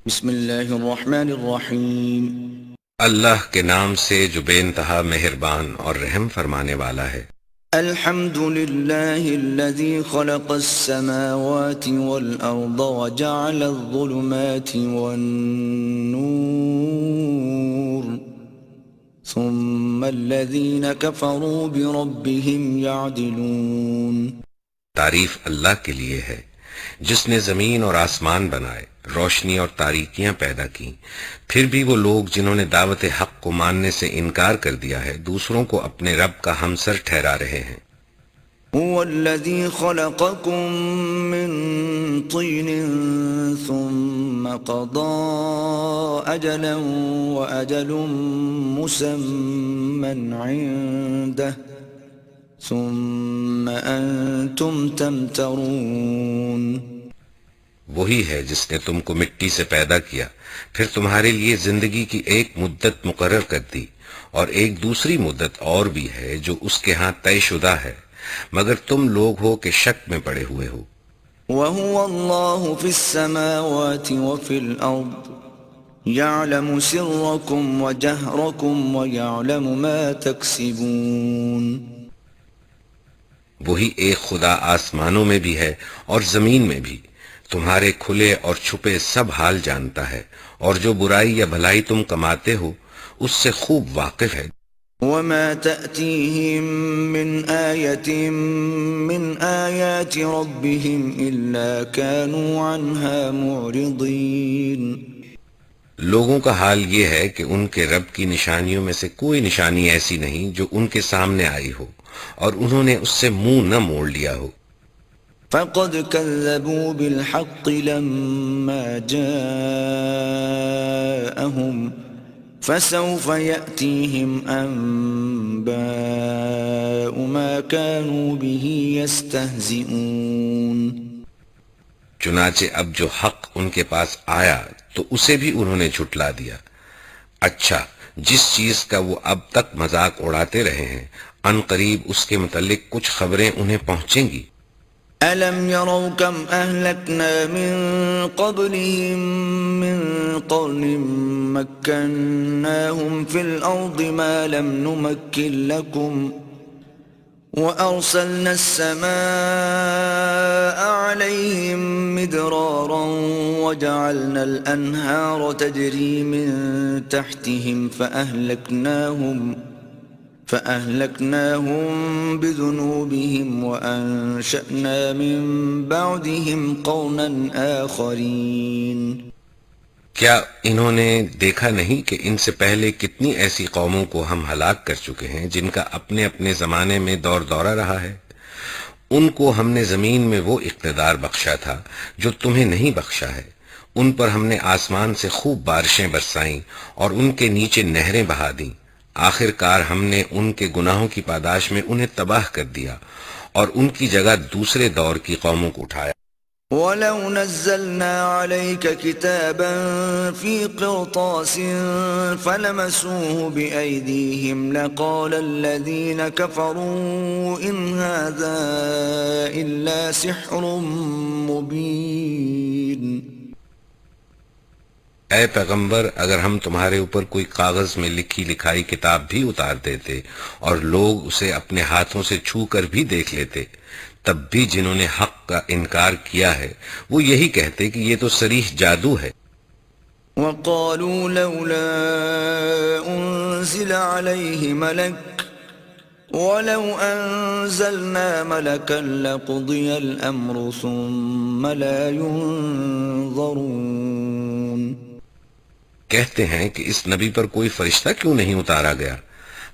بسم اللہ الرحمن الرحیم۔ اللہ کے نام سے جو بے انتہا مہربان اور رحم فرمانے والا ہے۔ الحمد للہ الذی خلق السماوات والارض وجعل الظلمات والنور ثم الذین کفروا بربهم یعدلون۔ تعریف اللہ کے لیے ہے جس نے زمین اور آسمان بنائے، روشنی اور تاریکیاں پیدا کی، پھر بھی وہ لوگ جنہوں نے دعوت حق کو ماننے سے انکار کر دیا ہے دوسروں کو اپنے رب کا ہمسر ٹھہرا رہے ہیں۔ هو الذي خلقكم من طين ثم قضى أجلا وأجل مسمى عنده ثم أنتم تمترون۔ وہی ہے جس نے تم کو مٹی سے پیدا کیا، پھر تمہارے لیے زندگی کی ایک مدت مقرر کر دی، اور ایک دوسری مدت اور بھی ہے جو اس کے ہاں طے شدہ ہے، مگر تم لوگ ہو کہ شک میں پڑے ہوئے ہو۔ وهو الله في السماوات وفي الأرض يعلم سركم وجهركم ويعلم ما تكسبون۔ وہی ایک خدا آسمانوں میں بھی ہے اور زمین میں بھی، تمہارے کھلے اور چھپے سب حال جانتا ہے، اور جو برائی یا بھلائی تم کماتے ہو اس سے خوب واقف ہے۔ وما تأتيهم من آية من آيات ربهم إلا كانوا عنها معرضين۔ لوگوں کا حال یہ ہے کہ ان کے رب کی نشانیوں میں سے کوئی نشانی ایسی نہیں جو ان کے سامنے آئی ہو اور انہوں نے اس سے منہ نہ موڑ لیا ہو۔ فقد كذبوا بالحق لما جاءهم فسوف يأتيهم أنباء ما كانوا به يستهزئون۔ چنانچہ اب جو حق ان کے پاس آیا تو اسے بھی انہوں نے جھٹلا دیا۔ اچھا، جس چیز کا وہ اب تک مذاق اڑاتے رہے ہیں ان قریب اس کے متعلق کچھ خبریں انہیں پہنچیں گی۔ أَلَمْ يَرَوْا كَمْ أَهْلَكْنَا مِن قَبْلِهِم مِّن قَرْنٍ مَّكَّنَّاهُمْ فِي الْأَرْضِ مَا لَمْ نُمَكِّن لَّكُمْ وَأَرْسَلْنَا السَّمَاءَ عَلَيْهِم مِّدْرَارًا وَجَعَلْنَا الْأَنْهَارَ تَجْرِي مِن تَحْتِهِمْ فأهلكناهم بذنوبهم وأنشأنا من بعدهم قرنا آخرين۔ کیا انہوں نے دیکھا نہیں کہ ان سے پہلے کتنی ایسی قوموں کو ہم ہلاک کر چکے ہیں جن کا اپنے اپنے زمانے میں دور دورہ رہا ہے؟ ان کو ہم نے زمین میں وہ اقتدار بخشا تھا جو تمہیں نہیں بخشا ہے، ان پر ہم نے آسمان سے خوب بارشیں برسائیں اور ان کے نیچے نہریں بہا دیں، آخر کار ہم نے ان کے گناہوں کی پاداش میں انہیں تباہ کر دیا اور ان کی جگہ دوسرے دور کی قوموں کو اٹھایا۔ وَلَوْ نَزَّلْنَا عَلَيْكَ كِتَابًا فِي قِرْطَاسٍ فَلَمَسُوهُ بِأَيْدِيهِمْ لَقَالَ الَّذِينَ كَفَرُوا إِنْ هَذَا إِلَّا سِحْرٌ مُبِينٌ۔ اے پیغمبر، اگر ہم تمہارے اوپر کوئی کاغذ میں لکھی لکھائی کتاب بھی اتار دیتے اور لوگ اسے اپنے ہاتھوں سے چھو کر بھی دیکھ لیتے، تب بھی جنہوں نے حق کا انکار کیا ہے وہ یہی کہتے کہ یہ تو صریح جادو ہے۔ وَقَالُوا لَوْلَا أُنزِلَ عَلَيْهِ مَلَكٌ وَلَوْ أَنزَلْنَا مَلَكًا لَقُضِيَ الْأَمْرُ ثُمَّ لَا يُنظَرُونَ۔ کہتے ہیں کہ اس نبی پر کوئی فرشتہ کیوں نہیں اتارا گیا؟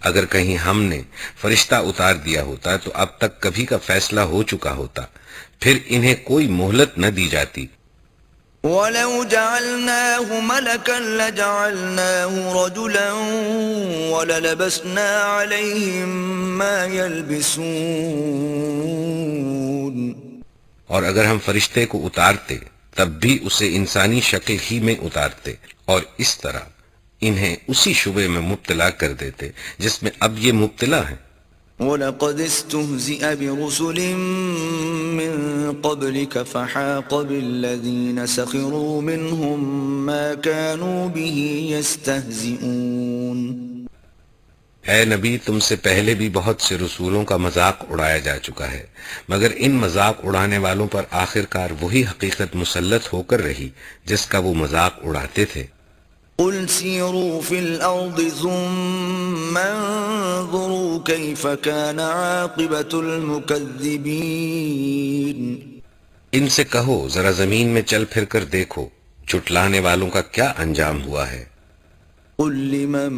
اگر کہیں ہم نے فرشتہ اتار دیا ہوتا تو اب تک کبھی کا فیصلہ ہو چکا ہوتا، پھر انہیں کوئی مہلت نہ دی جاتی۔ وَلَوْ جَعَلْنَاهُ مَلَكًا لَجَعَلْنَاهُ رَجُلًا وَلَلَبَسْنَا عَلَيْهِمْ مَا يَلْبِسُونَ۔ اور اگر ہم فرشتے کو اتارتے تب بھی اسے انسانی شکل ہی میں اتارتے، اور اس طرح انہیں اسی شبے میں مبتلا کر دیتے جس میں اب یہ مبتلا ہیں۔ وَلَقَدِ اسْتُهْزِئَ بِرُسُلٍ مِّن قبلك فحاق بالذين سخروا منهم ما كانوا به يستهزئون. اے نبی، تم سے پہلے بھی بہت سے رسولوں کا مذاق اڑایا جا چکا ہے، مگر ان مذاق اڑانے والوں پر آخر کار وہی حقیقت مسلط ہو کر رہی جس کا وہ مذاق اڑاتے تھے. قل سیروا فی الارض ثم انظروا کیف کان عاقبۃ المکذبین. ان سے کہو ذرا زمین میں چل پھر کر دیکھو جھٹلانے والوں کا کیا انجام ہوا ہے. قل لمن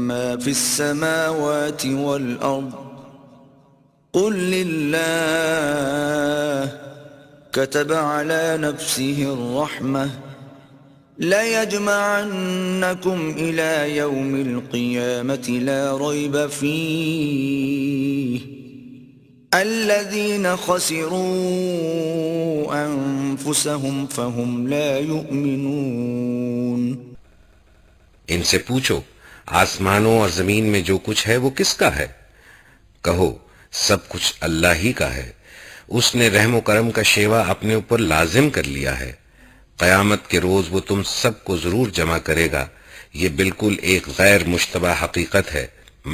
ما في السماوات والأرض قل لله كتب على نفسه الرحمة ليجمعنكم إلى يوم القيامة لا ريب فيه الذين خسروا أنفسهم فهم لا يؤمنون. ان سے پوچھو آسمانوں اور زمین میں جو کچھ ہے وہ کس کا ہے؟ کہو سب کچھ اللہ ہی کا ہے. اس نے رحم و کرم کا شیوا اپنے اوپر لازم کر لیا ہے. قیامت کے روز وہ تم سب کو ضرور جمع کرے گا. یہ بالکل ایک غیر مشتبہ حقیقت ہے،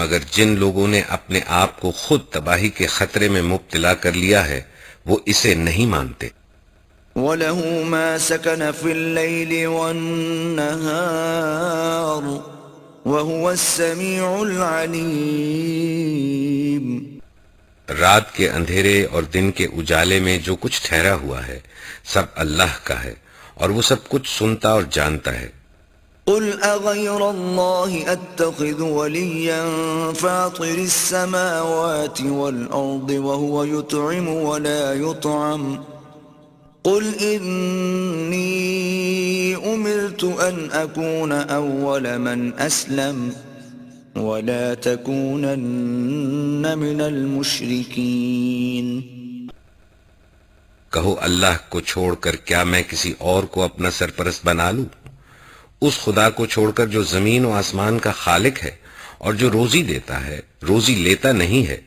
مگر جن لوگوں نے اپنے آپ کو خود تباہی کے خطرے میں مبتلا کر لیا ہے وہ اسے نہیں مانتے. وَلَهُ مَا سَكَنَ فِي اللَّيْلِ وَالنَّهَارِ وَهُوَ السَّمِيعُ الْعَلِيمُ. رات کے اندھیرے اور دن کے اجالے میں جو کچھ ٹھہرا ہوا ہے سب اللہ کا ہے اور وہ سب کچھ سنتا اور جانتا ہے. قُلْ أَغَيْرَ اللَّهِ أَتَّخِذُ وَلِيًّا فَاطِرِ السَّمَاوَاتِ وَالْأَرْضِ وَهُوَ يُطْعِمُ وَلَا يُطْعَمُ قل انی امرت ان اکون اول من اسلم ولا تکونن من المشرکین. کہو اللہ کو چھوڑ کر کیا میں کسی اور کو اپنا سرپرست بنا لوں؟ اس خدا کو چھوڑ کر جو زمین و آسمان کا خالق ہے اور جو روزی دیتا ہے روزی لیتا نہیں ہے.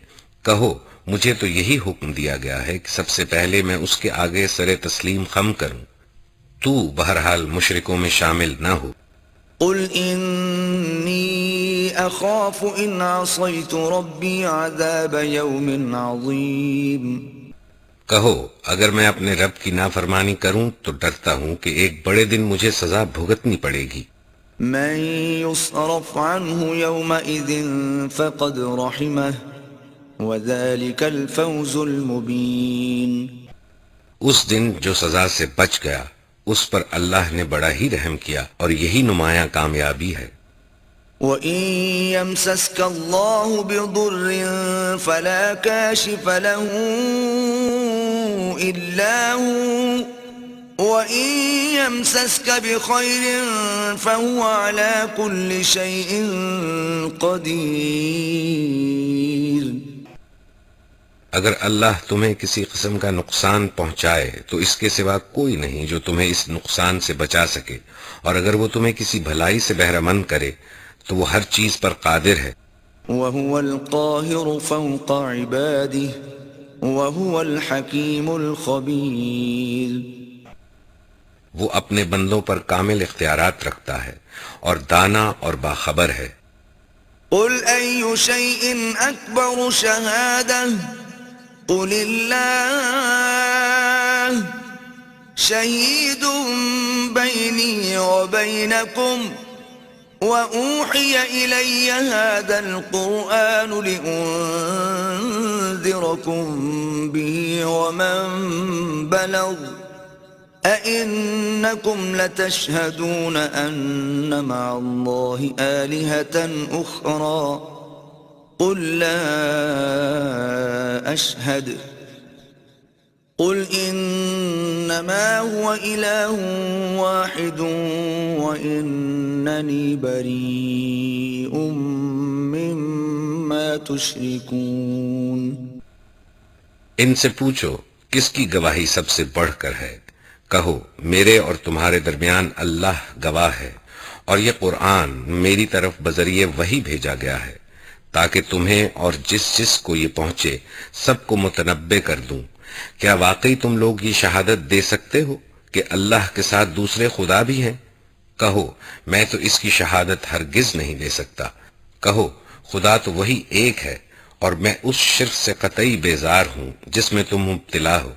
کہو مجھے تو یہی حکم دیا گیا ہے کہ سب سے پہلے میں اس کے آگے سر تسلیم خم کروں. تو بہرحال مشرکوں میں شامل نہ ہو. قل انی اخاف ان عصیت ربی عذاب یوم عظیم. کہو اگر میں اپنے رب کی نافرمانی کروں تو ڈرتا ہوں کہ ایک بڑے دن مجھے سزا بھگتنی پڑے گی. من یصرف عنہ یومئذ فقد رحمہ وَذَلِكَ الْفَوْزُ الْمُبِينُ. اس دن جو سزا سے بچ گیا اس پر اللہ نے بڑا ہی رحم کیا اور یہی نمایاں کامیابی ہے. وَإِن يَمْسَسْكَ اللَّهُ بِضُرٍّ فَلَا كَاشِفَ لَهُ إِلَّا هُوَ وَإِن يَمْسَسْكَ بِخَيْرٍ فَهُوَ عَلَى كُلِّ شَيْءٍ قَدِيرٌ. اگر اللہ تمہیں کسی قسم کا نقصان پہنچائے تو اس کے سوا کوئی نہیں جو تمہیں اس نقصان سے بچا سکے، اور اگر وہ تمہیں کسی بھلائی سے بہرہ مند کرے تو وہ ہر چیز پر قادر ہے. وَهُوَ الْقَاهِرُ فَوْقَ عِبَادِهِ وَهُوَ الْحَكِيمُ الْخَبِيرُ. وہ اپنے بندوں پر کامل اختیارات رکھتا ہے اور دانا اور باخبر ہے. قُلْ أَيُّ شَيْءٍ أَكْبَرُ شَهَادَةً قُلِ اللَّهُ شَهِيدٌ بَيْنِي وَبَيْنَكُمْ وَأُوحِيَ إِلَيَّ هَذَا الْقُرْآنُ لِأُنذِرَكُم بِهِ وَمَن بَلَغَ أَإِنَّكُمْ لَتَشْهَدُونَ أَنَّ مَعَ اللَّهِ آلِهَةً أُخْرَى قُلْ لَا أَشْهَدُ قُلْ إِنَّمَا هُوَ إِلَٰهٌ وَاحِدٌ وَإِنَّنِي بَرِيءٌ مِّمَّا تُشْرِكُونَ. ان سے پوچھو کس کی گواہی سب سے بڑھ کر ہے؟ کہو میرے اور تمہارے درمیان اللہ گواہ ہے، اور یہ قرآن میری طرف بذریعہ وحی بھیجا گیا ہے تاکہ تمہیں اور جس جس کو یہ پہنچے سب کو متنبع کر دوں کیا واقعی تم لوگ یہ شہادت دے سکتے ہو کہ اللہ کے ساتھ دوسرے خدا بھی ہیں؟ کہو میں تو اس کی شہادت ہرگز نہیں دے سکتا۔ کہو خدا تو وہی ایک ہے اور میں اس شرک سے قطعی بیزار ہوں جس میں تم مبتلا ہو۔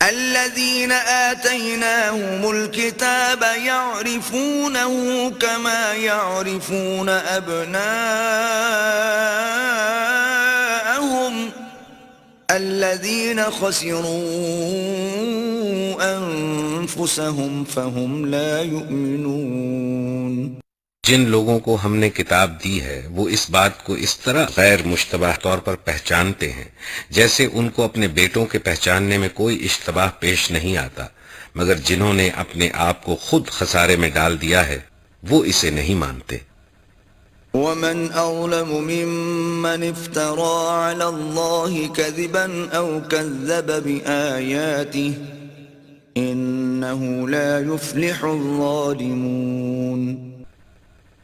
الذين آتيناهم الكتاب يعرفونه كما يعرفون أبناءهم الذين خسروا أنفسهم فهم لا يؤمنون۔ جن لوگوں کو ہم نے کتاب دی ہے وہ اس بات کو اس طرح غیر مشتبہ طور پر پہچانتے ہیں جیسے ان کو اپنے بیٹوں کے پہچاننے میں کوئی اشتباہ پیش نہیں آتا، مگر جنہوں نے اپنے آپ کو خود خسارے میں ڈال دیا ہے وہ اسے نہیں مانتے۔ ومن أظلم ممن افترى على الله كذبا أو كذب بآياته إنه لا يفلح الظالمون۔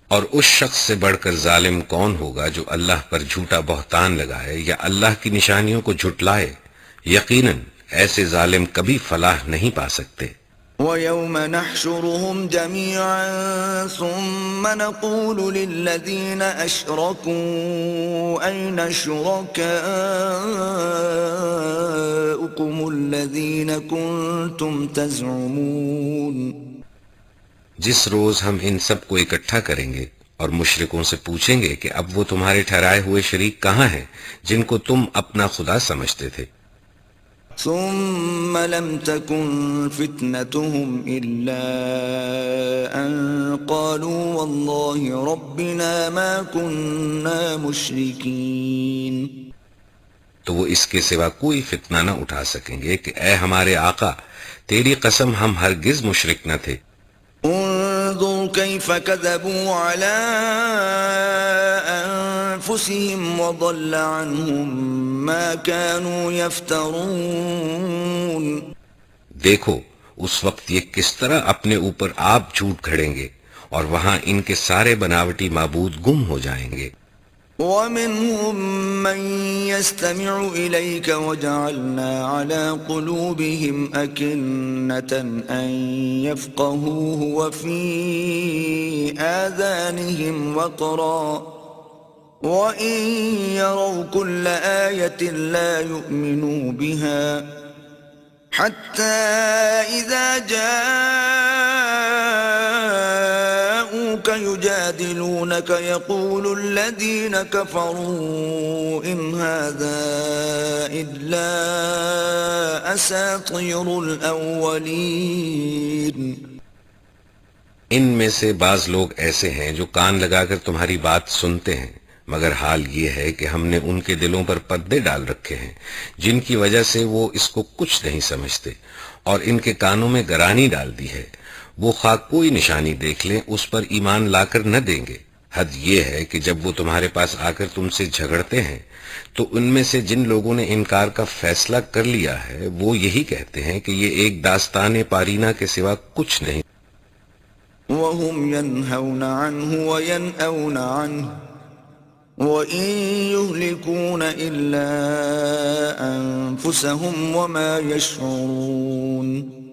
اور اس شخص سے بڑھ کر ظالم کون ہوگا جو اللہ پر جھوٹا بہتان لگائے یا اللہ کی نشانیوں کو جھٹلائے؟ یقیناً ایسے ظالم کبھی فلاح نہیں پا سکتے۔ وَيَوْمَ نَحْشُرُهُمْ جَمِيعًا ثُمَّ نَقُولُ لِلَّذِينَ أَشْرَكُوا أَيْنَ شُرَكَاؤُكُمُ الَّذِينَ كُنتُمْ تَزْعُمُونَ۔ جس روز ہم ان سب کو اکٹھا کریں گے اور مشرکوں سے پوچھیں گے کہ اب وہ تمہارے ٹھہرائے ہوئے شریک کہاں ہیں جن کو تم اپنا خدا سمجھتے تھے؟ ثم لم تكن فتنتهم إلا أن قالوا والله ربنا ما كنا مشركين۔ تو وہ اس کے سوا کوئی فتنہ نہ اٹھا سکیں گے کہ اے ہمارے آقا تیری قسم ہم ہرگز مشرک نہ تھے۔ انظر كيف كذبوا على أنفسهم وضل عنهم ما كانوا يفترون۔ دیکھو اس وقت یہ کس طرح اپنے اوپر آپ جھوٹ گھڑیں گے اور وہاں ان کے سارے بناوٹی معبود گم ہو جائیں گے۔ وَمِنْهُمْ مَنْ يَسْتَمِعُ إِلَيْكَ وَجَعَلْنَا عَلَى قُلُوبِهِمْ أَكِنَّةً أَنْ يَفْقَهُوهُ وَفِي آذَانِهِمْ وَقْرًا وَإِنْ يَرَوْا كُلَّ آيَةٍ لَا يُؤْمِنُوا بِهَا حَتَّى إِذَا يجادلونك يقول الذين كفروا إن هذا إلا أساطير الأولين۔ ان میں سے بعض لوگ ایسے ہیں جو کان لگا کر تمہاری بات سنتے ہیں، مگر حال یہ ہے کہ ہم نے ان کے دلوں پر پردے ڈال رکھے ہیں جن کی وجہ سے وہ اس کو کچھ نہیں سمجھتے، اور ان کے کانوں میں گرانی ڈال دی ہے۔ وہ خواہ کوئی نشانی دیکھ لیں اس پر ایمان لا کر نہ دیں گے۔ حد یہ ہے کہ جب وہ تمہارے پاس آ کر تم سے جھگڑتے ہیں تو ان میں سے جن لوگوں نے انکار کا فیصلہ کر لیا ہے وہ یہی کہتے ہیں کہ یہ ایک داستان پارینہ کے سوا کچھ نہیں۔ وَهُمْ يَنْهَوْنَ عَنْهُ وَيَنْأَوْنَ عَنْهُ وَإِنْ يُهْلِكُونَ إِلَّا أَنفُسَهُمْ وَمَا يَشْعُرُونَ۔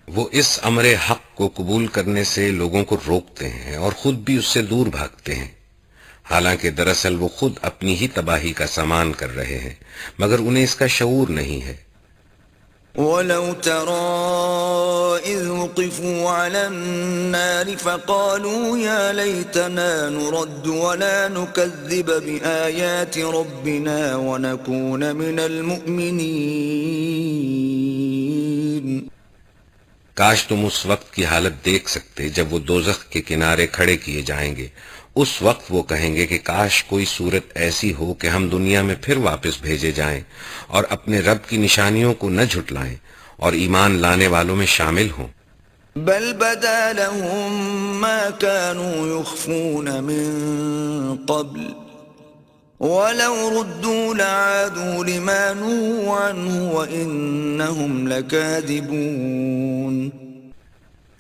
وہ اس امر حق کو قبول کرنے سے لوگوں کو روکتے ہیں اور خود بھی اس سے دور بھاگتے ہیں، حالانکہ دراصل وہ خود اپنی ہی تباہی کا سامان کر رہے ہیں، مگر انہیں اس کا شعور نہیں ہے۔ وَلَوْ تَرَىٰ إِذْ وُقِفُوا عَلَى النَّارِ فَقَالُوا يَا لَيْتَنَا نُرَدُّ وَلَا نُكَذِّبَ بِآيَاتِ رَبِّنَا وَنَكُونَ مِنَ الْمُؤْمِنِينَ۔ کاش تم اس وقت کی حالت دیکھ سکتے جب وہ دوزخ کے کنارے کھڑے کیے جائیں گے۔ اس وقت وہ کہیں گے کہ کاش کوئی صورت ایسی ہو کہ ہم دنیا میں پھر واپس بھیجے جائیں اور اپنے رب کی نشانیوں کو نہ جھٹلائیں اور ایمان لانے والوں میں شامل ہوں۔ بل بدا لهم ما كانوا يخفون من قبل وَلَوْ رُدُّوا لَعَادُوا لِمَا نُهُوا عَنْهُ وَإِنَّهُمْ لَكَاذِبُونَ۔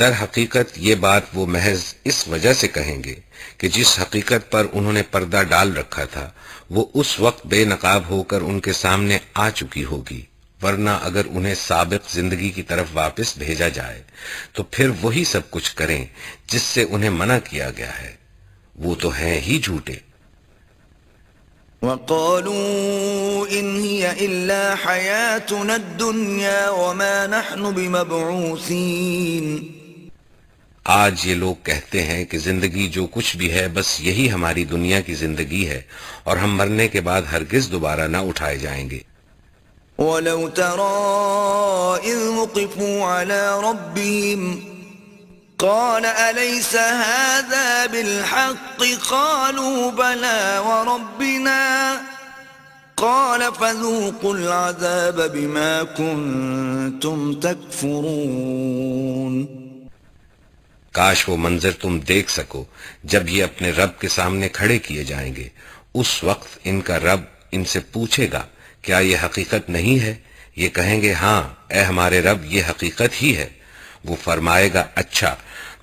در حقیقت یہ بات وہ محض اس وجہ سے کہیں گے کہ جس حقیقت پر انہوں نے پردہ ڈال رکھا تھا وہ اس وقت بے نقاب ہو کر ان کے سامنے آ چکی ہوگی، ورنہ اگر انہیں سابق زندگی کی طرف واپس بھیجا جائے تو پھر وہی سب کچھ کریں جس سے انہیں منع کیا گیا ہے، وہ تو ہیں ہی جھوٹے۔ وقالوا إن هي إلا حياتنا الدنيا وما نحن بمبعوثين آج یہ لوگ کہتے ہیں کہ زندگی جو کچھ بھی ہے بس یہی ہماری دنیا کی زندگی ہے اور ہم مرنے کے بعد ہرگز دوبارہ نہ اٹھائے جائیں گے۔ ولو ترى إذ وقفوا على ربهم قال أليس هذا بالحق قالوا بلى وربنا قال فذوقوا العذاب بما كنتم تكفرون۔ کاش وہ منظر تم دیکھ سکو جب یہ اپنے رب کے سامنے کھڑے کیے جائیں گے، اس وقت ان کا رب ان سے پوچھے گا کیا یہ حقیقت نہیں ہے؟ یہ کہیں گے ہاں اے ہمارے رب یہ حقیقت ہی ہے۔ وہ فرمائے گا اچھا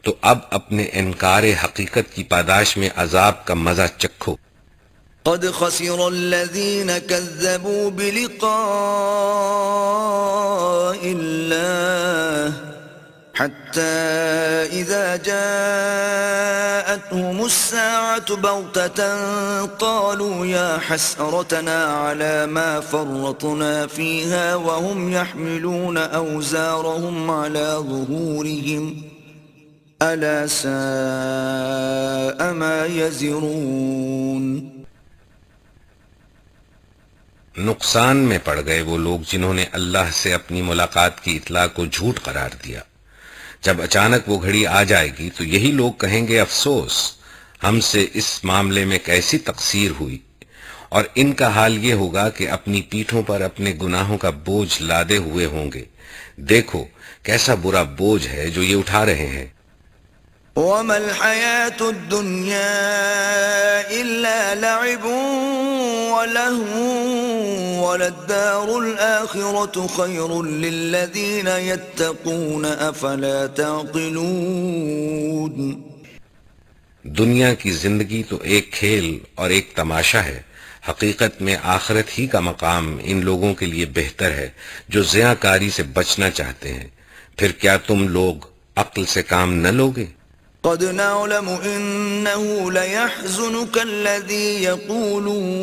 تو اب اپنے انکار حقیقت کی پاداش میں عذاب کا مزہ چکھو۔ قد خسر الذين كذبوا بلقاء الله حتى إذا جاءتهم الساعة بغتة قالوا يا حسرتنا على ما فرطنا فيها وهم يحملون أوزارهم على ظهورهم ألا ساء ما يزرون۔ نقصان میں پڑ گئے وہ لوگ جنہوں نے اللہ سے اپنی ملاقات کی اطلاع کو جھوٹ قرار دیا۔ جب اچانک وہ گھڑی آ جائے گی تو یہی لوگ کہیں گے افسوس ہم سے اس معاملے میں کیسی تقصیر ہوئی، اور ان کا حال یہ ہوگا کہ اپنی پیٹھوں پر اپنے گناہوں کا بوجھ لادے ہوئے ہوں گے۔ دیکھو کیسا برا بوجھ ہے جو یہ اٹھا رہے ہیں۔ وَمَا الْحَيَاةُ الدُّنْيَا إِلَّا لَعِبٌ وَلَهْوٌ وَلَلدَّارُ الْآخِرَةُ خَيْرٌ لِّلَّذِينَ يَتَّقُونَ أَفَلَا تَعْقِلُونَ۔ دنیا کی زندگی تو ایک کھیل اور ایک تماشا ہے، حقیقت میں آخرت ہی کا مقام ان لوگوں کے لیے بہتر ہے جو زیاں کاری سے بچنا چاہتے ہیں۔ پھر کیا تم لوگ عقل سے کام نہ لوگے؟ قد نعلم إنه ليحزنك الذي يقولون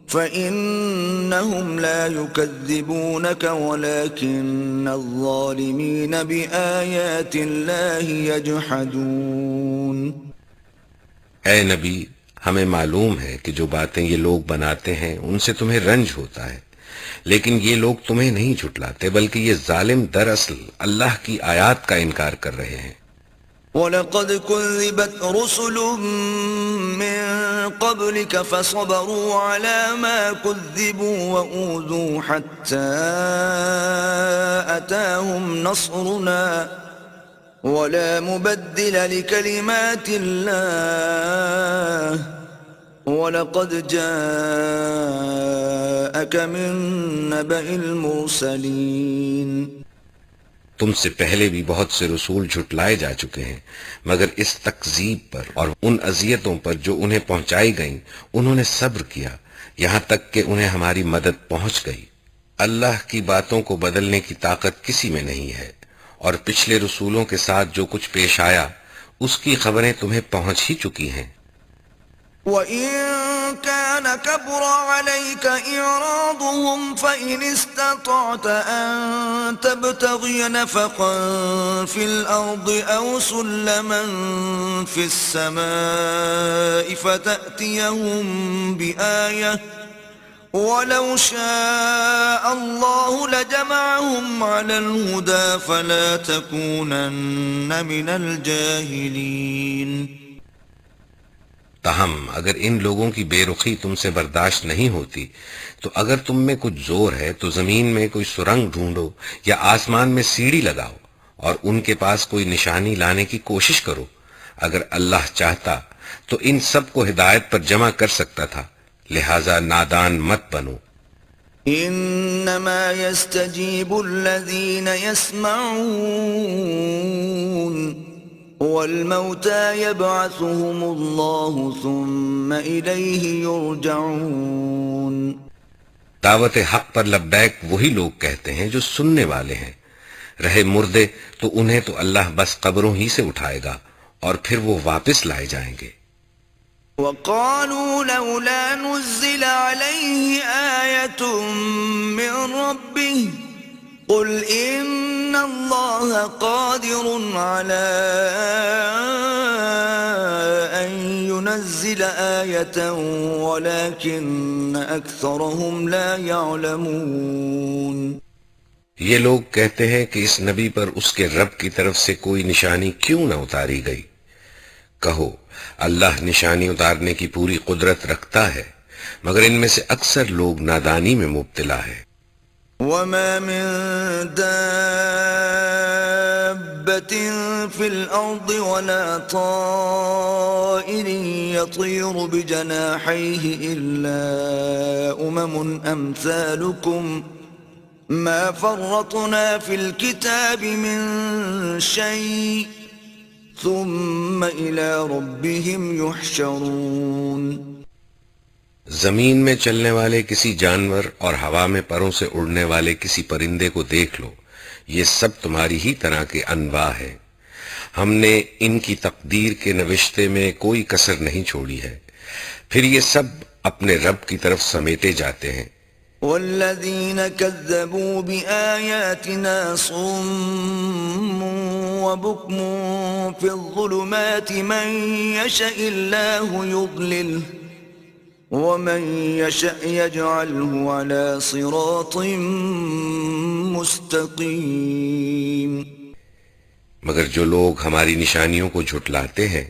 فإنهم لا يكذبونك ولكن الظالمين بآيات الله يجحدون۔ اے نبی ہمیں معلوم ہے کہ جو باتیں یہ لوگ بناتے ہیں ان سے تمہیں رنج ہوتا ہے، لیکن یہ لوگ تمہیں نہیں جھٹلاتے بلکہ یہ ظالم دراصل اللہ کی آیات کا انکار کر رہے ہیں۔ وَلَقَدْ كُذِّبَتْ رُسُلٌ مِّن قَبْلِكَ فَصَبَرُوا عَلَى مَا كُذِّبُوا وَأُوذُوا حَتَّى أَتَاهُمْ نَصْرُنَا وَلَا مُبَدِّلَ لِكَلِمَاتِ اللَّهِ وَلَقَدْ جَاءَكَ مِن نَّبَإِ الْمُرْسَلِينَ۔ تم سے پہلے بھی بہت سے رسول جھٹلائے جا چکے ہیں، مگر اس تکذیب پر اور ان اذیتوں پر جو انہیں پہنچائی گئیں انہوں نے صبر کیا یہاں تک کہ انہیں ہماری مدد پہنچ گئی۔ اللہ کی باتوں کو بدلنے کی طاقت کسی میں نہیں ہے، اور پچھلے رسولوں کے ساتھ جو کچھ پیش آیا اس کی خبریں تمہیں پہنچ ہی چکی ہیں۔ وَإِن كَانَ كَبُرَ عَلَيْكَ إِعْرَاضُهُمْ فَإِنِ اسْتَطَعْتَ أَن تَبْتَغِيَ نَفَقًا فِي الْأَرْضِ أَوْ سُلَّمًا فِي السَّمَاءِ فَتَأْتِيَهُم بِآيَةٍ وَلَوْ شَاءَ اللَّهُ لَجَمَعَهُمْ عَلَى الْهُدَى فَلَا تَكُونَنَّ مِنَ الْجَاهِلِينَ۔ تاہم اگر ان لوگوں کی بے رخی تم سے برداشت نہیں ہوتی تو اگر تم میں کچھ زور ہے تو زمین میں کوئی سرنگ ڈھونڈو یا آسمان میں سیڑھی لگاؤ اور ان کے پاس کوئی نشانی لانے کی کوشش کرو۔ اگر اللہ چاہتا تو ان سب کو ہدایت پر جمع کر سکتا تھا، لہذا نادان مت بنو۔ انما يستجيب الذين يسمعون والموتى يبعثهم الله ثم إليه يرجعون. دعوت حق پر لبیک وہی لوگ کہتے ہیں جو سننے والے ہیں. رہے مردے تو انہیں تو اللہ بس قبروں ہی سے اٹھائے گا اور پھر وہ واپس لائے جائیں گے. وقالوا لولا نزل عليه آية من ربه قل إن الله قادر على أن ينزل آية ولكن أكثرهم لا يعلمون. یہ لوگ کہتے ہیں کہ اس نبی پر اس کے رب کی طرف سے کوئی نشانی کیوں نہ اتاری گئی. کہو اللہ نشانی اتارنے کی پوری قدرت رکھتا ہے مگر ان میں سے اکثر لوگ نادانی میں مبتلا ہے. وما من دابة في الأرض ولا طائر يطير بجناحيه إلا أمثالكم ما فرطنا في الكتاب من شيء ثم إلى ربهم يحشرون. زمین میں چلنے والے کسی جانور اور ہوا میں پروں سے اڑنے والے کسی پرندے کو دیکھ لو، یہ سب تمہاری ہی طرح کے انواع ہے. ہم نے ان کی تقدیر کے نوشتے میں کوئی کسر نہیں چھوڑی ہے، پھر یہ سب اپنے رب کی طرف سمیٹے جاتے ہیں. والذين كذبوا بآياتنا صم وبكم في الظلمات من يشاء الله يضلله ومن يشاء يجعله على صراط مستقيم. مگر جو لوگ ہماری نشانیوں کو جھٹلاتے ہیں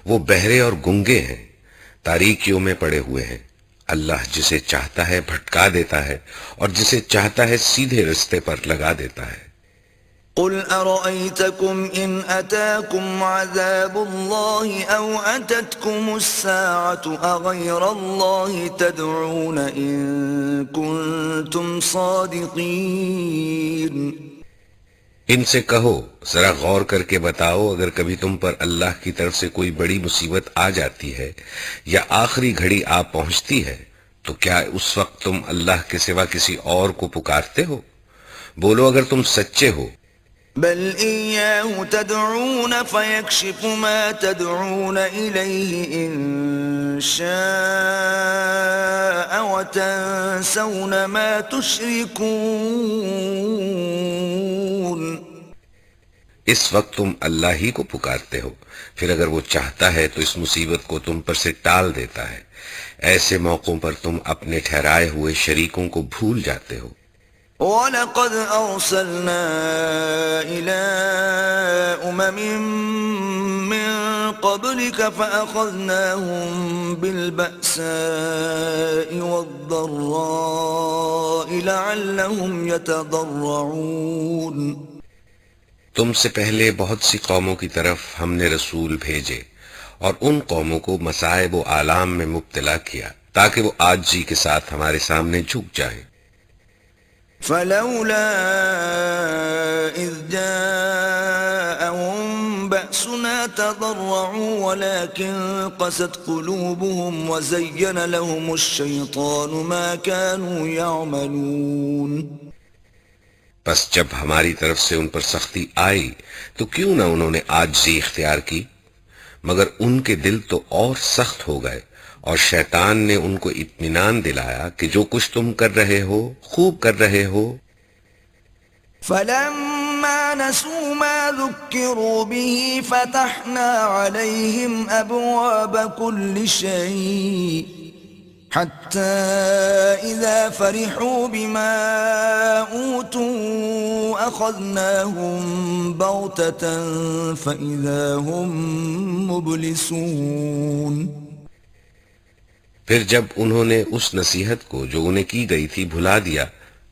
وہ بہرے اور گنگے ہیں، تاریکیوں میں پڑے ہوئے ہیں. اللہ جسے چاہتا ہے بھٹکا دیتا ہے اور جسے چاہتا ہے سیدھے رستے پر لگا دیتا ہے. قل أرأيتكم إن أتاكم عذاب الله أو أتتكم الساعة أغير الله تدعون إن كنتم صادقين. ان سے کہو ذرا غور کر کے بتاؤ، اگر کبھی تم پر اللہ کی طرف سے کوئی بڑی مصیبت آ جاتی ہے یا آخری گھڑی آ پہنچتی ہے تو کیا اس وقت تم اللہ کے سوا کسی اور کو پکارتے ہو؟ بولو اگر تم سچے ہو. بل إياه تدعون فيكشف ما تدعون إليه إن شاء وتنسون ما تشركون. اس وقت تم اللہ ہی کو پکارتے ہو، پھر اگر وہ چاہتا ہے تو اس مصیبت کو تم پر سے ٹال دیتا ہے. ایسے موقعوں پر تم اپنے ٹھہرائے ہوئے شریکوں کو بھول جاتے ہو. وَلَقَدْ أَرْسَلْنَا إِلَىٰ مِّن قَبْلِكَ فَأَخَذْنَاهُم بِالْبَأْسَاءِ وَالضَّرَّاءِ لَعَلَّهُمْ يَتَضَرَّعُونَ. تم سے پہلے بہت سی قوموں کی طرف ہم نے رسول بھیجے اور ان قوموں کو مصائب و آلام میں مبتلا کیا تاکہ وہ عاجزی کے ساتھ ہمارے سامنے جھک جائیں. فلولا إذ جاءهم بأسنا تضرعوا ولكن قست قلوبهم وزين لهم الشيطان ما كانوا يعملون. پس جب ہماری طرف سے ان پر سختی آئی تو کیوں نہ انہوں نے عاجزی اختیار کی، مگر ان کے دل تو اور سخت ہو گئے اور شیطان نے ان کو اطمینان دلایا کہ جو کچھ تم کر رہے ہو خوب کر رہے ہو. فلما نسوا ما ذكروا به فتحنا عليهم أبواب كل شيء حتى إذا فرحوا بما أوتوا أخذناهم بغتة فإذا هم مبلسون. پھر جب انہوں نے اس نصیحت کو جو انہیں کی گئی تھی بھلا دیا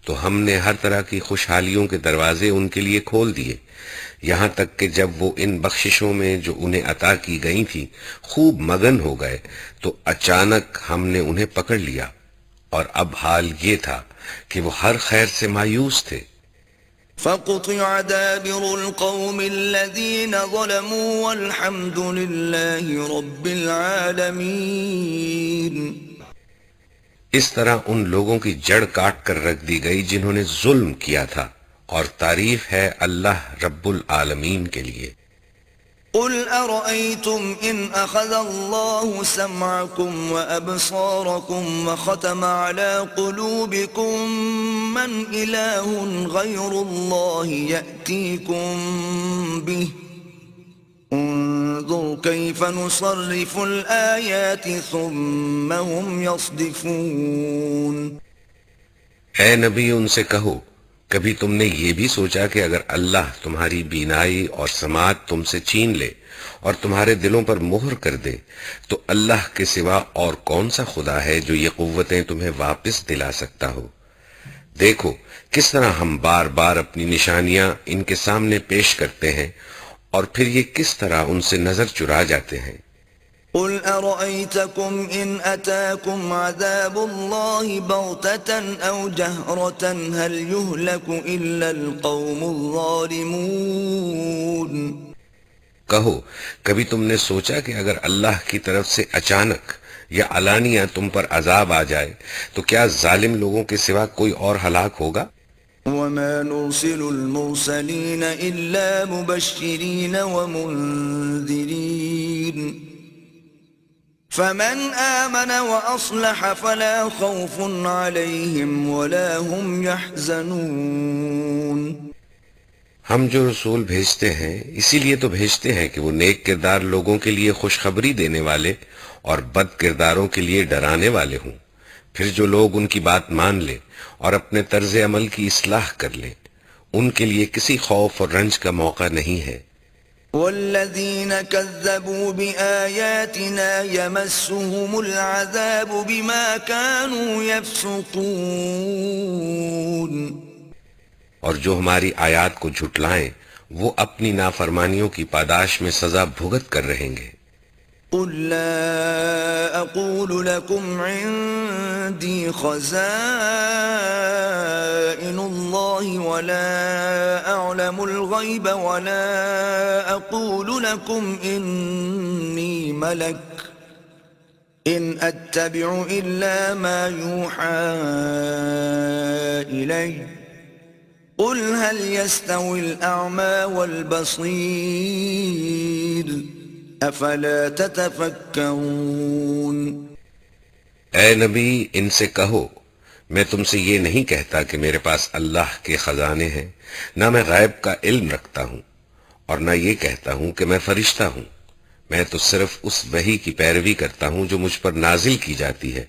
تو ہم نے ہر طرح کی خوشحالیوں کے دروازے ان کے لیے کھول دیے، یہاں تک کہ جب وہ ان بخششوں میں جو انہیں عطا کی گئی تھی خوب مگن ہو گئے تو اچانک ہم نے انہیں پکڑ لیا، اور اب حال یہ تھا کہ وہ ہر خیر سے مایوس تھے. فقطع دابر القوم الذين ظلموا والحمد لله رب العالمين. اس طرح ان لوگوں کی جڑ کاٹ کر رکھ دی گئی جنہوں نے ظلم کیا تھا، اور تعریف ہے اللہ رب العالمین کے لیے. قل أرأيتم إن أخذ الله سمعكم وأبصاركم وختم على قلوبكم من إله غير الله يأتيكم به انظر كيف نصرف الآيات ثم هم يصدفون. اے نبی ان سے کہو، کبھی تم نے یہ بھی سوچا کہ اگر اللہ تمہاری بینائی اور سماعت تم سے چھین لے اور تمہارے دلوں پر مہر کر دے تو اللہ کے سوا اور کون سا خدا ہے جو یہ قوتیں تمہیں واپس دلا سکتا ہو؟ دیکھو کس طرح ہم بار بار اپنی نشانیاں ان کے سامنے پیش کرتے ہیں اور پھر یہ کس طرح ان سے نظر چرا جاتے ہیں. قل أرأيتكم إن أتاكم عذاب الله بغتة أو جهرة هل يهلك إلا القوم الظالمون. کہو کبھی تم نے سوچا کہ اگر اللہ کی طرف سے اچانک یا علانیہ تم پر عذاب آ جائے تو کیا ظالم لوگوں کے سوا کوئی اور ہلاک ہوگا؟ وما نرسل المرسلين إلا مبشرين ومنذرين فمن آمن وأصلح فلا خوف عليهم ولا هم يحزنون. ہم جو رسول بھیجتے ہیں اسی لیے تو بھیجتے ہیں کہ وہ نیک کردار لوگوں کے لیے خوشخبری دینے والے اور بد کرداروں کے لیے ڈرانے والے ہوں. پھر جو لوگ ان کی بات مان لیں اور اپنے طرز عمل کی اصلاح کر لیں ان کے لیے کسی خوف اور رنج کا موقع نہیں ہے. والذين كذبوا بآياتنا يمسهم العذاب بما كانوا يفسقون. اور جو ہماری آیات کو جھٹلائیں وہ اپنی نافرمانیوں کی پاداش میں سزا بھگت کر رہیں گے. قل لا أقول لكم عندي خزائن الله ولا أعلم الغيب ولا أقول لكم إني ملك إن أتبع إلا ما يوحى إلي قل هل يستوي الأعمى والبصير افلا تتفکرون. اے نبی ان سے کہو میں تم سے یہ نہیں کہتا کہ میرے پاس اللہ کے خزانے ہیں، نہ میں غیب کا علم رکھتا ہوں اور نہ یہ کہتا ہوں کہ میں فرشتہ ہوں. میں تو صرف اس وحی کی پیروی کرتا ہوں جو مجھ پر نازل کی جاتی ہے.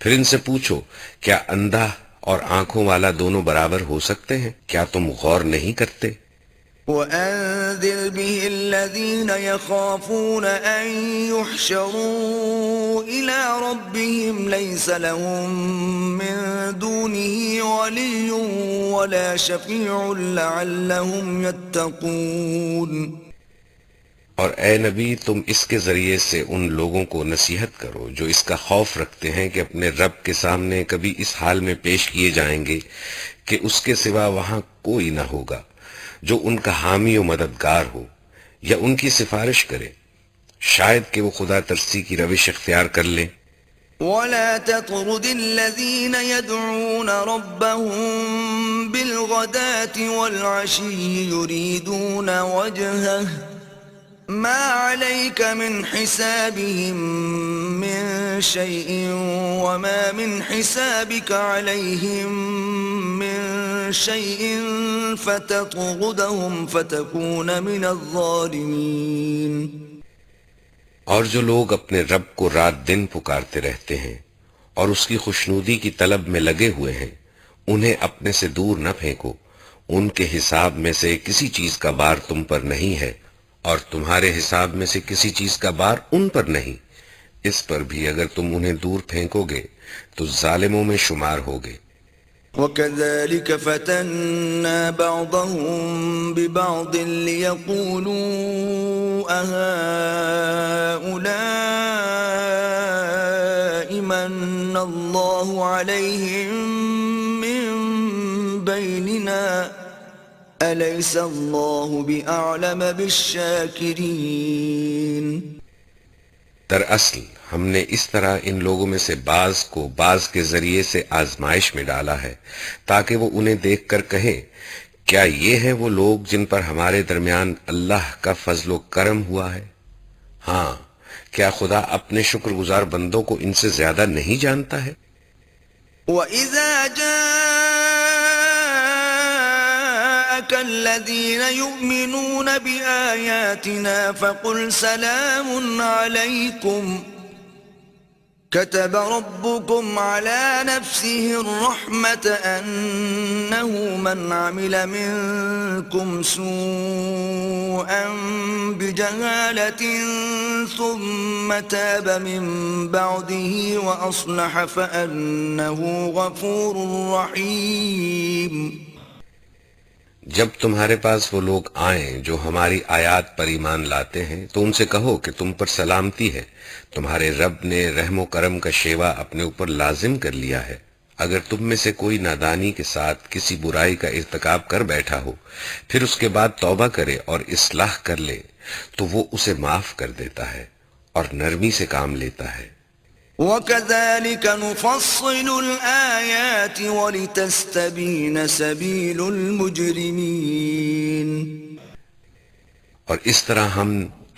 پھر ان سے پوچھو کیا اندھا اور آنکھوں والا دونوں برابر ہو سکتے ہیں؟ کیا تم غور نہیں کرتے؟ وَأَنذِرْ بِهِ الَّذِينَ يَخَافُونَ أَن يُحْشَرُوا إِلَىٰ رَبِّهِمْ لَيْسَ لَهُم مِّن دُونِهِ وَلِيٌّ وَلَا شَفِيعٌ لَّعَلَّهُمْ يَتَّقُونَ. اور اے نبی تم اس کے ذریعے سے ان لوگوں کو نصیحت کرو جو اس کا خوف رکھتے ہیں کہ اپنے رب کے سامنے کبھی اس حال میں پیش کیے جائیں گے کہ اس کے سوا وہاں کوئی نہ ہوگا جو ان کا حامی و مددگار ہو یا ان کی سفارش کرے، شاید کہ وہ خدا ترسی کی روش اختیار کر لیں. وَلَا تَطْرُدِ الَّذِينَ يَدْعُونَ رَبَّهُم بِالْغَدَاةِ وَالْعَشِيِّ يُرِيدُونَ وَجْهَهُ مَا عَلَيْكَ مِنْ حِسَابِهِم مِّن شَيْءٍ وَمَا مِنْ حِسَابِكَ عَلَيْهِم مِّن شَيْءٍ فَتَطْرُدَهُمْ فَتَكُونَ مِنَ الظَّالِمِينَ. اور جو لوگ اپنے رب کو رات دن پکارتے رہتے ہیں اور اس کی خوشنودی کی طلب میں لگے ہوئے ہیں انہیں اپنے سے دور نہ پھینکو. ان کے حساب میں سے کسی چیز کا بار تم پر نہیں ہے اور تمہارے حساب میں سے کسی چیز کا بار ان پر نہیں. اس پر بھی اگر تم انہیں دور پھینکو گے تو ظالموں میں شمار ہوگے. وَكَذَلِكَ فَتَنَّا بَعْضَهُم بِبَعْضٍ لِيَقُولُوا أَهَٰؤُلَاءِ مَنَّ اللَّهُ عَلَيْهِم مِّن بَيْنِنَا أليس الله بأعلم بالشاكرين دراصل ہم نے اس طرح ان لوگوں میں سے بعض کو بعض کے ذریعے سے آزمائش میں ڈالا ہے تاکہ وہ انہیں دیکھ کر کہیں کیا یہ ہیں وہ لوگ جن پر ہمارے درمیان اللہ کا فضل و کرم ہوا ہے؟ ہاں، کیا خدا اپنے شکر گزار بندوں کو ان سے زیادہ نہیں جانتا ہے؟ وَإِذَا جَاءَكَ الَّذِينَ يُؤْمِنُونَ بِآيَاتِنَا فَقُلْ سَلَامٌ عَلَيْكُمْ كتب ربكم على نفسه الرحمة أنه من عمل منكم سوءا بجهالة ثم تاب من بعده وأصلح فأنه غفور رحيم جب تمہارے پاس وہ لوگ آئیں جو ہماری آیات پر ایمان لاتے ہیں تو ان سے کہو کہ تم پر سلامتی ہے، تمہارے رب نے رحم و کرم کا شیوا اپنے اوپر لازم کر لیا ہے۔ اگر تم میں سے کوئی نادانی کے ساتھ کسی برائی کا ارتکاب کر بیٹھا ہو پھر اس کے بعد توبہ کرے اور اصلاح کر لے تو وہ اسے معاف کر دیتا ہے اور نرمی سے کام لیتا ہے۔ وَكَذَلِكَ نُفَصِّلُ الْآيَاتِ وَلِتَسْتَبِينَ سَبِيلُ الْمُجْرِمِينَ اور اس طرح ہم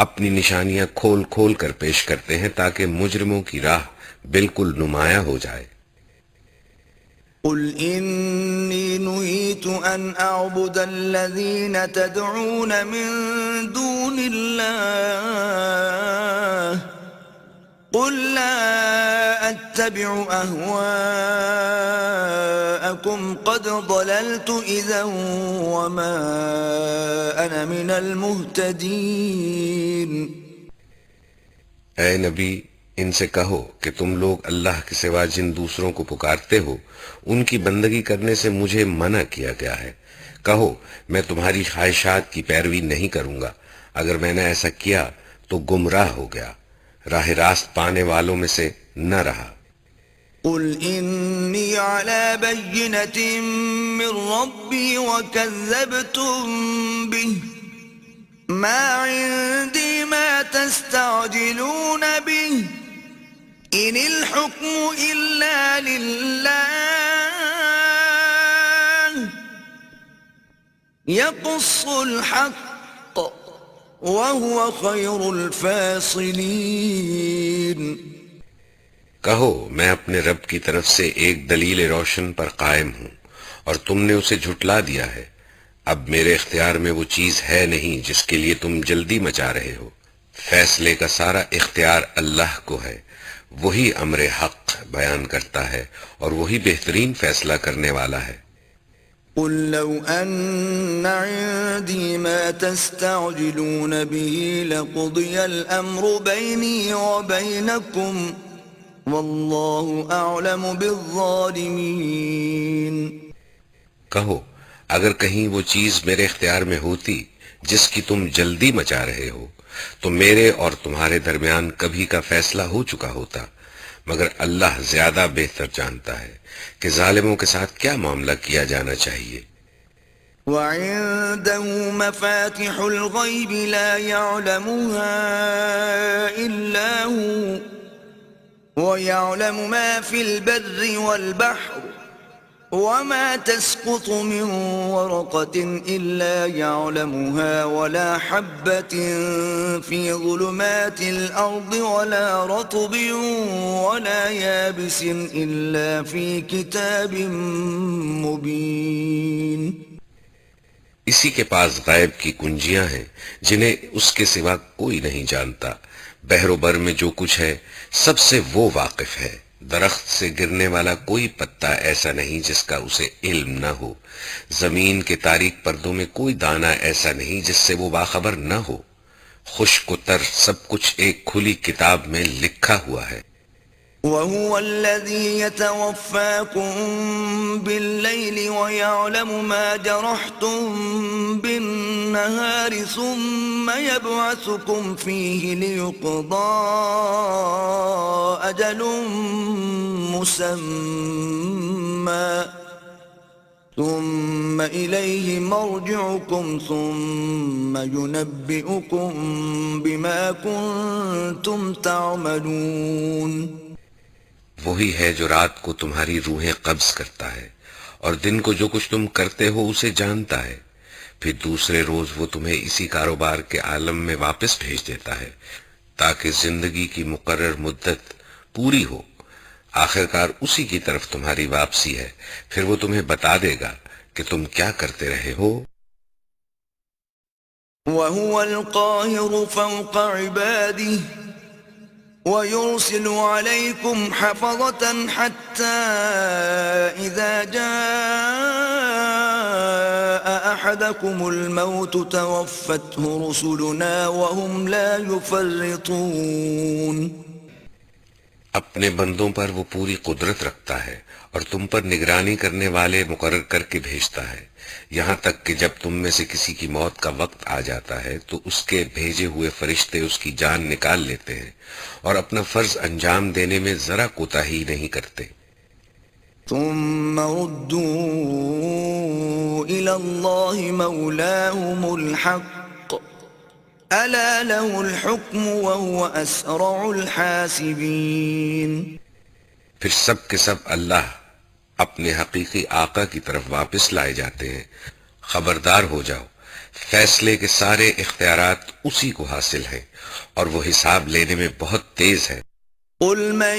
اپنی نشانیاں کھول کھول کر پیش کرتے ہیں تاکہ مجرموں کی راہ بالکل نمایاں ہو جائے۔ قُلْ إِنِّي نُهِيتُ أَنْ أَعْبُدَ الَّذِينَ تَدْعُونَ مِن دُونِ اللَّهِ قُلْ لَا أَتَّبِعُ أَهْوَاءَكُمْ قَدْ ضَلَلْتُ إِذًا وَمَا أَنَا مِنَ الْمُهْتَدِينَ اے نبی، ان سے کہو کہ تم لوگ اللہ کے سوا جن دوسروں کو پکارتے ہو ان کی بندگی کرنے سے مجھے منع کیا گیا ہے۔ کہو میں تمہاری خواہشات کی پیروی نہیں کروں گا، اگر میں نے ایسا کیا تو گمراہ ہو گیا، راہ راست پانے والوں میں سے نہ رہا۔ قُلْ إِنِّي عَلَى بَيِّنَةٍ مِّن رَّبِّي وَكَذَّبْتُم بِهِ مَا عِندِي مَا تَسْتَعْجِلُونَ بِهِ إِنِ الْحُكْمُ إِلَّا لِلَّهِ يَقُصُّ الْحَقَّ وَهُوَ خَيْرُ الْفَاصِلِينَ کہو میں اپنے رب کی طرف سے ایک دلیل روشن پر قائم ہوں اور تم نے اسے جھٹلا دیا ہے، اب میرے اختیار میں وہ چیز ہے نہیں جس کے لیے تم جلدی مچا رہے ہو، فیصلے کا سارا اختیار اللہ کو ہے، وہی امر حق بیان کرتا ہے اور وہی بہترین فیصلہ کرنے والا ہے۔ قُلْ لَوْ أَنَّ عِندِي مَا تَسْتَعْجِلُونَ بِهِ لَقُضِيَ الْأَمْرُ بَيْنِي وَبَيْنَكُمْ وَاللَّهُ أَعْلَمُ بِالظَّالِمِينَ کہو اگر کہیں وہ چیز میرے اختیار میں ہوتی جس کی تم جلدی مچا رہے ہو تو میرے اور تمہارے درمیان کبھی کا فیصلہ ہو چکا ہوتا، مگر اللہ زیادہ بہتر جانتا ہے کہ ظالموں کے ساتھ کیا معاملہ کیا جانا چاہیے۔ وَعِندَهُ مَفَاتِحُ الْغَيْبِ لَا يَعْلَمُهَا إِلَّا هُوَ وَيَعْلَمُ مَا فِي الْبَرِّ وَالْبَحْرِ وَمَا تَسْقُطُ مِنْ وَرَقَةٍ إِلَّا يَعْلَمُهَا وَلَا حَبَّةٍ فِي ظُلُمَاتِ الْأَرْضِ وَلَا رَطْبٍ وَلَا يَابِسٍ إِلَّا فِي كِتَابٍ مُبِينٍ اسی کے پاس غیب کی کنجیاں ہیں جنہیں اس کے سوا کوئی نہیں جانتا، بحر و بر میں جو کچھ ہے سب سے وہ واقف ہے، درخت سے گرنے والا کوئی پتا ایسا نہیں جس کا اسے علم نہ ہو، زمین کے تاریک پردوں میں کوئی دانہ ایسا نہیں جس سے وہ باخبر نہ ہو، خشک و تر سب کچھ ایک کھلی کتاب میں لکھا ہوا ہے۔ وَهُوَ الَّذِي يَتَوَفَّاكُم بِاللَّيْلِ وَيَعْلَمُ مَا جَرَحْتُم بِالنَّهَارِ ثُمَّ يَبْعَثُكُمْ فِيهِ لِيُقْضَىٰ أَجَلٌ مُّسَمًّى ثُمَّ ثم إليه مرجعكم ثم ينبئكم بما كنتم تعملون. وہی ہے جو رات کو تمہاری روحیں قبض کرتا ہے اور دن کو جو کچھ تم کرتے ہو اسے جانتا ہے. پھر دوسرے روز وہ تمہیں اسی کاروبار کے عالم میں واپس بھیج دیتا ہے تاکہ زندگی کی مقرر مدت پوری ہو. آخرکار اسی کی طرف تمہاری واپسی ہے. پھر وہ تمہیں بتا دے گا کہ تم کیا کرتے رہے ہو. وهو القاهر فوق عباده ويرسل عليكم حفظة حتى إذا جاء أحدكم الموت توفته رسلنا وهم لا يفرطون. اپنے بندوں پر وہ پوری قدرت رکھتا ہے اور تم پر نگرانی کرنے والے مقرر کر کے بھیجتا ہے یہاں تک کہ جب تم میں سے کسی کی موت کا وقت آ جاتا ہے تو اس کے بھیجے ہوئے فرشتے اس کی جان نکال لیتے ہیں اور اپنا فرض انجام دینے میں ذرا کوتاہی نہیں کرتے. ثم ردوا إلى الله مولاهم الحق ألا له الحكم وهو أسرع الحاسبين. پھر سب کے سب اللہ اپنے حقیقی آقا کی طرف واپس لائے جاتے ہیں. خبردار ہو جاؤ، فیصلے کے سارے اختیارات اسی کو حاصل ہیں اور وہ حساب لینے میں بہت تیز ہے. قل من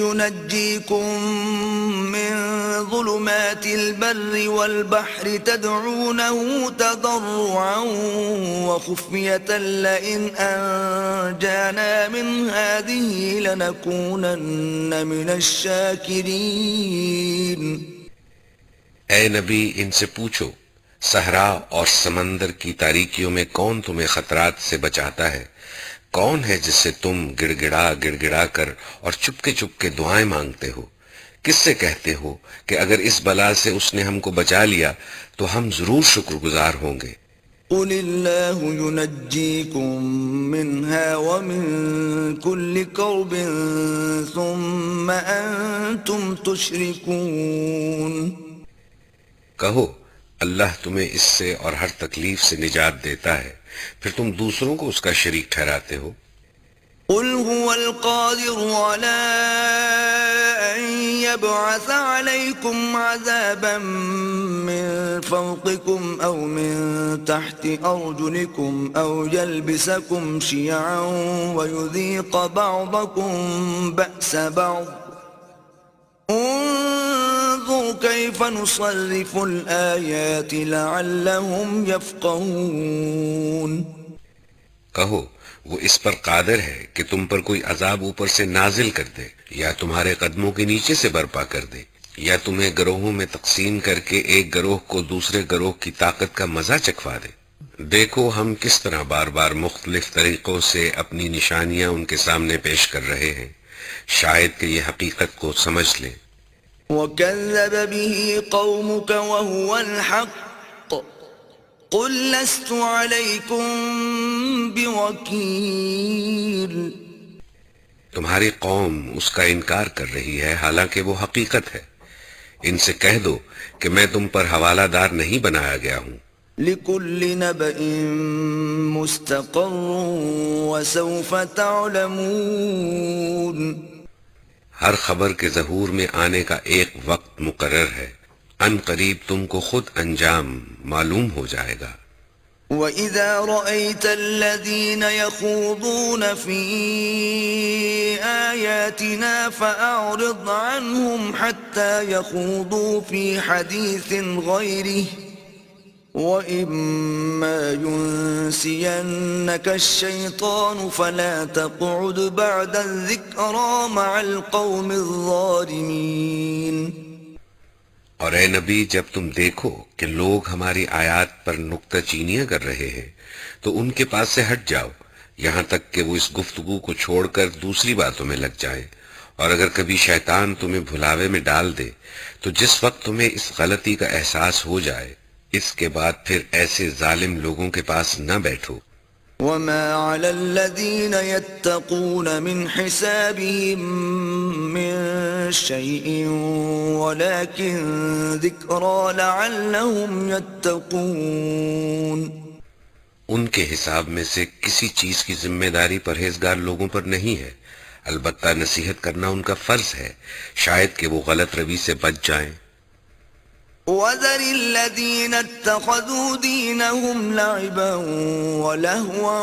ينجيكم من ظلمات البر والبحر تدعونه تضرعا وخفية لئن أنجانا من هذه لنكونن من الشاكرين. اے نبی ان سے پوچھو صحرا اور سمندر کی تاریکیوں میں کون تمہیں خطرات سے بچاتا ہے؟ کون ہے جس سے تم گڑ گڑا کر اور چپکے چپکے دعائیں مانگتے ہو؟ کس سے کہتے ہو کہ اگر اس بلا سے اس نے ہم کو بچا لیا تو ہم ضرور شکر گزار ہوں گے؟ قل اللہ ينجيكم منها ومن كل كرب ثم أنتم تشركون. کہو اللہ تمہیں اس سے اور ہر تکلیف سے نجات دیتا ہے پھر تم دوسروں کو اس کا شریک ٹھہراتے ہو. قل هو القادر على أن يبعث عليكم عذابا من فوقكم أو من تحت أرجلكم أو يلبسكم شيعا ويذيق بعضكم بأس بعض انظر كيف نصرف الآيات لعلهم يفقهون. کہو وہ اس پر قادر ہے کہ تم پر کوئی عذاب اوپر سے نازل کر دے یا تمہارے قدموں کے نیچے سے برپا کر دے یا تمہیں گروہوں میں تقسیم کر کے ایک گروہ کو دوسرے گروہ کی طاقت کا مزہ چکھوا دے. دیکھو ہم کس طرح بار بار مختلف طریقوں سے اپنی نشانیاں ان کے سامنے پیش کر رہے ہیں، شاید کہ یہ حقیقت کو سمجھ لیں. وَكَذَّبَ بِهِ قَوْمُكَ وَهُوَ الْحَقُّ قُلْ لَسْتُ عَلَيْكُمْ بِوَكِيلٍ. تمہاری قوم اس کا انکار کر رہی ہے حالانکہ وہ حقیقت ہے. ان سے کہہ دو کہ میں تم پر حوالہ دار نہیں بنایا گیا ہوں. لِكُلِّ نَبَإٍ مُسْتَقَرٌّ وَسَوْفَ تَعْلَمُونَ. ہر خبر کے ظہور میں آنے کا ایک وقت مقرر ہے، ان قریب تم کو خود انجام معلوم ہو جائے گا. وَإِذَا رَأَيْتَ الَّذِينَ يَخُوضُونَ فِي آيَاتِنَا فَأَعْرِضْ عَنْهُمْ حَتَّى يَخُوضُوا فِي حَدِيثٍ غَيْرِهِ وَإِمَّا يُنْسِيَنَّكَ الشَّيْطَانُ فَلَا تَقْعُدْ بَعْدَ الذِّكْرَى مَعَ الْقَوْمِ الظَّالِمِينَ. اور اے نبی جب تم دیکھو کہ لوگ ہماری آیات پر نکتہ چینیاں کر رہے ہیں تو ان کے پاس سے ہٹ جاؤ یہاں تک کہ وہ اس گفتگو کو چھوڑ کر دوسری باتوں میں لگ جائیں. اور اگر کبھی شیطان تمہیں بھلاوے میں ڈال دے تو جس وقت تمہیں اس غلطی کا احساس ہو جائے اس کے بعد پھر ایسے ظالم لوگوں کے پاس نہ بیٹھو. وَمَا عَلَى الَّذِينَ يَتَّقُونَ مِنْ حِسَابِهِمْ مِنْ شيء ولكن ذكرى لعلهم يتقون. ان کے حساب میں سے کسی چیز کی ذمہ داری پرہیزگار لوگوں پر نہیں ہے، البتہ نصیحت کرنا ان کا فرض ہے، شاید کہ وہ غلط روی سے بچ جائیں. وَذَرِ الَّذِينَ اتَّخَذُوا دِينَهُمْ لَعِبًا وَلَهْوًا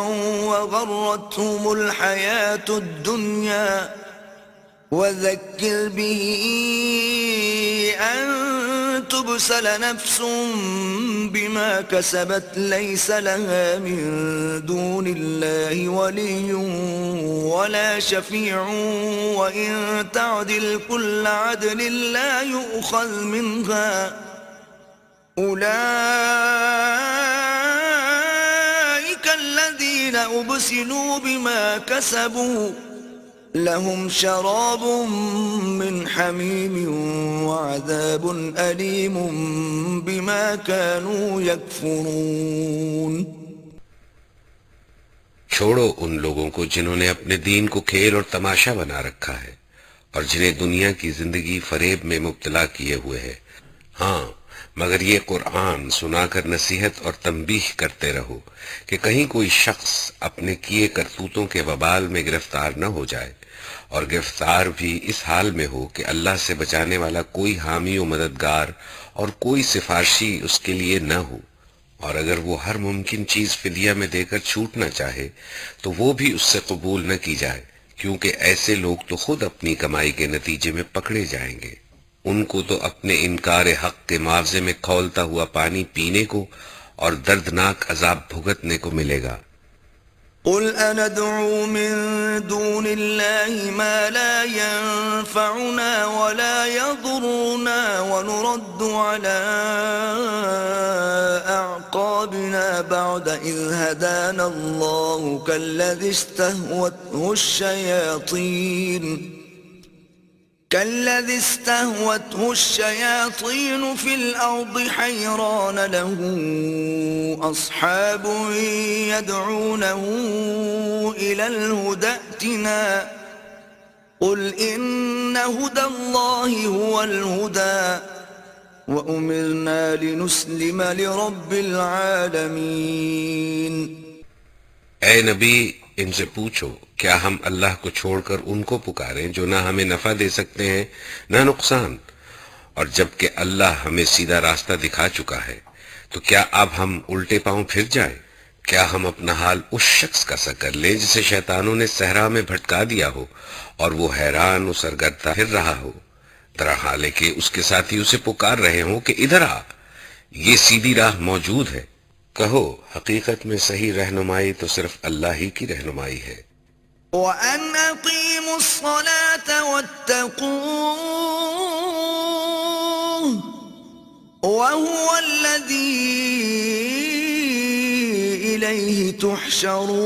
وَغَرَّتْهُمُ الْحَيَاةُ الدُّنْيَا وَذَكِّرْ بِهِ أَن تُبْسَلَ نَفْسٌ بِمَا كَسَبَتْ لَيْسَ لَهَا مِن دُونِ اللَّهِ وَلِيٌّ وَلَا شَفِيعٌ وَإِن تَعْدِلْ كُلَّ عَدْلٍ لَّا يُؤْخَذْ مِنْهَا أولئك الذين أبسلوا بما كسبوا لهم شراب من حميم وعذاب أليم بما كانوا يكفرون. چھوڑو ان لوگوں کو جنہوں نے اپنے دین کو کھیل اور تماشا بنا رکھا ہے اور جنہیں دنیا کی زندگی فریب میں مبتلا کیے ہوئے ہے. ہاں، مگر یہ قرآن سنا کر نصیحت اور تنبیہ کرتے رہو کہ کہیں کوئی شخص اپنے کیے کرتوتوں کے وبال میں گرفتار نہ ہو جائے، اور گرفتار بھی اس حال میں ہو کہ اللہ سے بچانے والا کوئی حامی و مددگار اور کوئی سفارشی اس کے لیے نہ ہو. اور اگر وہ ہر ممکن چیز فدیہ میں دے کر چھوٹنا چاہے تو وہ بھی اس سے قبول نہ کی جائے، کیونکہ ایسے لوگ تو خود اپنی کمائی کے نتیجے میں پکڑے جائیں گے. ان کو تو اپنے انکار حق کے معاوضے میں کھولتا ہوا پانی پینے کو اور دردناک عذاب بھگتنے کو ملے گا. قل أندعو من دون الله ما لا ينفعنا ولا يضرنا ونرد على أعقابنا بعد إذ هدانا الله كالذي استهوته الشياطين في الأرض حيران له أصحاب يدعونه إلى الهدى ائتنا قل إن هدى الله هو الهدى وأمرنا لنسلم لرب العالمين. اے نبی، ان سے پوچھو کیا ہم اللہ کو چھوڑ کر ان کو پکاریں جو نہ ہمیں نفع دے سکتے ہیں نہ نقصان، اور جبکہ اللہ ہمیں سیدھا راستہ دکھا چکا ہے تو کیا اب ہم الٹے پاؤں پھر جائیں؟ کیا ہم اپنا حال اس شخص کا سا کر لیں جسے شیطانوں نے صحرا میں بھٹکا دیا ہو اور وہ حیران و سرگردہ پھر رہا ہو، درحال کہ اس کے ساتھی اسے پکار رہے ہوں کہ ادھر آ، یہ سیدھی راہ موجود ہے. کہو حقیقت میں صحیح رہنمائی تو صرف اللہ ہی کی رہنمائی ہے. وَأَنْ أَقِيمُوا الصَّلَاةَ وَاتَّقُوهُ وَهُوَ الَّذِي إِلَيْهِ تُحْشَرُونَ.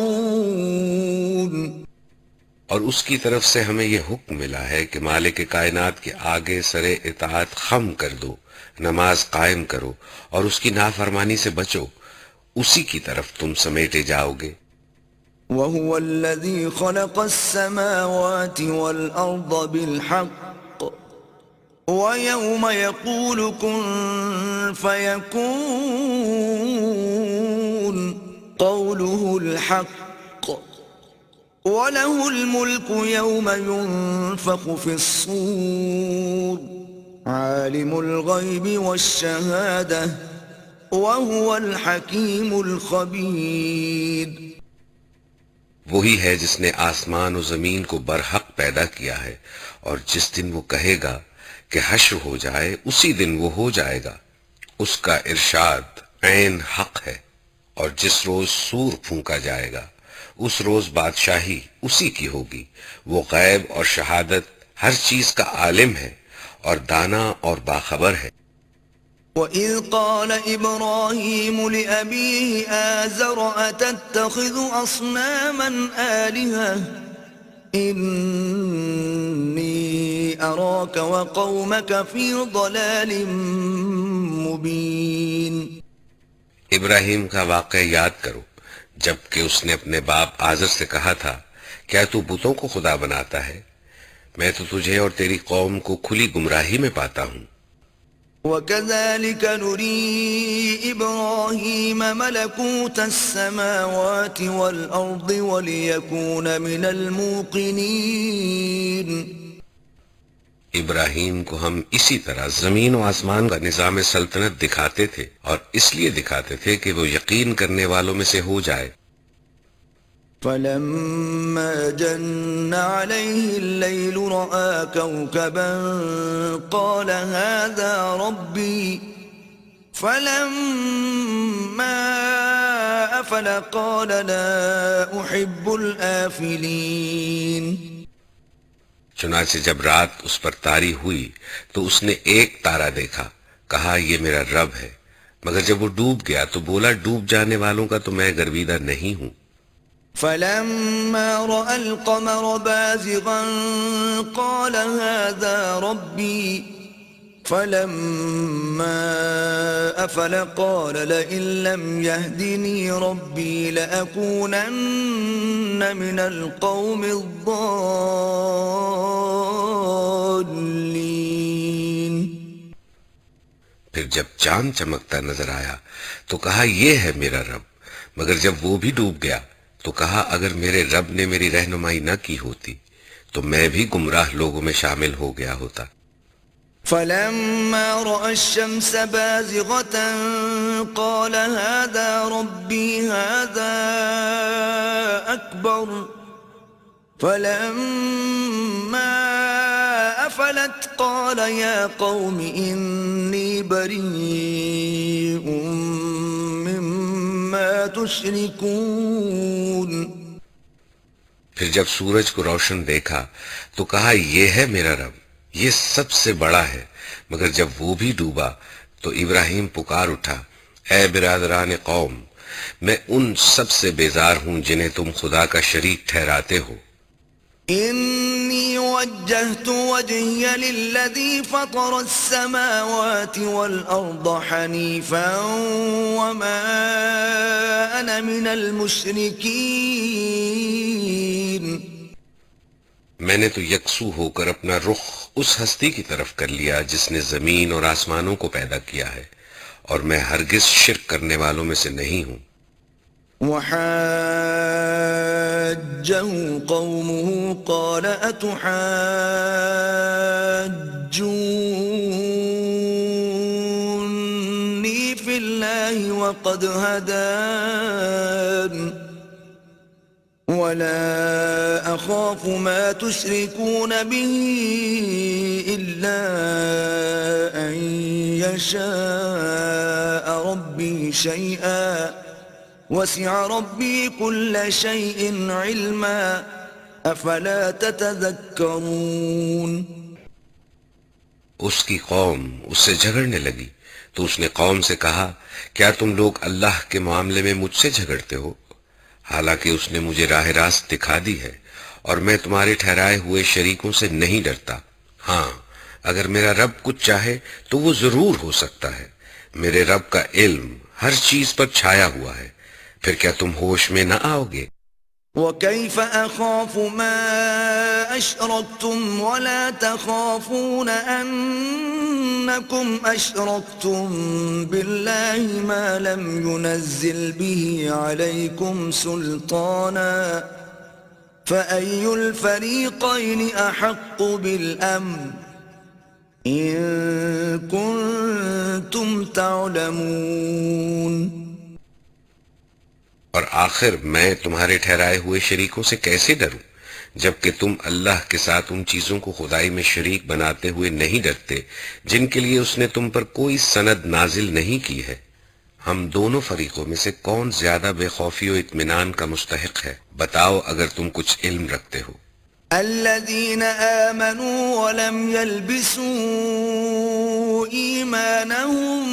اور اس کی طرف سے ہمیں یہ حکم ملا ہے کہ مالک کائنات کے آگے سر اطاعت خم کر دو، نماز قائم کرو اور اس کی نافرمانی سے بچو، اسی کی طرف تم سمیٹے جاؤ گے. وَهُوَ الَّذِي خَلَقَ السَّمَاوَاتِ وَالْأَرْضَ بِالْحَقِّ وَيَوْمَ يَقُولُ كُن فَيَكُونُ قَوْلُهُ الْحَقُّ وَلَهُ الْمُلْكُ يَوْمَ يُنفَخُ فِي الصُّورِ عَالِمُ الْغَيْبِ وَالشَّهَادَةِ وَهُوَ الْحَكِيمُ الْخَبِيرُ. وہی ہے جس نے آسمان و زمین کو برحق پیدا کیا ہے، اور جس دن وہ کہے گا کہ حشر ہو جائے اسی دن وہ ہو جائے گا. اس کا ارشاد عین حق ہے، اور جس روز سور پھونکا جائے گا اس روز بادشاہی اسی کی ہوگی. وہ غیب اور شہادت ہر چیز کا عالم ہے اور دانا اور باخبر ہے. وَإِذْ قَالَ إِبْرَاهِيمُ لِأَبِيهِ آزَرَ أَتَتَّخِذُ أَصْنَامًا آلِهَةً إِنِّي أَرَاكَ وَقَوْمَكَ فِي ضَلَالٍ مُبِينٍ. ابراہیم کا واقعہ یاد کرو جب کہ اس نے اپنے باپ آزر سے کہا تھا کیا تو بتوں کو خدا بناتا ہے؟ میں تو تجھے اور تیری قوم کو کھلی گمراہی میں پاتا ہوں. وَكَذَلِكَ نُرِي إِبْرَاهِيمَ مَلَكُوتَ السَّمَاوَاتِ وَالْأَرْضِ وَلِيَكُونَ مِنَ الْمُوقِنِينَ. ابراہیم کو ہم اسی طرح زمین و آسمان کا نظام سلطنت دکھاتے تھے اور اس لیے دکھاتے تھے کہ وہ یقین کرنے والوں میں سے ہو جائے. فَلَمَّا جَنَّ عَلَيْهِ اللَّيْلُ رَأَىٰ كَوْكَبًا قَالَ هَٰذَا رَبِّي فَلَمَّا أَفَلَ قَالَ لَا أُحِبُّ الْآفِلِينَ. چنانچہ جب رات اس پر طاری ہوئی تو اس نے ایک تارا دیکھا، کہا یہ میرا رب ہے، مگر جب وہ ڈوب گیا تو بولا ڈوب جانے والوں کا تو میں گرویدہ نہیں ہوں. فَلَمَّا رَأَى الْقَمَرَ بَازِغًا قَالَ هَٰذَا رَبِّي فَلَمَّا أَفَلَ قَالَ لَئِن لَّمْ يَهْدِنِي رَبِّي لَأَكُونَنَّ مِنَ الْقَوْمِ الضَّالِّينَ. پھر جب چاند چمکتا نظر آیا تو کہا یہ ہے میرا رب، مگر جب وہ بھی ڈوب گیا تو کہا اگر میرے رب نے میری رہنمائی نہ کی ہوتی تو میں بھی گمراہ لوگوں میں شامل ہو گیا ہوتا. فَلَمَّا رَأَى الشَّمْسَ بَازِغَةً قَالَ هَٰذَا رَبِّي هَٰذَا أَكْبَرُ فَلَمَّا أَفَلَتْ قَالَ يَا قَوْمِ إِنِّي بَرِيءٌ مِّمَّا تُشْرِكُونَ. پھر جب سورج کو روشن دیکھا تو کہا یہ ہے میرا رب، یہ سب سے بڑا ہے، مگر جب وہ بھی ڈوبا تو ابراہیم پکار اٹھا اے برادران قوم، میں ان سب سے بیزار ہوں جنہیں تم خدا کا شریک ٹھہراتے ہو. إِنِّي وَجَّهْتُ وَجْهِيَ لِلَّذِي فَطَرَ السَّمَاوَاتِ وَالْأَرْضَ حَنِيفًا وَمَا أَنَا مِنَ الْمُشْرِكِينَ. میں نے تو یکسو ہو کر اپنا رخ اس ہستی کی طرف کر لیا جس نے زمین اور آسمانوں کو پیدا کیا ہے، اور میں ہرگز شرک کرنے والوں میں سے نہیں ہوں. وَحَاجَّهُ قَوْمُهُ قَالَ أَتُحَاجُّونِّي فِي اللَّهِ وَقَدْ هَدَانِ وَلَا أَخَافُ مَا تُشْرِكُونَ بِهِ إِلَّا أَن يَشَاءَ رَبِّي شَيْئًا وَسِعَ رَبِّي كُلَّ شَيْءٍ عِلْمًا أَفَلَا تَتَذَكَّرُونَ. اس کی قوم اس سے جھگڑنے لگی تو اس نے قوم سے کہا کیا تم لوگ اللہ کے معاملے میں مجھ سے جھگڑتے ہو، حالانکہ اس نے مجھے راہ راست دکھا دی ہے اور میں تمہارے ٹھہرائے ہوئے شریکوں سے نہیں ڈرتا. ہاں اگر میرا رب کچھ چاہے تو وہ ضرور ہو سکتا ہے، میرے رب کا علم ہر چیز پر چھایا ہوا ہے، پھر کیا تم ہوش میں نہ آؤ گے؟ وَكَيْفَ أَخَافُ مَا أَشْرَكْتُمْ وَلَا تَخَافُونَ أَنَّكُمْ أَشْرَكْتُمْ بِاللَّهِ مَا لَمْ يُنَزِّلْ بِهِ عَلَيْكُمْ سُلْطَانًا فَأَيُّ الْفَرِيقَيْنِ أَحَقُّ بِالْأَمْنِ إِن كُنتُمْ تَعْلَمُونَ. اور آخر میں تمہارے ٹھہرائے ہوئے شریکوں سے کیسے ڈروں جبکہ تم اللہ کے ساتھ ان چیزوں کو خدائی میں شریک بناتے ہوئے نہیں ڈرتے جن کے لیے اس نے تم پر کوئی سند نازل نہیں کی ہے. ہم دونوں فریقوں میں سے کون زیادہ بے خوفی و اطمینان کا مستحق ہے؟ بتاؤ اگر تم کچھ علم رکھتے ہو. الذين آمنوا ولم يلبسوا إيمانهم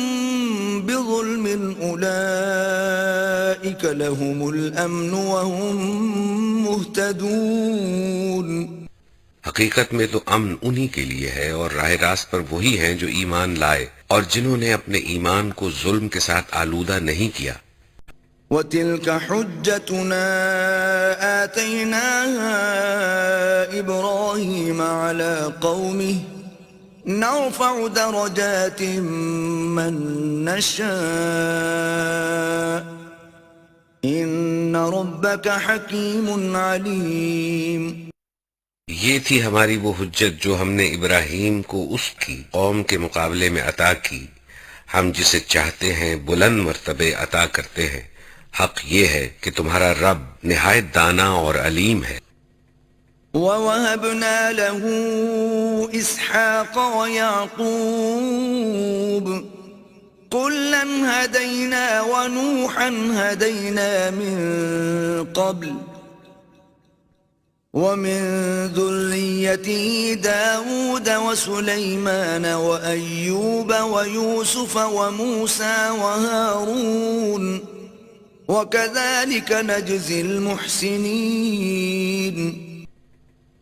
بظلم أولئك لهم الأمن وهم مهتدون. حقیقت میں تو امن انہی کے لیے ہے اور راہ راست پر وہی ہیں جو ایمان لائے اور جنہوں نے اپنے ایمان کو ظلم کے ساتھ آلودہ نہیں کیا. وتلك حجتنا آتيناها إبراهيم على قومه نرفع درجات من نشاء إن ربك حكيم عليم. یہ تھی ہماری وہ حجت جو ہم نے ابراہیم کو اس کی قوم کے مقابلے میں عطا کی. ہم جسے چاہتے ہیں بلند مرتبے عطا کرتے ہیں. حق یہ ہے کہ تمہارا رب نہایت دانا اور علیم ہے. وَوَهَبْنَا لَهُ إِسْحَاقَ وَيَعْقُوبَ كُلًّا هَدَيْنَا وَنُوحًا هَدَيْنَا مِن قَبْلُ وَمِن ذُرِّيَّتِهِ دَاوُودَ وَسُلَيْمَانَ وَأَيُّوبَ وَيُوسُفَ وَمُوسَى وَهَارُونَ وَكَذَلِكَ نَجْزِي الْمُحْسِنِينَ.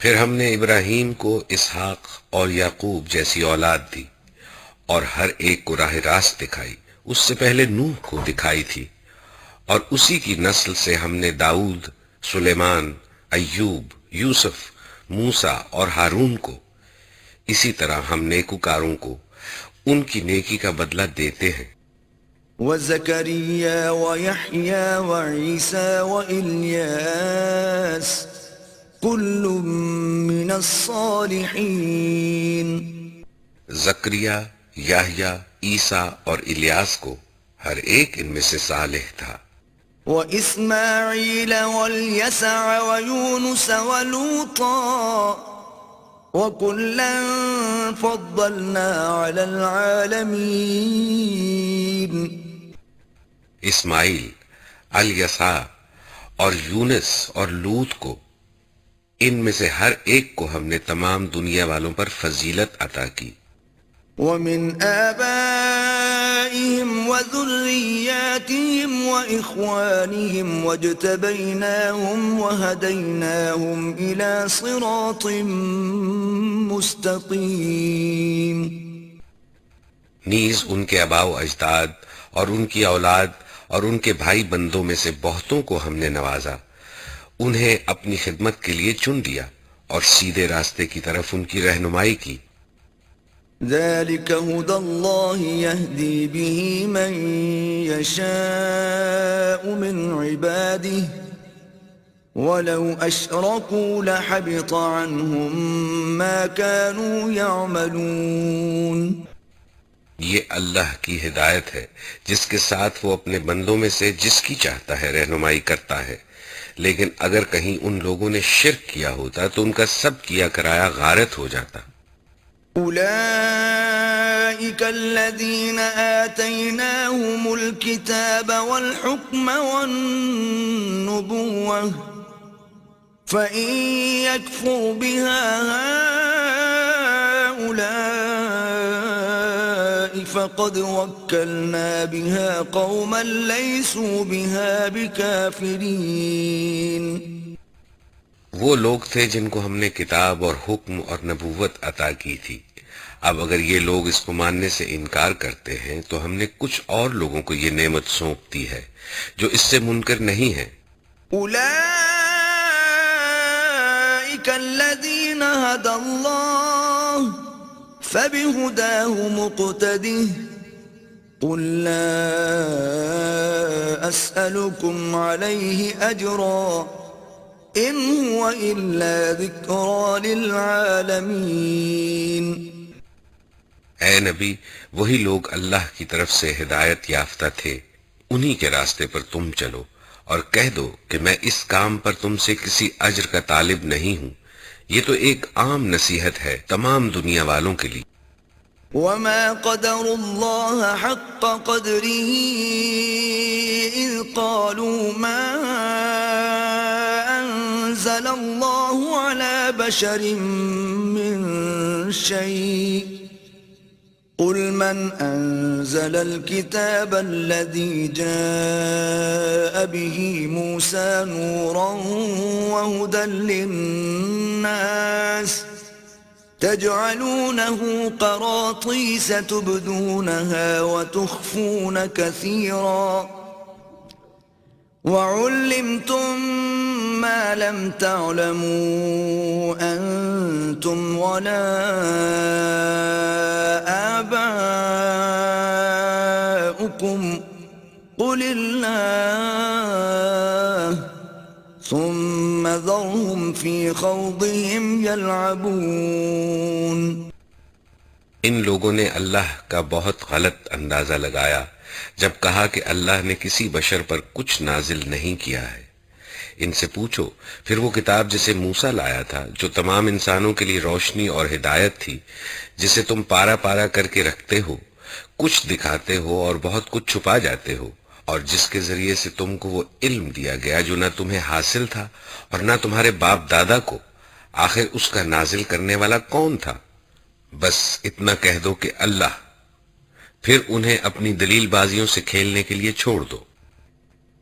پھر ہم نے ابراہیم کو اسحاق اور یعقوب جیسی اولاد دی اور ہر ایک کو راہ راست دکھائی. اس سے پہلے نوح کو دکھائی تھی اور اسی کی نسل سے ہم نے داؤد، سلیمان، ایوب، یوسف، موسیٰ اور ہارون کو. اسی طرح ہم نیکوکاروں کو ان کی نیکی کا بدلہ دیتے ہیں. وَزَكَرِيَّا وَيَحْيَا وَعِيسَى وَإِلْيَاسَ كُلٌّ مِّنَ الصَّالِحِينَ. زکریا، یحییٰ، عیسیٰ اور الیاس کو ہر ایک ان میں سے صالح تھا. وَإِسْمَاعِيلَ وَالْيَسَعَ وَيُونُسَ وَلُوطًا وَكُلًّا فَضَّلْنَا عَلَى الْعَالَمِينَ. اسماعیل، الیسع اور یونس اور لوط کو، ان میں سے ہر ایک کو ہم نے تمام دنیا والوں پر فضیلت عطا کی. وَمِنْ آبَائِهِمْ وَذُرِّيَّاتِهِمْ وَإِخْوَانِهِمْ وَاجْتَبَيْنَاهُمْ وَهَدَيْنَاهُمْ إِلَى صِرَاطٍ مُسْتَقِيمٍ. نیز ان کے آباء و اجداد اور ان کی اولاد اور ان کے بھائی بندوں میں سے بہتوں کو ہم نے نوازا. انہیں اپنی خدمت کے لیے چن لیا اور سیدھے راستے کی طرف ان کی رہنمائی کی. ذَلِكَ هُدَى اللَّهِ يَهْدِي بِهِ مَن يَشَاءُ مِنْ عِبَادِهِ وَلَوْ أَشْرَكُوا لَحَبِطَ عَنْهُمْ مَا كَانُوا يَعْمَلُونَ. یہ اللہ کی ہدایت ہے جس کے ساتھ وہ اپنے بندوں میں سے جس کی چاہتا ہے رہنمائی کرتا ہے. لیکن اگر کہیں ان لوگوں نے شرک کیا ہوتا تو ان کا سب کیا کرایا غارت ہو جاتا. أولئك الذين آتيناهم الكتاب والحكم والنبوة فإن يكفر بها هؤلاء فقد وكلنا بها قوما ليسوا بها بكافرين. وہ لوگ تھے جن کو ہم نے کتاب اور حکم اور نبوت عطا کی تھی. اب اگر یہ لوگ اس کو ماننے سے انکار کرتے ہیں تو ہم نے کچھ اور لوگوں کو یہ نعمت سونپ دی ہے جو اس سے منکر نہیں ہیں. أولئك الذين هدى الله فبهداه مقتده قل لا أسألكم عليه أجرا إن هو إلا ذكرى للعالمين. اے نبی، وہی لوگ اللہ کی طرف سے ہدایت یافتہ تھے، انہی کے راستے پر تم چلو اور کہہ دو کہ میں اس کام پر تم سے کسی اجر کا طالب نہیں ہوں. یہ تو ایک عام نصیحت ہے تمام دنیا والوں کے لیے. وما قدر الله حق قدره إذ قالوا ما أنزل الله على بشر من شيء قل من أنزل الكتاب الذي جاء به موسى نورا وهدى للناس تجعلونه قراطيس تبدونها وتخفون كثيرا وعلمتم ما لم تعلموا أنتم ولا آباؤكم قل الله ثم ذرهم في خوضهم يلعبون. ان لوگوں نے اللہ کا بہت غلط اندازہ لگایا جب کہا کہ اللہ نے کسی بشر پر کچھ نازل نہیں کیا ہے. ان سے پوچھو پھر وہ کتاب جسے موسیٰ لایا تھا جو تمام انسانوں کے لیے روشنی اور ہدایت تھی، جسے تم پارا پارا کر کے رکھتے ہو، کچھ دکھاتے ہو اور بہت کچھ چھپا جاتے ہو، اور جس کے ذریعے سے تم کو وہ علم دیا گیا جو نہ تمہیں حاصل تھا اور نہ تمہارے باپ دادا کو، آخر اس کا نازل کرنے والا کون تھا؟ بس اتنا کہہ دو کہ اللہ، پھر انہیں اپنی دلیل بازیوں سے کھیلنے کے لیے چھوڑ دو.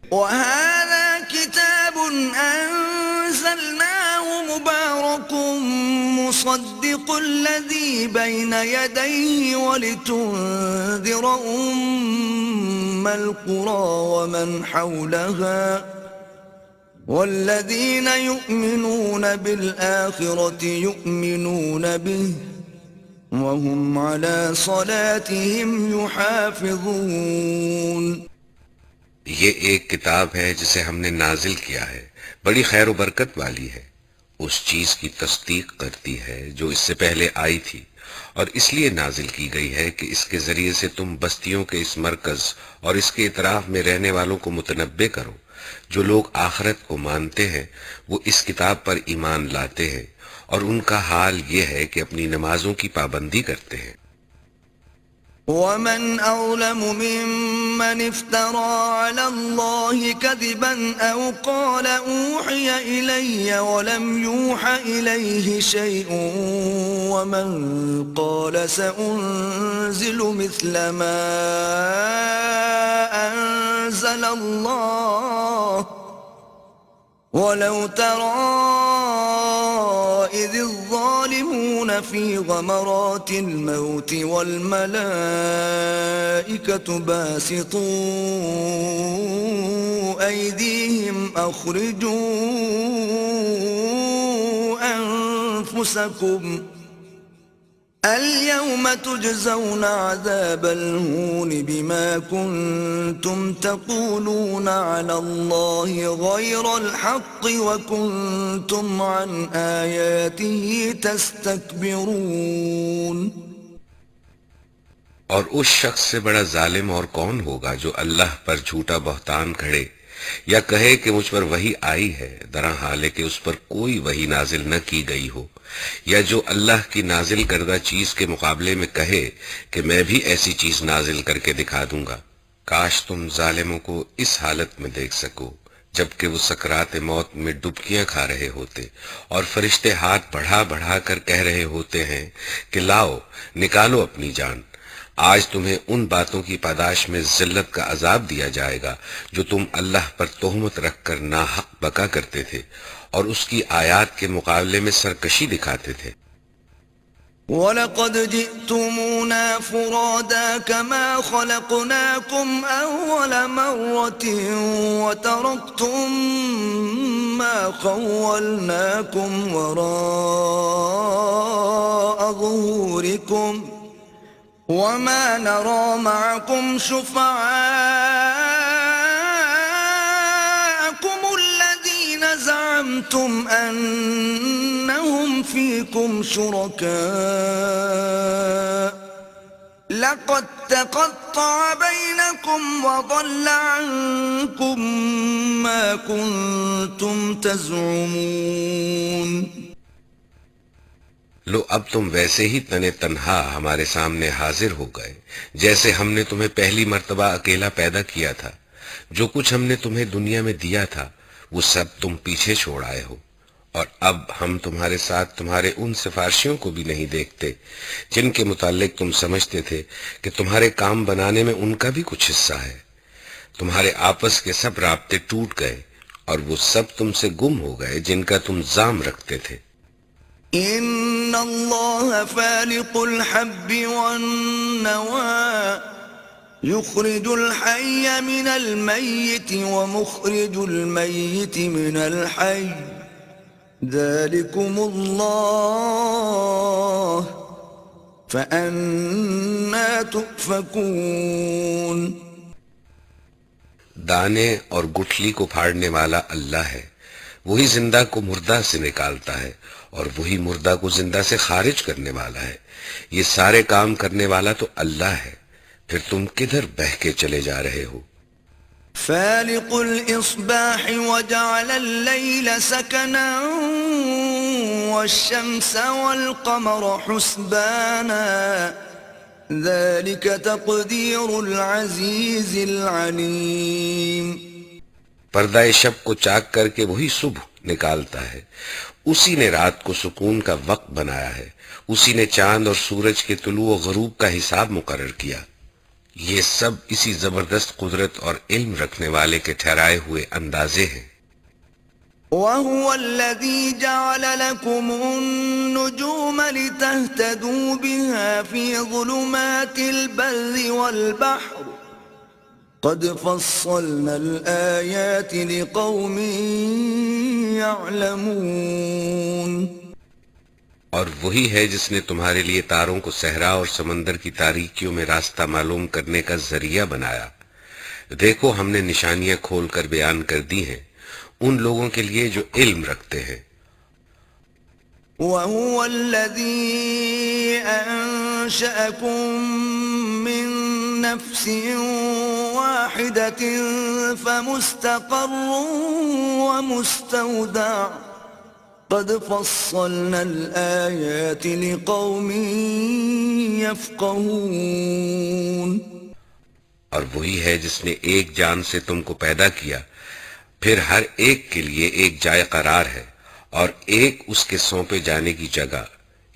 وَهَذَا كِتَابٌ أَنزَلْنَاهُ مُبَارَكٌ مُصَدِّقُ الَّذِي بَيْنَ يَدَيْهِ وَلِتُنذِرَ أُمَّ الْقُرَى وَمَنْ حَوْلَهَا وَالَّذِينَ يُؤْمِنُونَ بِالْآخِرَةِ يُؤْمِنُونَ بِهِ وَهُمْ عَلَى صَلَاتِهِمْ يُحَافِظُونَ. یہ ایک کتاب ہے جسے ہم نے نازل کیا ہے، بڑی خیر و برکت والی ہے، اس چیز کی تصدیق کرتی ہے جو اس سے پہلے آئی تھی، اور اس لیے نازل کی گئی ہے کہ اس کے ذریعے سے تم بستیوں کے اس مرکز اور اس کے اطراف میں رہنے والوں کو متنبع کرو. جو لوگ آخرت کو مانتے ہیں وہ اس کتاب پر ایمان لاتے ہیں، اور ان کا حال یہ ہے کہ اپنی نمازوں کی پابندی کرتے ہیں. وَمَنْ أَظْلَمُ مِمَّنِ افْتَرَى عَلَى اللَّهِ كَذِبًا أَوْ قَالَ أُوحِيَ إِلَيَّ وَلَمْ يُوحَ إِلَيْهِ شَيْءٌ وَمَنْ قَالَ سَأُنْزِلُ مِثْلَ مَا أَنزَلَ اللَّهُ وَلَوْ تَرَى إِذِ الظَّالِمُونَ فِي غَمَرَاتِ الْمَوْتِ وَالْمَلَائِكَةُ بَاسِطُو أَيْدِيهِمْ أَخْرِجُوا أَنفُسَكُمْ الْيَوْمَ تُجْزَوْنَ عَذَابَ الْهُونِ بِمَا كُنْتُمْ تَقُولُونَ عَلَى اللَّهِ غَيْرَ الْحَقِّ وَكُنْتُمْ عَنْ آيَاتِهِ تَسْتَكْبِرُونَ. اور اس شخص سے بڑا ظالم اور کون ہوگا جو اللہ پر جھوٹا بہتان کھڑے یا کہے کہ مجھ پر وحی آئی ہے درا حال ہے کہ اس پر کوئی وحی نازل نہ کی گئی ہو، یا جو اللہ کی نازل کردہ چیز کے مقابلے میں کہے کہ میں بھی ایسی چیز نازل کر کے دکھا دوں گا. کاش تم ظالموں کو اس حالت میں دیکھ سکو جبکہ وہ سکرات موت میں ڈبکیاں کھا رہے ہوتے اور فرشتے ہاتھ بڑھا بڑھا کر کہہ رہے ہوتے ہیں کہ لاؤ نکالو اپنی جان. آج تمہیں ان باتوں کی پاداش میں ذلت کا عذاب دیا جائے گا جو تم اللہ پر تہمت رکھ کر ناحق بکا کرتے تھے اور اس کی آیات کے مقابلے میں سرکشی دکھاتے تھے. وَلَقَدْ جِئْتُمُونَا فُرَادَى كَمَا خَلَقْنَاكُمْ أَوَّلَ مَرَّةٍ وَتَرَكْتُمْ مَا خَوَّلْنَاكُمْ وَرَاءَ ظُهُورِكُمْ وَمَا نَرَى مَعَكُمْ شُفَعَاءَكُمُ الَّذِينَ زَعَمْتُمْ أَنَّهُمْ فِيكُمْ شُرَكَاءُ لَقَدْ تَقَطَّعَ بَيْنَكُمْ وَضَلَّ عَنكُمْ مَا كُنْتُمْ تَزْعُمُونَ. لو اب تم ویسے ہی تنے تنہا ہمارے سامنے حاضر ہو گئے جیسے ہم نے تمہیں پہلی مرتبہ اکیلا پیدا کیا تھا. جو کچھ ہم نے تمہیں دنیا میں دیا تھا وہ سب تم پیچھے چھوڑ آئے ہو، اور اب ہم تمہارے ساتھ تمہارے ان سفارشیوں کو بھی نہیں دیکھتے جن کے متعلق تم سمجھتے تھے کہ تمہارے کام بنانے میں ان کا بھی کچھ حصہ ہے. تمہارے آپس کے سب رابطے ٹوٹ گئے اور وہ سب تم سے گم ہو گئے جن کا تم زام رکھتے تھے. إِنَّ اللَّهَ فَالِقُ الْحَبِّ وَالنَّوَىٰ يخرج الحي من الميت ومخرج الميت من الحي ذلكم الله فأنا تؤفكون. دانے اور گٹھلی کو پھاڑنے والا اللہ ہے، وہی زندہ کو مردہ سے نکالتا ہے اور وہی مردہ کو زندہ سے خارج کرنے والا ہے. یہ سارے کام کرنے والا تو اللہ ہے، پھر تم کدھر بہہ کے چلے جا رہے ہو؟ فالق الإصباح وجعل الليل سكنا والشمس والقمر حسبانا ذلك تقدير العزيز العليم. پردہ شب کو چاک کر کے وہی صبح نکالتا ہے، اسی نے رات کو سکون کا وقت بنایا ہے، اسی نے چاند اور سورج کے طلوع و غروب کا حساب مقرر کیا. یہ سب اسی زبردست قدرت اور علم رکھنے والے کے ٹھہرائے ہوئے اندازے ہیں. وهو الذي جعل لكم النجوم لتهتدوا بها في ظلمات البر والبحر قد فصلنا الآيات لقوم يعلمون. اور وہی ہے جس نے تمہارے لیے تاروں کو صحرا اور سمندر کی تاریکیوں میں راستہ معلوم کرنے کا ذریعہ بنایا. دیکھو ہم نے نشانیاں کھول کر بیان کر دی ہیں ان لوگوں کے لیے جو علم رکھتے ہیں. وَهُوَ الَّذِي أَنشَأَكُم مِّن نَّفْسٍ وَاحِدَةٍ فَمُسْتَقَرٌّ وَمُسْتَوْدَعٌ قَدْ فَصَّلْنَا الْآيَاتِ لِقَوْمٍ يَفْقَهُونَ. اور وہی ہے جس نے ایک جان سے تم کو پیدا کیا، پھر ہر ایک کے لیے ایک جائے قرار ہے اور ایک اس کے سونپے جانے کی جگہ.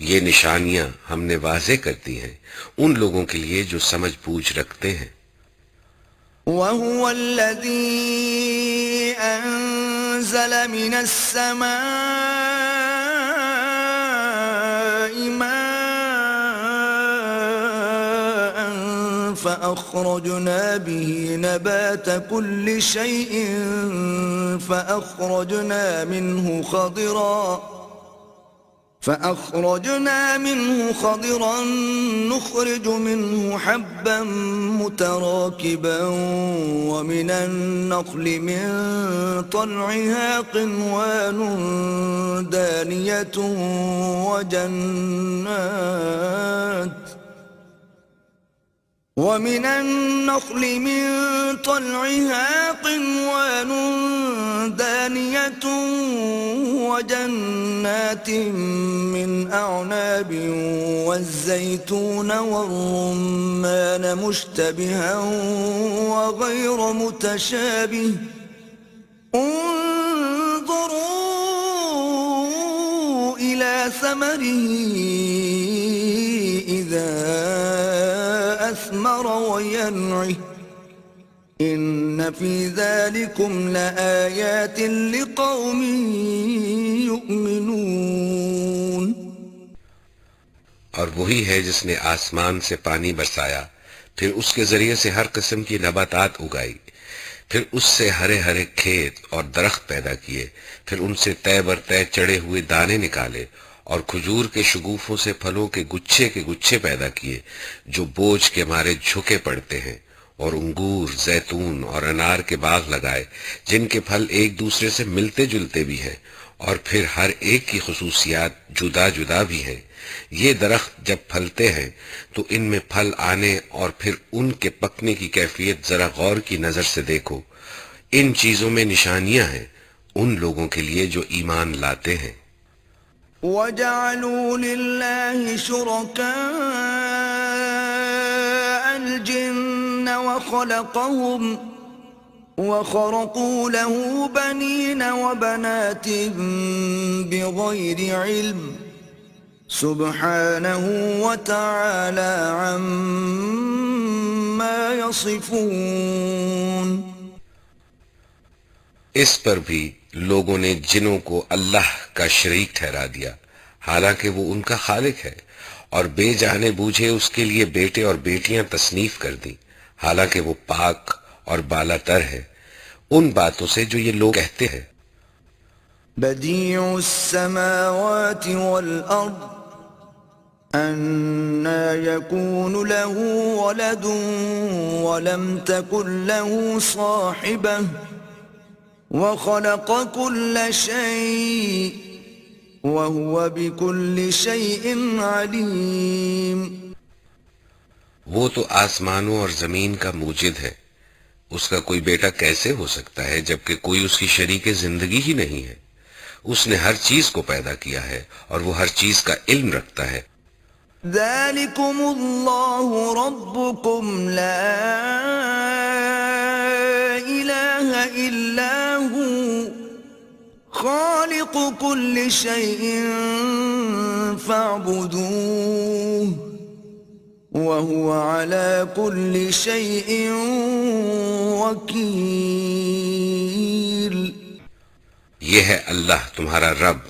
یہ نشانیاں ہم نے واضح کر دی ہیں ان لوگوں کے لیے جو سمجھ بوجھ رکھتے ہیں. وَهُوَ الَّذِي أَنزَلَ مِنَ السَّمَاءِ مَاءً فَأَخْرَجْنَا بِهِ نَبَاتَ كُلِّ شَيْءٍ فأخرجنا منه خضرا نخرج منه حبا متراكبا ومن النخل من طلعها قنوان دانية ومن النخل من طلعها قنوان دانية وجنات من أعناب والزيتون والرمان مشتبها وغير متشابه انظروا إلى ثمره إذا أثمر وينعه إن في ذلكم لآيات لقوم يؤمنون. اور وہی ہے جس نے آسمان سے پانی برسایا، پھر اس کے ذریعے سے ہر قسم کی نباتات اگائی، پھر اس سے ہرے ہرے کھیت اور درخت پیدا کیے، پھر ان سے طے بر طے چڑھے ہوئے دانے نکالے اور کھجور کے شگوفوں سے پھلوں کے گچھے پیدا کیے جو بوجھ کے مارے جھکے پڑتے ہیں، اور انگور، زیتون اور انار کے باغ لگائے جن کے پھل ایک دوسرے سے ملتے جلتے بھی ہیں اور پھر ہر ایک کی خصوصیات جدا جدا بھی ہیں. یہ درخت جب پھلتے ہیں تو ان میں پھل آنے اور پھر ان کے پکنے کی کیفیت ذرا غور کی نظر سے دیکھو. ان چیزوں میں نشانیاں ہیں ان لوگوں کے لیے جو ایمان لاتے ہیں. وَجَعَلُوا لِلَّهِ شُرَكَاءَ الْجِنَّ وَخَرَقُوا لَهُ بَنِينَ وَبَنَاتٍ بِغَيْرِ عِلْمٍ سُبْحَانَهُ وَتَعَالَى عَمَّا يَصِفُونَ. اس پر بھی لوگوں نے جنوں کو اللہ کا شریک ٹھہرا دیا، حالانکہ وہ ان کا خالق ہے، اور بے جانے بوجھے اس کے لیے بیٹے اور بیٹیاں تصنیف کر دیں، حالانکہ وہ پاک اور بالا تر ہے ان باتوں سے جو یہ لوگ کہتے ہیں۔ بديع السماوات والأرض أَنَّى يَكُونُ لَهُ وَلَدٌ وَلَمْ تَكُنْ لَهُ صَاحِبَةٌ وَخَلَقَ كُلَّ شَيْءٍ وَهُوَ بِكُلِّ شَيْءٍ عَلِيمٌ۔ وہ تو آسمانوں اور زمین کا موجد ہے، اس کا کوئی بیٹا کیسے ہو سکتا ہے جبکہ کوئی اس کی شریک زندگی ہی نہیں ہے۔ اس نے ہر چیز کو پیدا کیا ہے اور وہ ہر چیز کا علم رکھتا ہے۔ ذَلِكُمُ اللَّهُ رَبُّكُمْ لَا إِلَٰهَ إِلَّا هُوَ خَالِقُ كُلِّ شَيْءٍ فَاعْبُدُوهُ وَهُوَ عَلَىٰ كُلِّ شَيْءٍ وَكِيلٌ۔ یہ ہے اللہ تمہارا رب،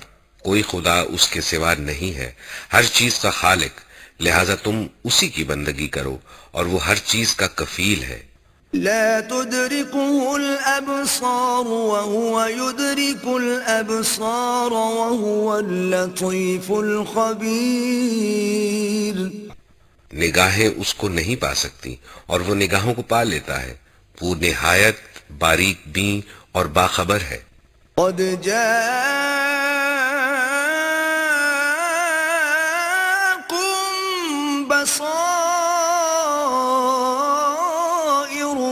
کوئی خدا اس کے سوا نہیں ہے، ہر چیز کا خالق، لہذا تم اسی کی بندگی کرو اور وہ ہر چیز کا کفیل ہے۔ لا تدركه الأبصار وهو يدرك الأبصار وهو اللطيف الخبير۔ نگاہیں اس کو نہیں پا سکتی اور وہ نگاہوں کو پا لیتا ہے، وہ نہایت باریک بین اور باخبر ہے۔ قد جاءكم بصائر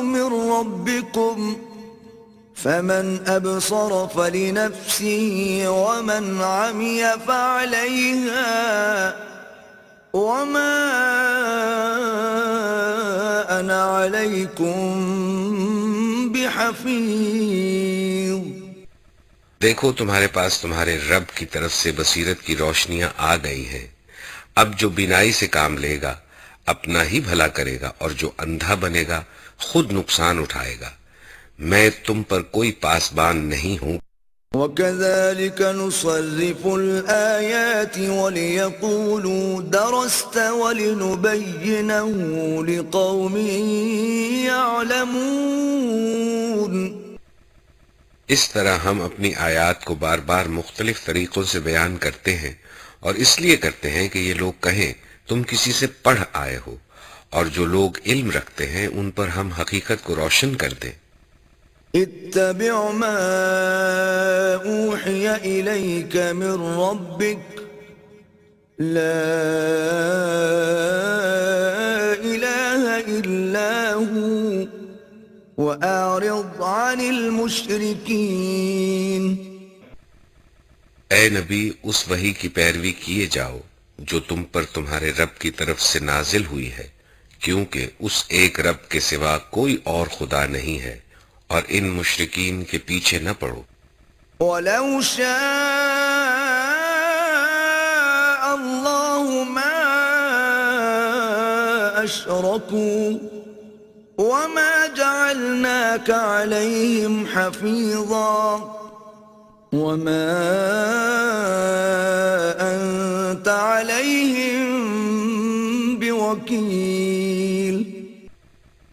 من ربكم فمن أبصر فلنفسه ومن عمي فعليها وما أنا عليكم بحفيظ۔ دیکھو تمہارے پاس تمہارے رب کی طرف سے بصیرت کی روشنیاں آ گئی ہیں، اب جو بینائی سے کام لے گا اپنا ہی بھلا کرے گا اور جو اندھا بنے گا خود نقصان اٹھائے گا، میں تم پر کوئی پاسبان نہیں ہوں۔ وَكَذَلِكَ نُصَرِّفُ الْآيَاتِ وَلِيَقُولُوا دَرَسْتَ وَلِنُبَيِّنَهُ لِقَوْمٍ يَعْلَمُونَ۔ اس طرح ہم اپنی آیات کو بار بار مختلف طریقوں سے بیان کرتے ہیں، اور اس لیے کرتے ہیں کہ یہ لوگ کہیں تم کسی سے پڑھ آئے ہو، اور جو لوگ علم رکھتے ہیں ان پر ہم حقیقت کو روشن کر دیں۔ اتبع ما اوحی الیک من ربک لا الہ الا ہو وَأَعْرِضْ عَنِ الْمُشْرِكِينَ۔ اے نبی اس وحی کی پیروی کیے جاؤ جو تم پر تمہارے رب کی طرف سے نازل ہوئی ہے، کیونکہ اس ایک رب کے سوا کوئی اور خدا نہیں ہے، اور ان مشرکین کے پیچھے نہ پڑو۔ وَلَوْ شَاءَ اللَّهُ مَا أَشْرَكُوا وَمَا جَعَلْنَاكَ عَلَيْهِمْ حَفِيظًا وَمَا أَنْتَ عَلَيْهِمْ بِوَكِيلٍ۔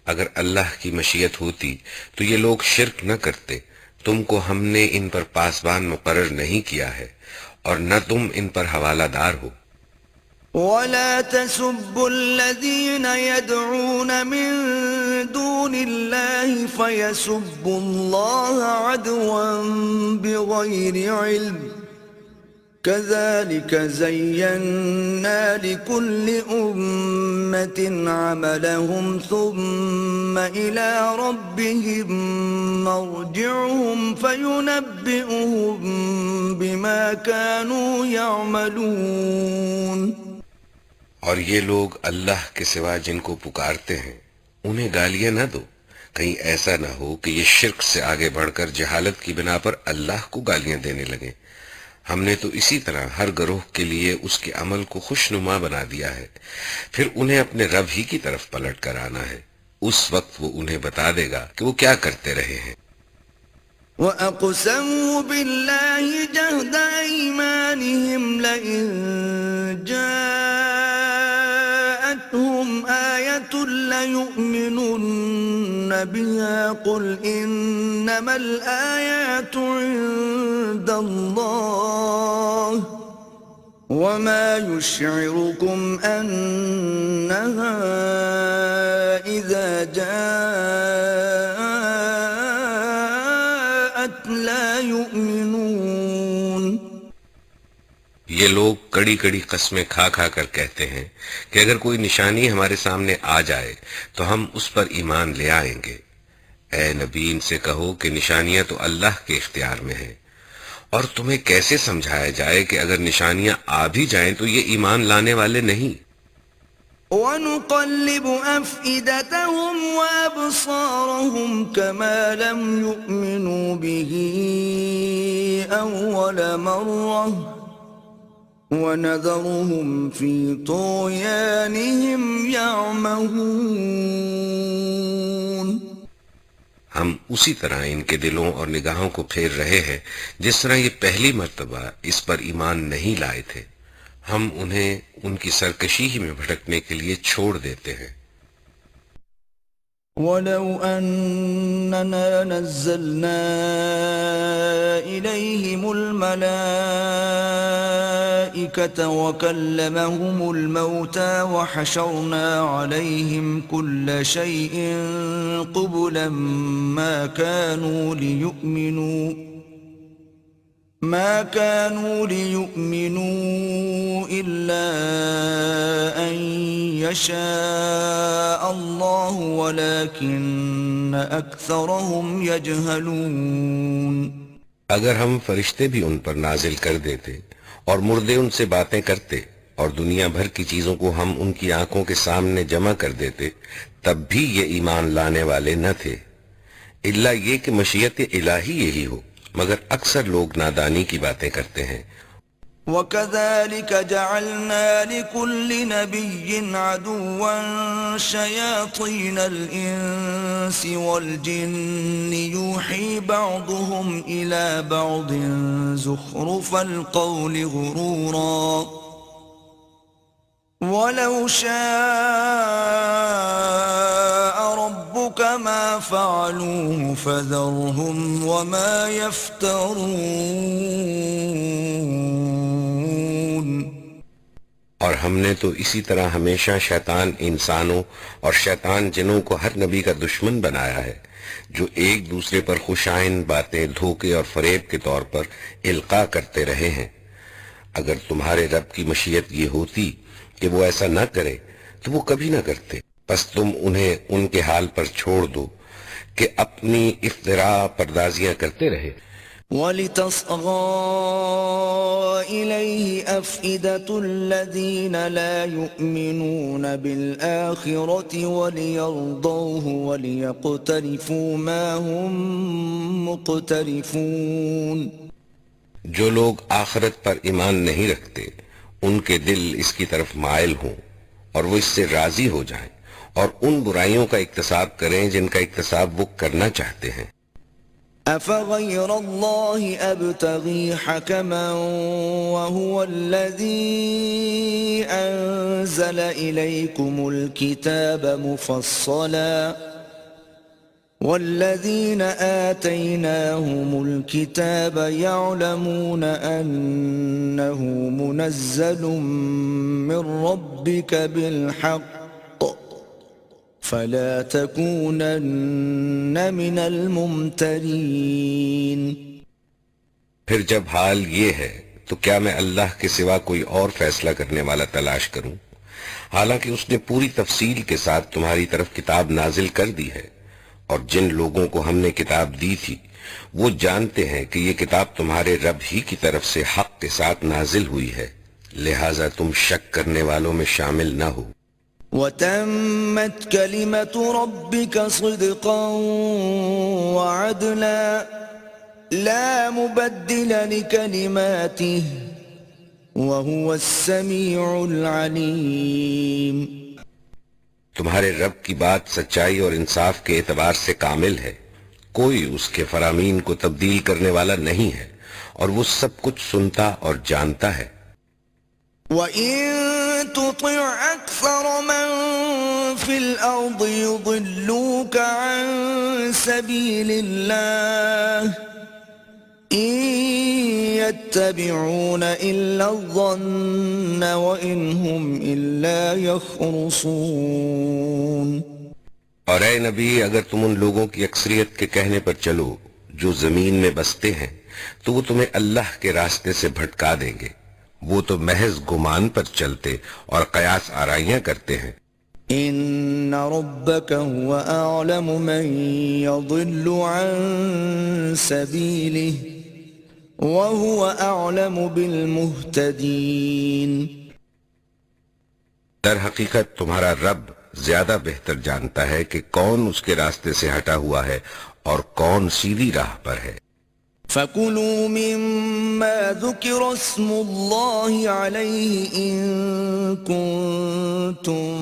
اگر اللہ کی مشیت ہوتی تو یہ لوگ شرک نہ کرتے، تم کو ہم نے ان پر پاسبان مقرر نہیں کیا ہے اور نہ تم ان پر حوالہ دار ہو۔ وَلَا تَسُبُّوا الَّذِينَ يَدْعُونَ مِن دُونِ اللَّهِ فَيَسُبُّوا اللَّهَ عَدْوًا بِغَيْرِ عِلْمٍ كَذَلِكَ زَيَّنَّا لِكُلِّ أُمَّةٍ عَمَلَهُمْ ثُمَّ إِلَى رَبِّهِمْ مَرْجِعُهُمْ فَيُنَبِّئُهُم بِمَا كَانُوا يَعْمَلُونَ۔ اور یہ لوگ اللہ کے سوا جن کو پکارتے ہیں انہیں گالیاں نہ دو، کہیں ایسا نہ ہو کہ یہ شرک سے آگے بڑھ کر جہالت کی بنا پر اللہ کو گالیاں دینے لگیں۔ ہم نے تو اسی طرح ہر گروہ کے لیے اس کے عمل کو خوشنما بنا دیا ہے، پھر انہیں اپنے رب ہی کی طرف پلٹ کر آنا ہے، اس وقت وہ انہیں بتا دے گا کہ وہ کیا کرتے رہے ہیں۔ وَأَقْسَمُوا بِاللَّهِ جَهْدَ أَيْمَانِهِمْ لَئِن جَاءَتْهُمْ آيَةٌ لَيُؤْمِنُنَّ لَتُؤْمِنُنَّ بِهَا قُلْ إِنَّمَا الْآيَاتُ عِندَ اللَّهِ وَمَا يُشْعِرُكُمْ أَنَّهَا إِذَا جَاءَتْ لَا يُؤْمِنُونَ۔ یہ لوگ کڑی کڑی قسمیں کھا کھا کر کہتے ہیں کہ اگر کوئی نشانی ہمارے سامنے آ جائے تو ہم اس پر ایمان لے آئیں گے۔ اے نبی ان سے کہو کہ نشانیاں تو اللہ کے اختیار میں ہیں، اور تمہیں کیسے سمجھایا جائے کہ اگر نشانیاں آ بھی جائیں تو یہ ایمان لانے والے نہیں۔ وَنُقَلِّبُ أَفْئِدَتَهُمْ وَأَبْصَارَهُمْ كَمَا لَمْ يُؤْمِنُوا بِهِ أَوَّلَ مَرَّةٍ وَنَذَرُهُمْ فِي طُغْيَانِهِمْ يَعْمَهُونَ۔ ہم اسی طرح ان کے دلوں اور نگاہوں کو پھیر رہے ہیں جس طرح یہ پہلی مرتبہ اس پر ایمان نہیں لائے تھے۔ ہم انہیں ان کی سرکشی ہی میں بھٹکنے کے لیے چھوڑ دیتے ہیں۔ وَلَوْ أَنَّنَا نَزَّلْنَا إِلَيْهِمُ الْمَلَائِكَةَ وَكَلَّمَهُمُ الْمَوْتَى وَحَشَرْنَا عَلَيْهِمْ كُلَّ شَيْءٍ قُبُلًا ما كانوا ليؤمنوا إلا أن يشاء الله ولكن أكثرهم يجهلون۔ اگر ہم فرشتے بھی ان پر نازل کر دیتے اور مردے ان سے باتیں کرتے اور دنیا بھر کی چیزوں کو ہم ان کی آنکھوں کے سامنے جمع کر دیتے تب بھی یہ ایمان لانے والے نہ تھے، الا یہ کہ مشیت الہی یہی ہو، مگر اکثر لوگ نادانی کی باتیں کرتے ہیں۔ وَكَذَلِكَ جَعَلْنَا لِكُلِّ نَبِيٍّ عَدُوًّا شَيَاطِينَ الْإِنسِ وَالْجِنِّ يُوحِي بَعْضُهُمْ إِلَى بَعْضٍ زُخْرُفَ الْقَوْلِ غُرُورًا وَلَوْ شَاءَ رَبُّكَ مَا فَعَلُوهُ فَذَرْهُمْ وَمَا يَفْتَرُونَ۔ اور ہم نے تو اسی طرح ہمیشہ شیطان انسانوں اور شیطان جنوں کو ہر نبی کا دشمن بنایا ہے، جو ایک دوسرے پر خوشائن باتیں دھوکے اور فریب کے طور پر القاء کرتے رہے ہیں۔ اگر تمہارے رب کی مشیت یہ ہوتی کہ وہ ایسا نہ کرے تو وہ کبھی نہ کرتے، پس تم انہیں ان کے حال پر چھوڑ دو کہ اپنی افتراء پردازیاں کرتے رہے۔ وَلِتَصْغَىٰ إِلَيْهِ أَفْئِدَةُ الَّذِينَ لَا يُؤْمِنُونَ بِالْآخِرَةِ وَلِيَرْضَوْهُ وَلِيَقْتَرِفُوا مَا هُمْ مُقْتَرِفُونَ۔ جو لوگ آخرت پر ایمان نہیں رکھتے ان کے دل اس کی طرف مائل ہوں اور وہ اس سے راضی ہو جائیں اور ان برائیوں کا اکتساب کریں جن کا اکتساب وہ کرنا چاہتے ہیں۔ أَفَغَيْرَ اللَّهِ أَبْتَغِي حَكَمًا وَهُوَ الَّذِي أَنزَلَ إِلَيْكُمُ الْكِتَابَ مُفَصَّلًا وَالَّذِينَ آتَيْنَاهُمُ الْكِتَابَ يَعْلَمُونَ أَنَّهُ مُنَزَّلٌ مِّن رَّبِّكَ بِالْحَقِّ فَلَا تَكُونَنَّ مِنَ الْمُمْتَرِينَ۔ پھر جب حال یہ ہے تو کیا میں اللہ کے سوا کوئی اور فیصلہ کرنے والا تلاش کروں، حالانکہ اس نے پوری تفصیل کے ساتھ تمہاری طرف کتاب نازل کر دی ہے، اور جن لوگوں کو ہم نے کتاب دی تھی وہ جانتے ہیں کہ یہ کتاب تمہارے رب ہی کی طرف سے حق کے ساتھ نازل ہوئی ہے، لہٰذا تم شک کرنے والوں میں شامل نہ ہو۔ وَتَمَّتْ كَلِمَةُ رَبِّكَ صِدْقًا وَعَدْلًا لَا مُبَدِّلَ لِكَلِمَاتِهِ وَهُوَ السَّمِيعُ الْعَلِيمُ۔ تمہارے رب کی بات سچائی اور انصاف کے اعتبار سے کامل ہے، کوئی اس کے فرامین کو تبدیل کرنے والا نہیں ہے، اور وہ سب کچھ سنتا اور جانتا ہے۔ وَإِن تطع أكثر من في الأرض يضلوك عن سبيل الله إن يتبعون إلا الظن وإن هم إلا يخرصون. اور اے نبی اگر تم ان لوگوں کی اکثریت کے کہنے پر چلو جو زمین میں بستے ہیں تو وہ تمہیں اللہ کے راستے سے بھٹکا دیں گے، وہ تو محض گمان پر چلتے اور قیاس آرائیاں کرتے ہیں. إن ربك هو أعلم من يضل عن سبيله وهو أعلم بالمهتدين. در حقیقت تمہارا رب زیادہ بہتر جانتا ہے کہ کون اس کے راستے سے ہٹا ہوا ہے اور کون سیدھی راہ پر ہے. فَكُلُوا مِمَّا ذُكِرَ اسْمُ اللَّهِ عَلَيْهِ إِن كُنتُم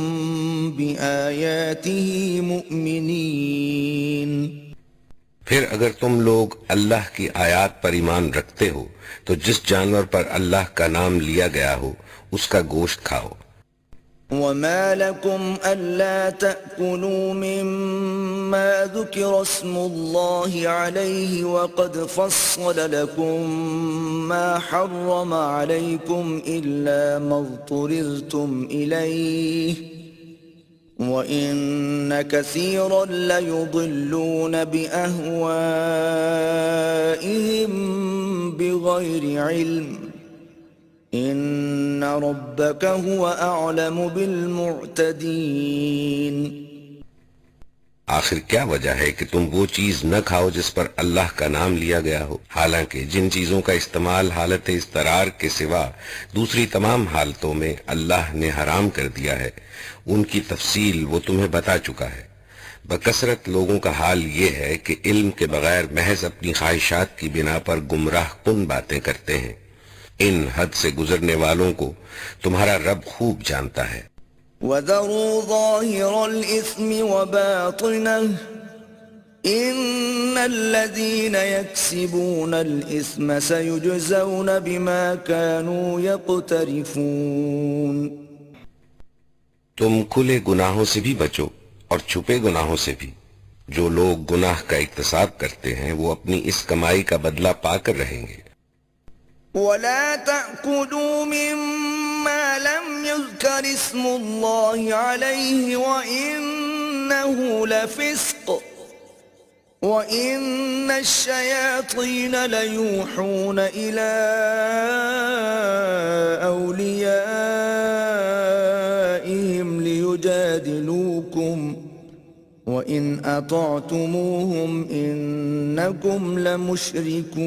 بِآيَاتِهِ مُؤْمِنِينَ. پھر اگر تم لوگ اللہ کی آیات پر ایمان رکھتے ہو تو جس جانور پر اللہ کا نام لیا گیا ہو اس کا گوشت کھاؤ. وَمَا لَكُمْ أَلَّا تَأْكُلُوا مِمَّا ذُكِرَ اسْمُ اللَّهِ عَلَيْهِ وَقَدْ فَصَّلَ لَكُم مَّا حَرَّمَ عَلَيْكُمْ إِلَّا مَا اضْطُرِرْتُمْ إِلَيْهِ وَإِنَّ كَثِيرًا لَّيُضِلُّونَ بِأَهْوَائِهِم بِغَيْرِ عِلْمٍ ان ربك هو اعلم بالمعتدين. آخر کیا وجہ ہے کہ تم وہ چیز نہ کھاؤ جس پر اللہ کا نام لیا گیا ہو، حالانکہ جن چیزوں کا استعمال حالت اضطرار کے سوا دوسری تمام حالتوں میں اللہ نے حرام کر دیا ہے ان کی تفصیل وہ تمہیں بتا چکا ہے. بکثرت لوگوں کا حال یہ ہے کہ علم کے بغیر محض اپنی خواہشات کی بنا پر گمراہ کن باتیں کرتے ہیں. ان حد سے گزرنے والوں کو تمہارا رب خوب جانتا ہے. وَذَرُوا ظَاهِرَ الْإِثْمِ وَبَاطِنَهُ إِنَّ الَّذِينَ يَكْسِبُونَ الْإِثْمَ سَيُجْزَوْنَ بِمَا كَانُوا يَقْتَرِفُونَ. تم کھلے گناہوں سے بھی بچو اور چھپے گناہوں سے بھی. جو لوگ گناہ کا اکتساب کرتے ہیں وہ اپنی اس کمائی کا بدلہ پا کر رہیں گے. وَلَا تَأْكُلُوا مِمَّا لَمْ يُذْكَرِ اسْمُ اللَّهِ عَلَيْهِ وَإِنَّهُ لَفِسْقٌ وَإِنَّ الشَّيَاطِينَ لَيُوحُونَ إِلَىٰ أَوْلِيَائِهِمْ لِيُجَادِلُوكُمْ وَإِنْ أَطَعْتُمُوهُمْ إِنَّكُمْ لَمُشْرِكُونَ.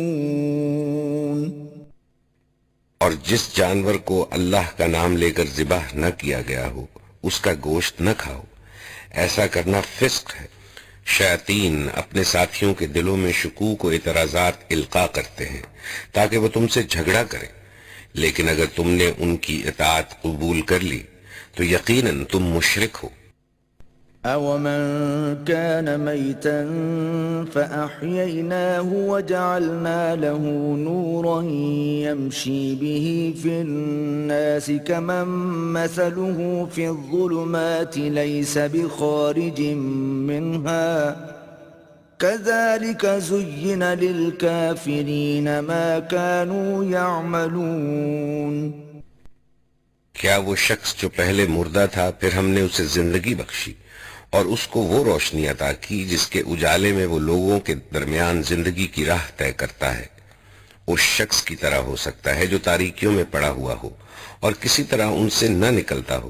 اور جس جانور کو اللہ کا نام لے کر ذبح نہ کیا گیا ہو اس کا گوشت نہ کھاؤ، ایسا کرنا فسق ہے. شیاطین اپنے ساتھیوں کے دلوں میں شکوک و اعتراضات القاء کرتے ہیں تاکہ وہ تم سے جھگڑا کریں، لیکن اگر تم نے ان کی اطاعت قبول کر لی تو یقیناً تم مشرک ہو. أَوَمَنْ كَانَ مَيْتًا فَأَحْيَيْنَاهُ وَجَعَلْنَا لَهُ نُورًا يَمْشِي بِهِ فِي النَّاسِ كَمَنْ مَثَلُهُ فِي الظُّلُمَاتِ لَيْسَ بِخَارِجٍ مِّنْهَا كَذَلِكَ زُيِّنَ لِلْكَافِرِينَ مَا كَانُوا يَعْمَلُونَ. کیا وہ شخص جو پہلے مردہ تھا پھر ہم نے اسے زندگی بخشی اور اس کو وہ روشنی عطا کی جس کے اجالے میں وہ لوگوں کے درمیان زندگی کی راہ طے کرتا ہے، اس شخص کی طرح ہو سکتا ہے جو تاریکیوں میں پڑا ہوا ہو اور کسی طرح ان سے نہ نکلتا ہو.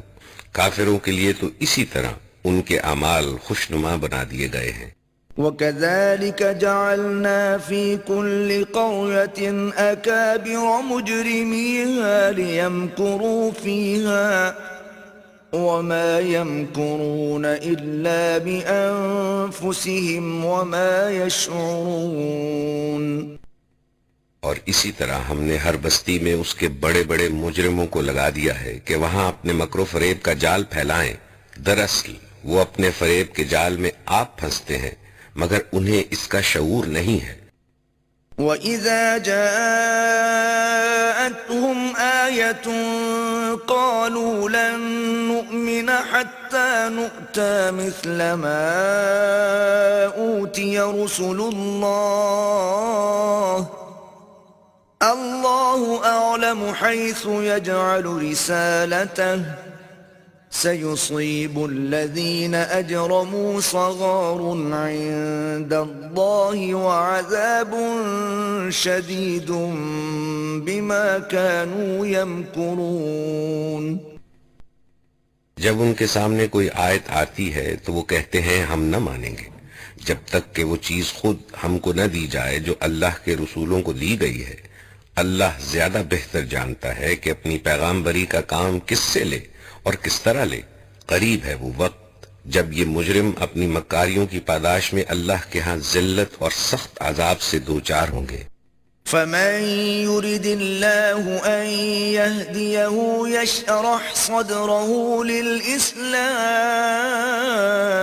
کافروں کے لیے تو اسی طرح ان کے اعمال خوشنما بنا دیے گئے ہیں. وَكَذَلِكَ جَعَلْنَا فِي كُلِّ قَرْيَةٍ أَكَابِرَ مُجْرِمِيهَا لِيَمْكُرُوا فِيهَا وَمَا يَمْكُرُونَ إِلَّا بِأَنفُسِهِمْ وَمَا يَشْعُرُونَ. اور اسی طرح ہم نے ہر بستی میں اس کے بڑے بڑے مجرموں کو لگا دیا ہے کہ وہاں اپنے مکر و فریب کا جال پھیلائیں. دراصل وہ اپنے فریب کے جال میں آپ پھنستے ہیں مگر انہیں اس کا شعور نہیں ہے. وَإِذَا جَاءَتْهُمْ آيَةٌ قالوا لن نؤمن حتى نؤتى مثل ما أوتي رسل الله الله أعلم حيث يجعل رسالته سيصيب الذين أجرموا صغار عند الله وعذاب شديد بما كانوا يمكرون. جب ان کے سامنے کوئی آیت آتی ہے تو وہ کہتے ہیں ہم نہ مانیں گے جب تک کہ وہ چیز خود ہم کو نہ دی جائے جو اللہ کے رسولوں کو دی گئی ہے. اللہ زیادہ بہتر جانتا ہے کہ اپنی پیغامبری کا کام کس سے لے اور کس طرح لے. قریب ہے وہ وقت جب یہ مجرم اپنی مکاریوں کی پاداش میں اللہ کے ہاں ذلت اور سخت عذاب سے دوچار ہوں گے. فمن يرد الله أن يهديه يشرح صدره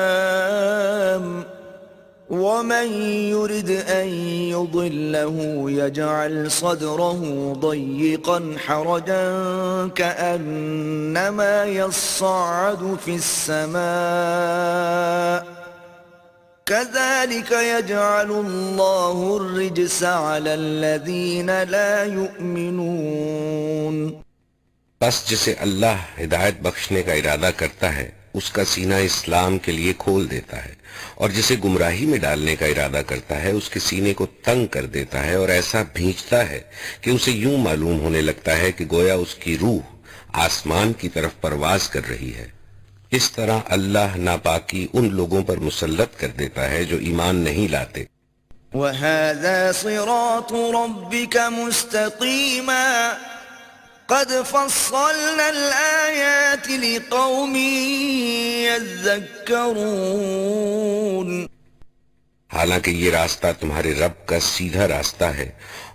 للإسلام ومن يرد أن يضله يجعل صدره ضيقا حرجا كأنما يصعد في السماء كذلك يجعل الله الرجس على الذين لا يؤمنون. بس جسے اللہ ہدایت بخشنے کا ارادہ کرتا ہے اس کا سینہ اسلام کے لیے کھول دیتا ہے اور جسے گمراہی میں ڈالنے کا ارادہ کرتا ہے اس کے سینے کو تنگ کر دیتا ہے اور ایسا بھینچتا ہے کہ اسے یوں معلوم ہونے لگتا ہے کہ گویا اس کی روح آسمان کی طرف پرواز کر رہی ہے. اس طرح اللہ ناپاکی ان لوگوں پر مسلط کر دیتا ہے جو ایمان نہیں لاتے. وَهَذَا صِرَاطُ رَبِّكَ مُسْتَقِيمًا قَدْ فَصَّلْنَا الْآيَاتِ لِقَوْمٍ يَذَّكَّرُونَ. حالانکہ یہ راستہ تمہارے رب کا سیدھا راستہ ہے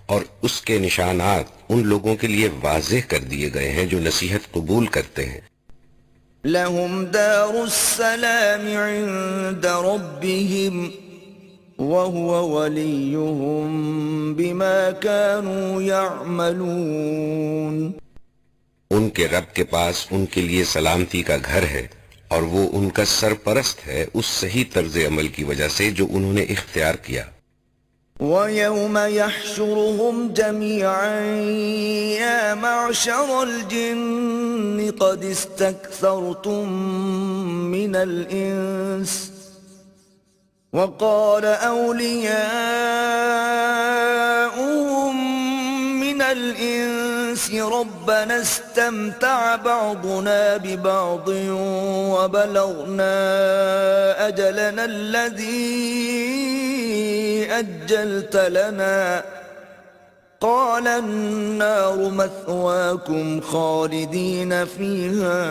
اور اس کے نشانات ان لوگوں کے لیے واضح کر دیے گئے ہیں جو نصیحت قبول کرتے ہیں. لهم دار السلام عند ربهم وهو وليهم بما كانوا يعملون. ان کے رب کے پاس ان کے لیے سلامتی کا گھر ہے اور وہ ان کا سرپرست ہے اس صحیح طرز عمل کی وجہ سے جو انہوں نے اختیار کیا. وَيَوْمَ يَحْشُرُهُمْ جَمِيعًا يَا مَعْشَرَ الْجِنِّ قَدِ اسْتَكْثَرْتُم مِّنَ الْإِنسِ وَقَالَ أَوْلِيَاؤُهُم مِّنَ الْإِنسِ رَبَّنَا اسْتَمْتَعَ بَعْضُنَا بِبَعْضٍ وَبَلَغْنَا أَجَلَنَا الَّذِي أجلت لنا قال النار مثواكم خالدين فيها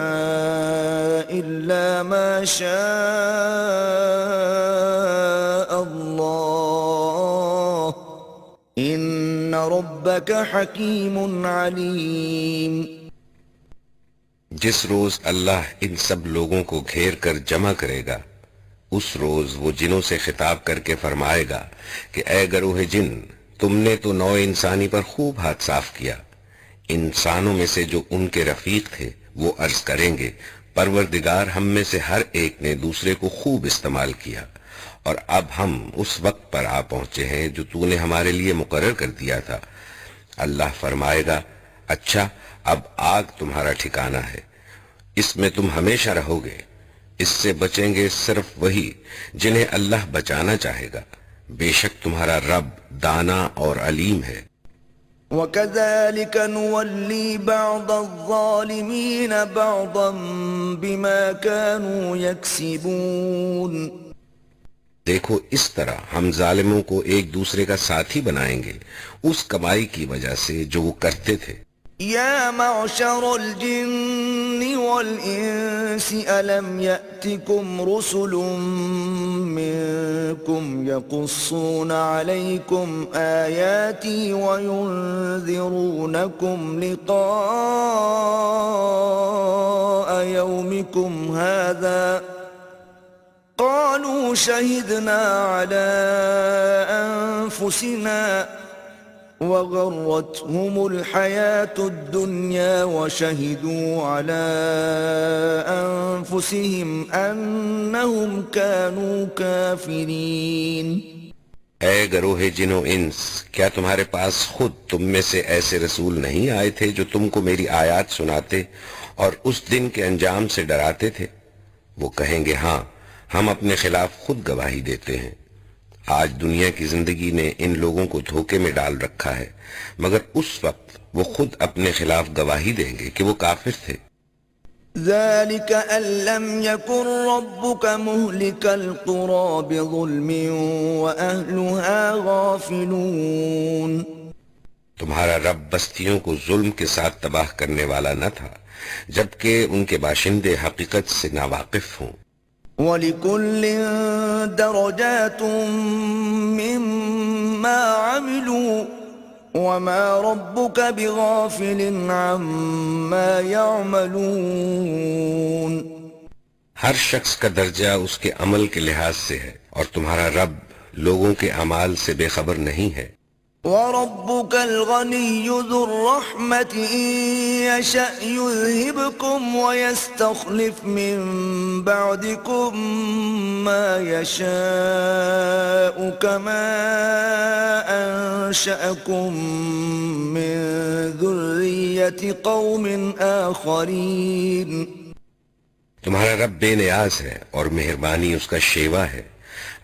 إلا ما شاء الله إن ربك حكيم عليم. جس روز اللہ ان سب لوگوں کو گھیر کر جمع کرے گا اس روز وہ جنوں سے خطاب کر کے فرمائے گا کہ اے گروہ جن تم نے تو نوع انسانی پر خوب ہاتھ صاف کیا. انسانوں میں سے جو ان کے رفیق تھے وہ عرض کریں گے پروردگار ہم میں سے ہر ایک نے دوسرے کو خوب استعمال کیا اور اب ہم اس وقت پر آ پہنچے ہیں جو تو نے ہمارے لیے مقرر کر دیا تھا. اللہ فرمائے گا اچھا اب آگ تمہارا ٹھکانہ ہے اس میں تم ہمیشہ رہو گے. اس سے بچیں گے صرف وہی جنہیں اللہ بچانا چاہے گا. بے شک تمہارا رب دانا اور علیم ہے. وَكَذَلِكَ نُوَلِّي بَعْضَ الظَّالِمِينَ بَعْضًا بِمَا كَانُوا يَكْسِبُونَ. دیکھو اس طرح ہم ظالموں کو ایک دوسرے کا ساتھی بنائیں گے اس کمائی کی وجہ سے جو وہ کرتے تھے. يا معشر الجن والإنس ألم يأتكم رسل منكم يقصون عليكم آياتي وينذرونكم لقاء يومكم هذا قالوا شهدنا على أنفسنا وغرتهم الحياة الدنيا وشهدوا على أنفسهم أنهم كانوا كافرين. اے گروہ جن و انس، کیا تمہارے پاس خود تم میں سے ایسے رسول نہیں آئے تھے جو تم کو میری آیات سناتے اور اس دن کے انجام سے ڈراتے تھے؟ وہ کہیں گے ہاں، ہم اپنے خلاف خود گواہی دیتے ہیں. آج دنیا کی زندگی نے ان لوگوں کو دھوکے میں ڈال رکھا ہے، مگر اس وقت وہ خود اپنے خلاف گواہی دیں گے کہ وہ کافر تھے. ذلك أن لم يكن ربك مهلك القرى بظلم وأهلها غافلون. تمہارا رب بستیوں کو ظلم کے ساتھ تباہ کرنے والا نہ تھا جبکہ ان کے باشندے حقیقت سے ناواقف ہوں. وَلِكُلٍّ دَرَجَاتٌ مِّمَّا عَمِلُوا وَمَا رَبُّكَ بِغَافِلٍ عَمَّا يَعْمَلُونَ. ہر شخص کا درجہ اس کے عمل کے لحاظ سے ہے اور تمہارا رب لوگوں کے اعمال سے بے خبر نہیں ہے. وَرَبُّكَ الْغَنِيُّ ذُو الرَّحْمَةِ إِن يَشَأْ يُذْهِبْكُمْ وَيَسْتَخْلِفْ مِن بَعْدِكُم مَّا يَشَاءُ كَمَا أَنشَأَكُم مِّن ذُرِّيَّةِ قَوْمٍ آخَرِينَ. تمہارا رب بے نیاز ہے اور مہربانی اس کا شیوا ہے.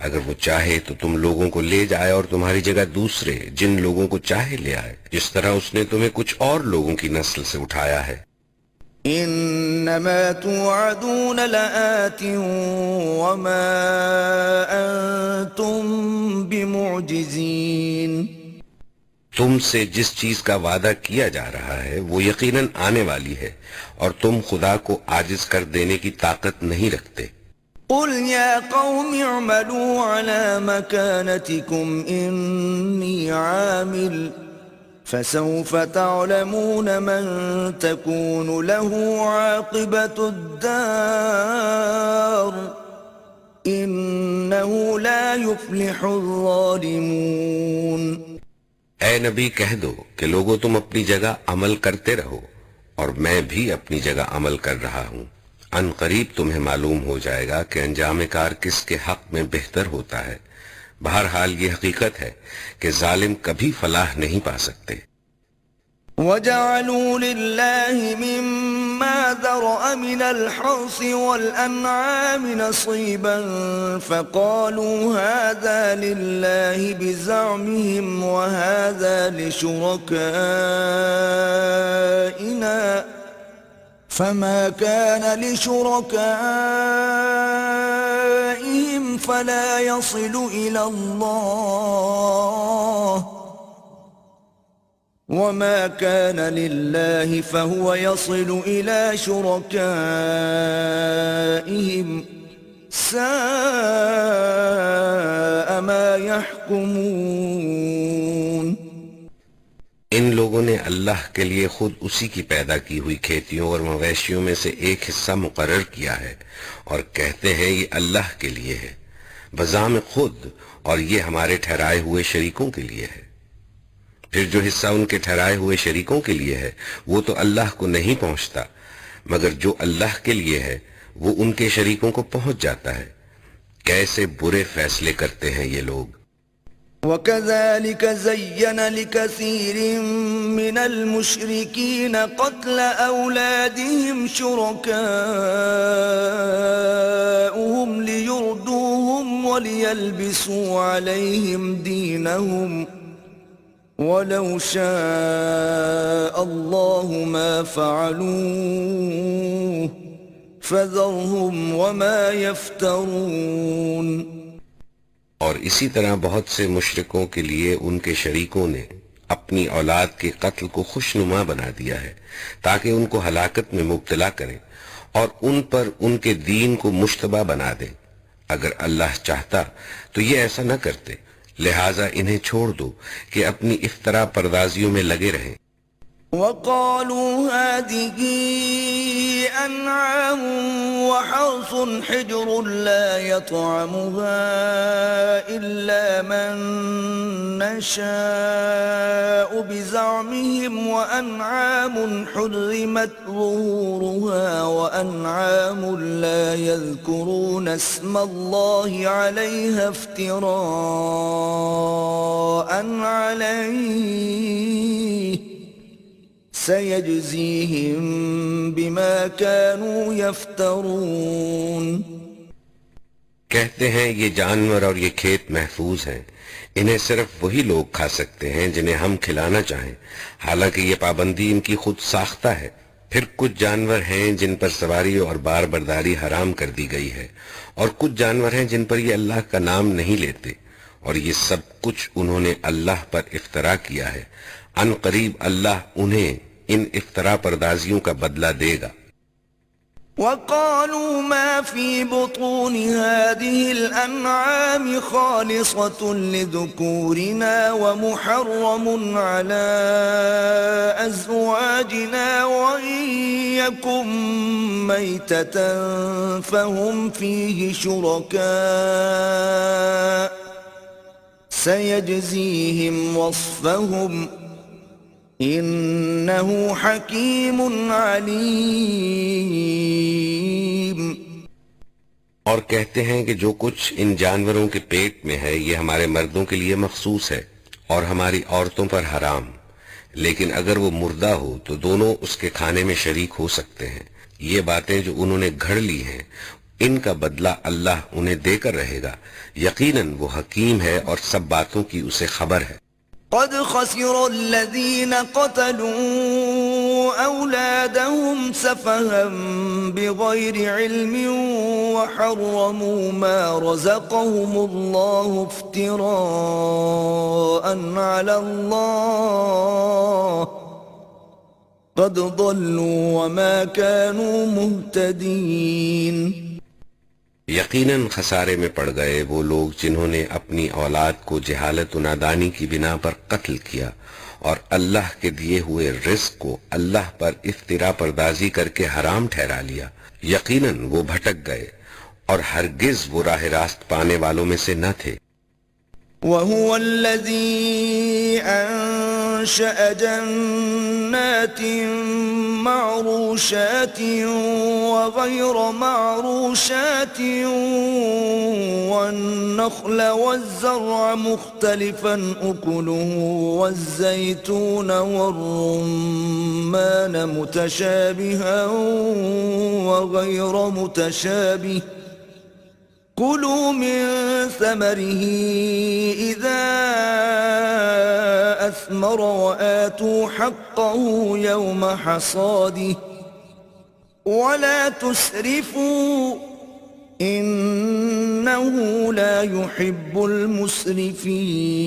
اگر وہ چاہے تو تم لوگوں کو لے جائے اور تمہاری جگہ دوسرے جن لوگوں کو چاہے لے آئے، جس طرح اس نے تمہیں کچھ اور لوگوں کی نسل سے اٹھایا ہے. انما توعدون لآت وما انتم بمعجزین. تم سے جس چیز کا وعدہ کیا جا رہا ہے وہ یقیناً آنے والی ہے اور تم خدا کو عاجز کر دینے کی طاقت نہیں رکھتے. قل يا قوم اعملوا على مكانتكم إني عامل فسوف تعلمون من تكون له عاقبة الدار إنه لا يفلح الظالمون. اے نبی کہہ دو کہ لوگوں تم اپنی جگہ عمل کرتے رہو اور میں بھی اپنی جگہ عمل کر رہا ہوں. ان قریب تمہیں معلوم ہو جائے گا کہ انجام کار کس کے حق میں بہتر ہوتا ہے. بہرحال یہ حقیقت ہے کہ ظالم کبھی فلاح نہیں پا سکتے. وَجَعَلُوا لِلَّهِ مِمَّا ذَرَأَ مِنَ الْحَرْثِ وَالْأَنْعَامِ نَصِيبًا فَقَالُوا هَذَا لِلَّهِ بِزَعْمِهِمْ وَهَذَا لِشُرَكَائِنَا فَمَا كَانَ لِشُرَكَائِهِمْ فَلَا يَصِلُ إِلَى اللَّهِ وَمَا كَانَ لِلَّهِ فَهُوَ يَصِلُ إِلَى شُرَكَائِهِمْ سَاءَ مَا يَحْكُمُونَ. ان لوگوں نے اللہ کے لیے خود اسی کی پیدا کی ہوئی کھیتیوں اور مویشیوں میں سے ایک حصہ مقرر کیا ہے اور کہتے ہیں یہ اللہ کے لیے ہے بزعم خود اور یہ ہمارے ٹھہرائے ہوئے شریکوں کے لیے ہے. پھر جو حصہ ان کے ٹھہرائے ہوئے شریکوں کے لیے ہے وہ تو اللہ کو نہیں پہنچتا، مگر جو اللہ کے لیے ہے وہ ان کے شریکوں کو پہنچ جاتا ہے. کیسے برے فیصلے کرتے ہیں یہ لوگ. وَكَذَلِكَ زَيَّنَ لِكَثِيرٍ مِّنَ الْمُشْرِكِينَ قَتْلَ أَوْلَادِهِمْ شُرَكَاؤُهُمْ لِيُرْدُوهُمْ وَلِيَلْبِسُوا عَلَيْهِمْ دِينَهُمْ وَلَوْ شَاءَ اللَّهُ مَا فَعَلُوهُ فَذَرْهُمْ وَمَا يَفْتَرُونَ. اور اسی طرح بہت سے مشرکوں کے لیے ان کے شریکوں نے اپنی اولاد کے قتل کو خوشنما بنا دیا ہے تاکہ ان کو ہلاکت میں مبتلا کریں اور ان پر ان کے دین کو مشتبہ بنا دیں. اگر اللہ چاہتا تو یہ ایسا نہ کرتے، لہٰذا انہیں چھوڑ دو کہ اپنی افطرا پردازیوں میں لگے رہیں. وقالوا هذه أنعام وحرث حجر لا يطعمها إلا من نشاء بزعمهم وأنعام حرمت ظهورها وأنعام لا يذكرون اسم الله عليها افتراء عليه سيجزيهم بما كانوا يفترون. کہتے ہیں یہ جانور اور یہ کھیت محفوظ ہیں، انہیں صرف وہی لوگ کھا سکتے ہیں جنہیں ہم کھلانا چاہیں، حالانکہ یہ پابندی ان کی خود ساختہ ہے. پھر کچھ جانور ہیں جن پر سواری اور بار برداری حرام کر دی گئی ہے، اور کچھ جانور ہیں جن پر یہ اللہ کا نام نہیں لیتے، اور یہ سب کچھ انہوں نے اللہ پر افترا کیا ہے. ان قریب اللہ انہیں ان افترا پردازیوں کا بدلہ دے گا. وقالوا ما في بطون هذه الأنعام خالصة لذكورنا ومحرم على أزواجنا وإن يكن ميتة فهم فيه شركاء سيجزيهم وصفهم إنه حكيم عليم. اور کہتے ہیں کہ جو کچھ ان جانوروں کے پیٹ میں ہے یہ ہمارے مردوں کے لیے مخصوص ہے اور ہماری عورتوں پر حرام، لیکن اگر وہ مردہ ہو تو دونوں اس کے کھانے میں شریک ہو سکتے ہیں. یہ باتیں جو انہوں نے گھڑ لی ہیں ان کا بدلہ اللہ انہیں دے کر رہے گا. یقیناً وہ حکیم ہے اور سب باتوں کی اسے خبر ہے. قد خسر الذين قتلوا أولادهم سفها بغير علم وحرموا ما رزقهم الله افتراء على الله قد ضلوا وما كانوا مهتدين. یقیناً خسارے میں پڑ گئے وہ لوگ جنہوں نے اپنی اولاد کو جہالت و نادانی کی بنا پر قتل کیا اور اللہ کے دیے ہوئے رزق کو اللہ پر افترا پردازی کر کے حرام ٹھہرا لیا. یقیناً وہ بھٹک گئے اور ہرگز وہ راہ راست پانے والوں میں سے نہ تھے. وَهُوَ الَّذِي أَنشَأَ جَنَّاتٍ معروشات وغير معروشات والنخل والزرع مختلفا أكله والزيتون والرمان متشابها وغير متشابه كلوا من ثمره إذا أثمر وآتوا حقه يوم حصاده ولا تسرفوا إنه لا يحب المسرفين.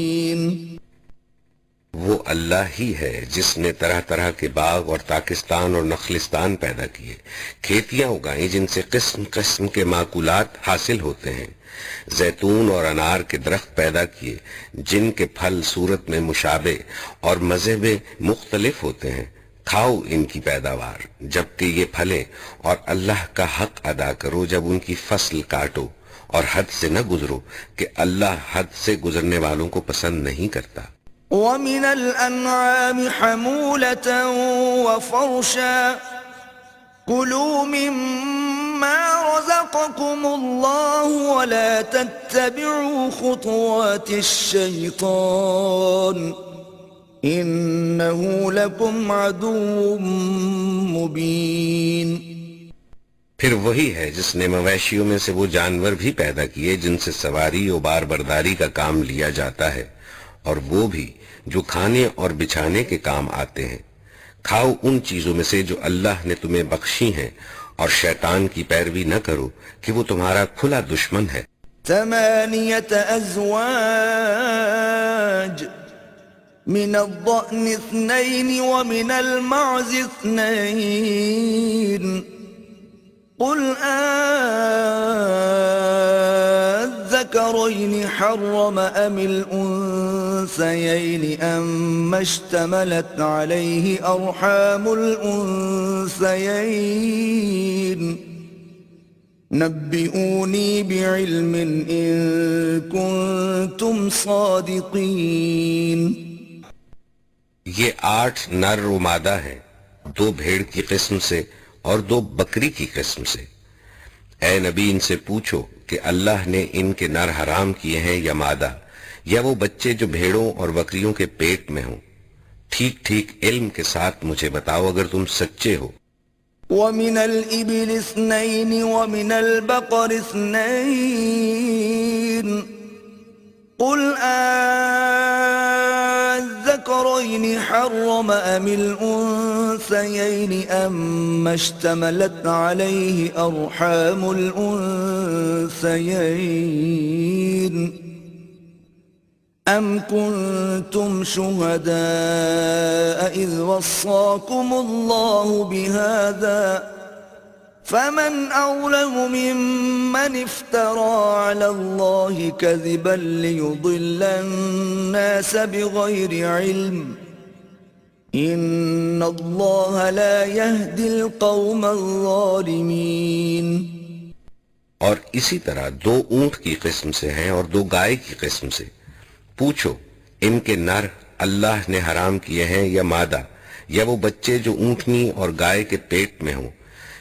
وہ اللہ ہی ہے جس نے طرح طرح کے باغ اور تاکستان اور نخلستان پیدا کیے، کھیتیاں اگائیں جن سے قسم قسم کے معقولات حاصل ہوتے ہیں، زیتون اور انار کے درخت پیدا کیے جن کے پھل صورت میں مشابہ اور مزے میں مختلف ہوتے ہیں. کھاؤ ان کی پیداوار جبکہ یہ پھلیں اور اللہ کا حق ادا کرو جب ان کی فصل کاٹو، اور حد سے نہ گزرو کہ اللہ حد سے گزرنے والوں کو پسند نہیں کرتا. وَمِنَ الْأَنْعَامِ حَمُولَةً وَفَرْشًا كُلُوا مِمَّا رَزَقَكُمُ اللَّهُ وَلَا تَتَّبِعُوا خُطُوَاتِ الشَّيْطَانِ إِنَّهُ لَكُمْ عَدُوٌّ مُبِينٌ. پھر وہی ہے جس نے مویشیوں میں سے وہ جانور بھی پیدا کیے جن سے سواری و بار برداری کا کام لیا جاتا ہے، اور وہ بھی جو کھانے اور بچھانے کے کام آتے ہیں. کھاؤ ان چیزوں میں سے جو اللہ نے تمہیں بخشی ہیں، اور شیطان کی پیروی نہ کرو کہ وہ تمہارا کھلا دشمن ہے. 8 أزواج من الضأن 2 ومن المعز 2 قل الذكرين حرم أم الأنثيين الأنثيين أم اشتملت عليه أرحام الأنثيين نبئوني بعلم إن كنتم صادقين. یہ 8 نر و مادہ ہیں، 2 بھیڑ کی قسم سے اور 2 بکری کی قسم سے. اے نبی ان سے پوچھو کہ اللہ نے ان کے نر حرام کیے ہیں یا مادہ، یا وہ بچے جو بھیڑوں اور بکریوں کے پیٹ میں ہوں. ٹھیک ٹھیک علم کے ساتھ مجھے بتاؤ اگر تم سچے ہو. ومن الإبل 2 ومن البقر 2 قل الذكرين حرم أم الأنثيين أم اشتملت عليه أرحام الأنثيين أم كنتم شهداء إذ وصاكم الله بهذا فمن أظلم ممن افترى على الله كذبا ليضل الناس بغير علم إن الله لا يهدي القوم الظالمين. اور اسی طرح 2 اونٹ کی قسم سے ہیں اور 2 گائے کی قسم سے. پوچھو ان کے نر اللہ نے حرام کیے ہیں یا مادہ، یا وہ بچے جو اونٹنی اور گائے کے پیٹ میں ہوں.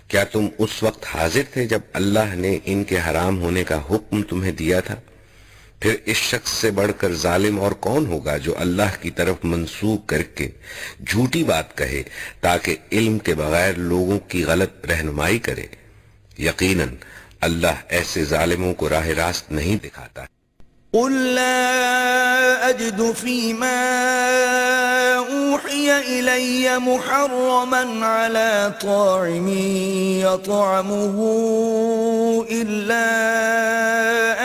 کیا تم اس وقت حاضر تھے جب اللہ نے ان کے حرام ہونے کا حکم تمہیں دیا تھا؟ پھر اس شخص سے بڑھ کر ظالم اور کون ہوگا جو اللہ کی طرف منسوخ کر کے جھوٹی بات کہے تاکہ علم کے بغیر لوگوں کی غلط رہنمائی کرے. یقیناً اللہ ایسے ظالموں کو راہ راست نہیں دکھاتا. قل لا أجد فيما أوحي إلي محرما على طاعم يطعمه إلا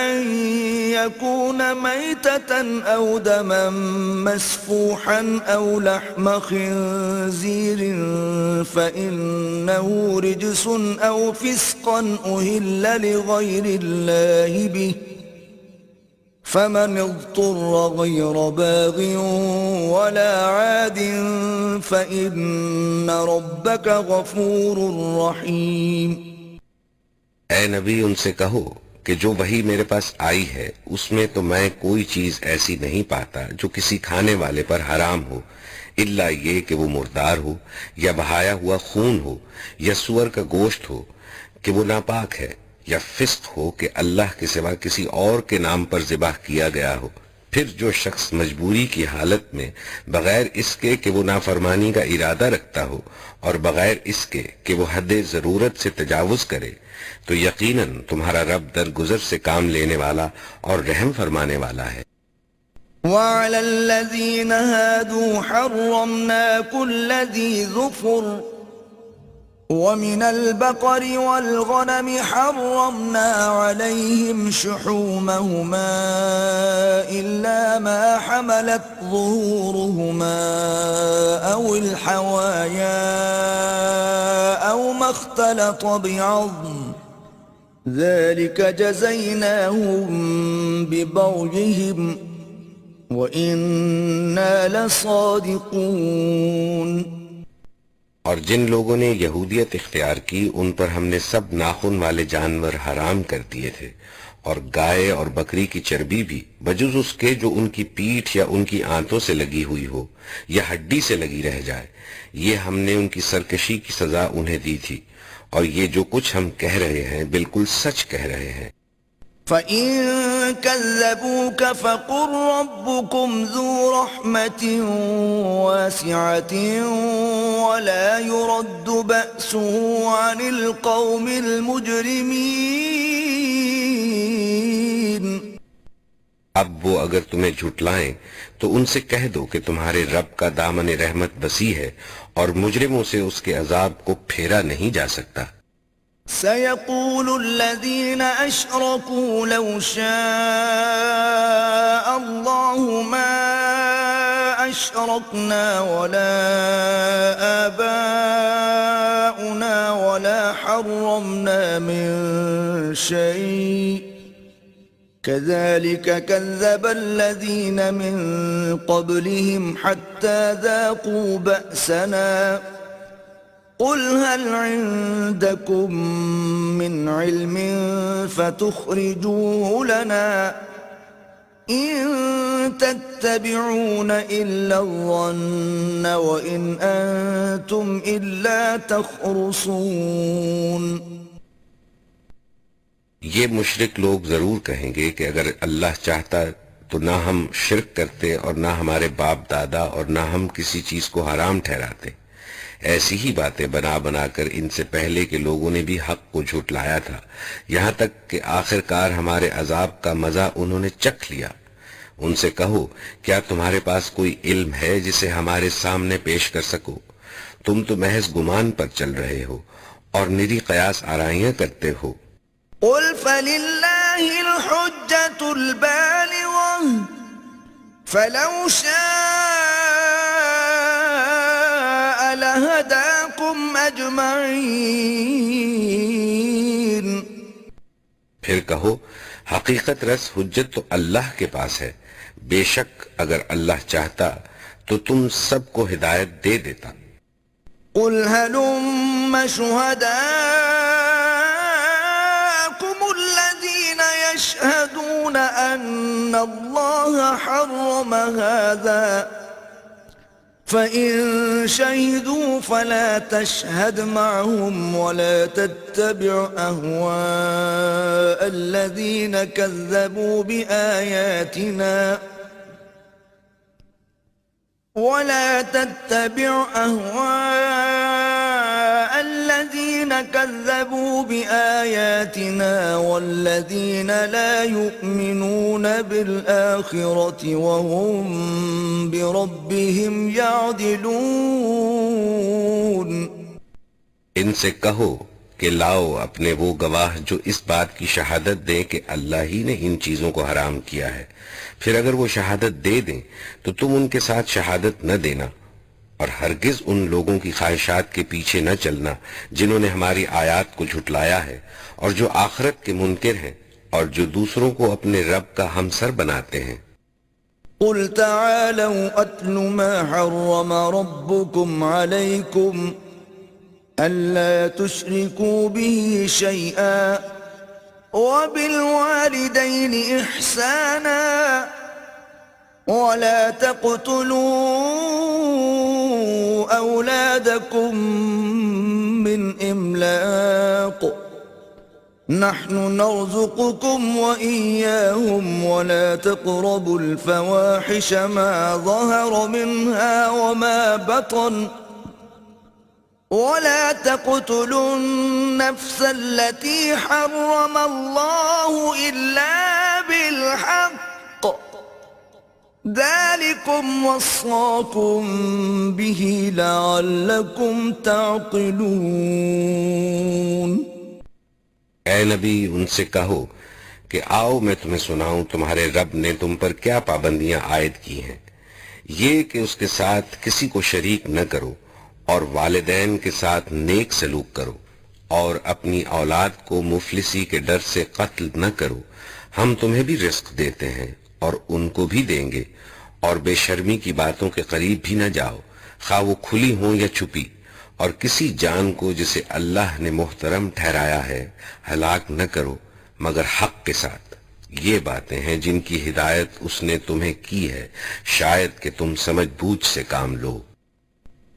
أن يكون ميتة أو دما مسفوحا أو لحم خنزير فإنه رجس أو فسقا أهل لغير الله به فمن اضطر غير باغ ولا عاد فإن ربك غفور رحيم. اے نبی ان سے کہو کہ جو وحی میرے پاس آئی ہے اس میں تو میں کوئی چیز ایسی نہیں پاتا جو کسی کھانے والے پر حرام ہو الا یہ کہ وہ مردار ہو یا بہایا ہوا خون ہو یا سور کا گوشت ہو کہ وہ ناپاک ہے، یا فسق ہو کہ اللہ کے سوا کسی اور کے نام پر ذبح کیا گیا ہو. پھر جو شخص مجبوری کی حالت میں بغیر اس کے کہ وہ نافرمانی کا ارادہ رکھتا ہو اور بغیر اس کے کہ وہ حد ضرورت سے تجاوز کرے تو یقیناً تمہارا رب درگزر سے کام لینے والا اور رحم فرمانے والا ہے. وعلى الذين هادوا حرمنا كل ذي ظفر ومن البقر والغنم حرمنا عليهم شحومهما إلا ما حملت ظهورهما أو الحوايا أو ما اختلط بعظم ذلك جزيناهم ببغيهم وَإِنَّا لَصَادِقُونَ. اور جن لوگوں نے یہودیت اختیار کی ان پر ہم نے سب ناخن والے جانور حرام کر دیے تھے، اور گائے اور بکری کی چربی بھی بجز اس کے جو ان کی پیٹھ یا ان کی آنتوں سے لگی ہوئی ہو یا ہڈی سے لگی رہ جائے. یہ ہم نے ان کی سرکشی کی سزا انہیں دی تھی، اور یہ جو کچھ ہم کہہ رہے ہیں بالکل سچ کہہ رہے ہیں. فَإِن كَذَّبُوكَ فَقُلْ رَبُّكُمْ ذُو رَحْمَةٍ وَاسِعَةٍ وَلَا يُرَدُّ بَأْسُهُ عَنِ الْقَوْمِ الْمُجْرِمِينَ. اب وہ اگر تمہیں جھٹلائیں تو ان سے کہہ دو کہ تمہارے رب کا دامن رحمت وسیع ہے اور مجرموں سے اس کے عذاب کو پھیرا نہیں جا سکتا. سيقول الذين أشركوا لو شاء الله ما أشركنا ولا آباؤنا ولا حرمنا من شيء كذلك كذب الذين من قبلهم حتى ذاقوا بأسنا قل هل عندكم من علم فتخرجوه لنا إن تتبعون إلا الظن وإن أنتم إلا تخرصون. یہ مشرک لوگ ضرور کہیں گے کہ اگر اللہ چاہتا تو نہ ہم شرک کرتے اور نہ ہمارے باپ دادا اور نہ ہم کسی چیز کو حرام ٹھہراتے. ایسی ہی باتیں بنا بنا کر ان سے پہلے کے لوگوں نے بھی حق کو جھٹلایا تھا، یہاں تک کہ آخر کار ہمارے عذاب کا مزہ انہوں نے چکھ لیا. ان سے کہو کیا تمہارے پاس کوئی علم ہے جسے ہمارے سامنے پیش کر سکو؟ تم تو محض گمان پر چل رہے ہو اور نری قیاس آرائیاں کرتے ہو. قل فللہ الحجة البالغة فلو شاء لہداکم اجمعین. پھر کہو حقیقت رس حجت تو اللہ کے پاس ہے، بے شک اگر اللہ چاہتا تو تم سب کو ہدایت دے دیتا. قل هلم شهداءكم الذين يشهدون أن الله حرم هذا فإن شهدوا فلا تشهد معهم ولا تتبع أهواء الذين كذبوا بآياتنا والذين لا يؤمنون بالآخرة وهم بربهم يعدلون. ان سے کہو کہ لاؤ اپنے وہ گواہ جو اس بات کی شہادت دیں کہ اللہ ہی نے ان چیزوں کو حرام کیا ہے. پھر اگر وہ شہادت دے دیں تو تم ان کے ساتھ شہادت نہ دینا، اور ہرگز ان لوگوں کی خواہشات کے پیچھے نہ چلنا جنہوں نے ہماری آیات کو جھٹلایا ہے اور جو آخرت کے منکر ہیں اور جو دوسروں کو اپنے رب کا ہمسر بناتے ہیں. قل تعالوا اتل ما حرم ربكم عليكم ألا تشركوا به شيئا وبالوالدين إحسانا ولا تقتلوا أولادكم من إملاق نحن نرزقكم وإياهم ولا تقربوا الفواحش ما ظهر منها وما بطن ولا تقتلوا النفس التي حرم الله إلا بالحق ذلكم وصاكم به لعلكم تعقلون. اے نبی ان سے کہو کہ آؤ میں تمہیں سناؤں تمہارے رب نے تم پر کیا پابندیاں عائد کی ہیں. یہ کہ اس کے ساتھ کسی کو شریک نہ کرو اور والدین کے ساتھ نیک سلوک کرو اور اپنی اولاد کو مفلسی کے ڈر سے قتل نہ کرو. ہم تمہیں بھی رزق دیتے ہیں اور ان کو بھی دیں گے، اور بے شرمی کی باتوں کے قریب بھی نہ جاؤ خواہ وہ کھلی ہوں یا چھپی، اور کسی جان کو جسے اللہ نے محترم ٹھہرایا ہے ہلاک نہ کرو مگر حق کے ساتھ. یہ باتیں ہیں جن کی ہدایت اس نے تمہیں کی ہے، شاید کہ تم سمجھ بوجھ سے کام لو.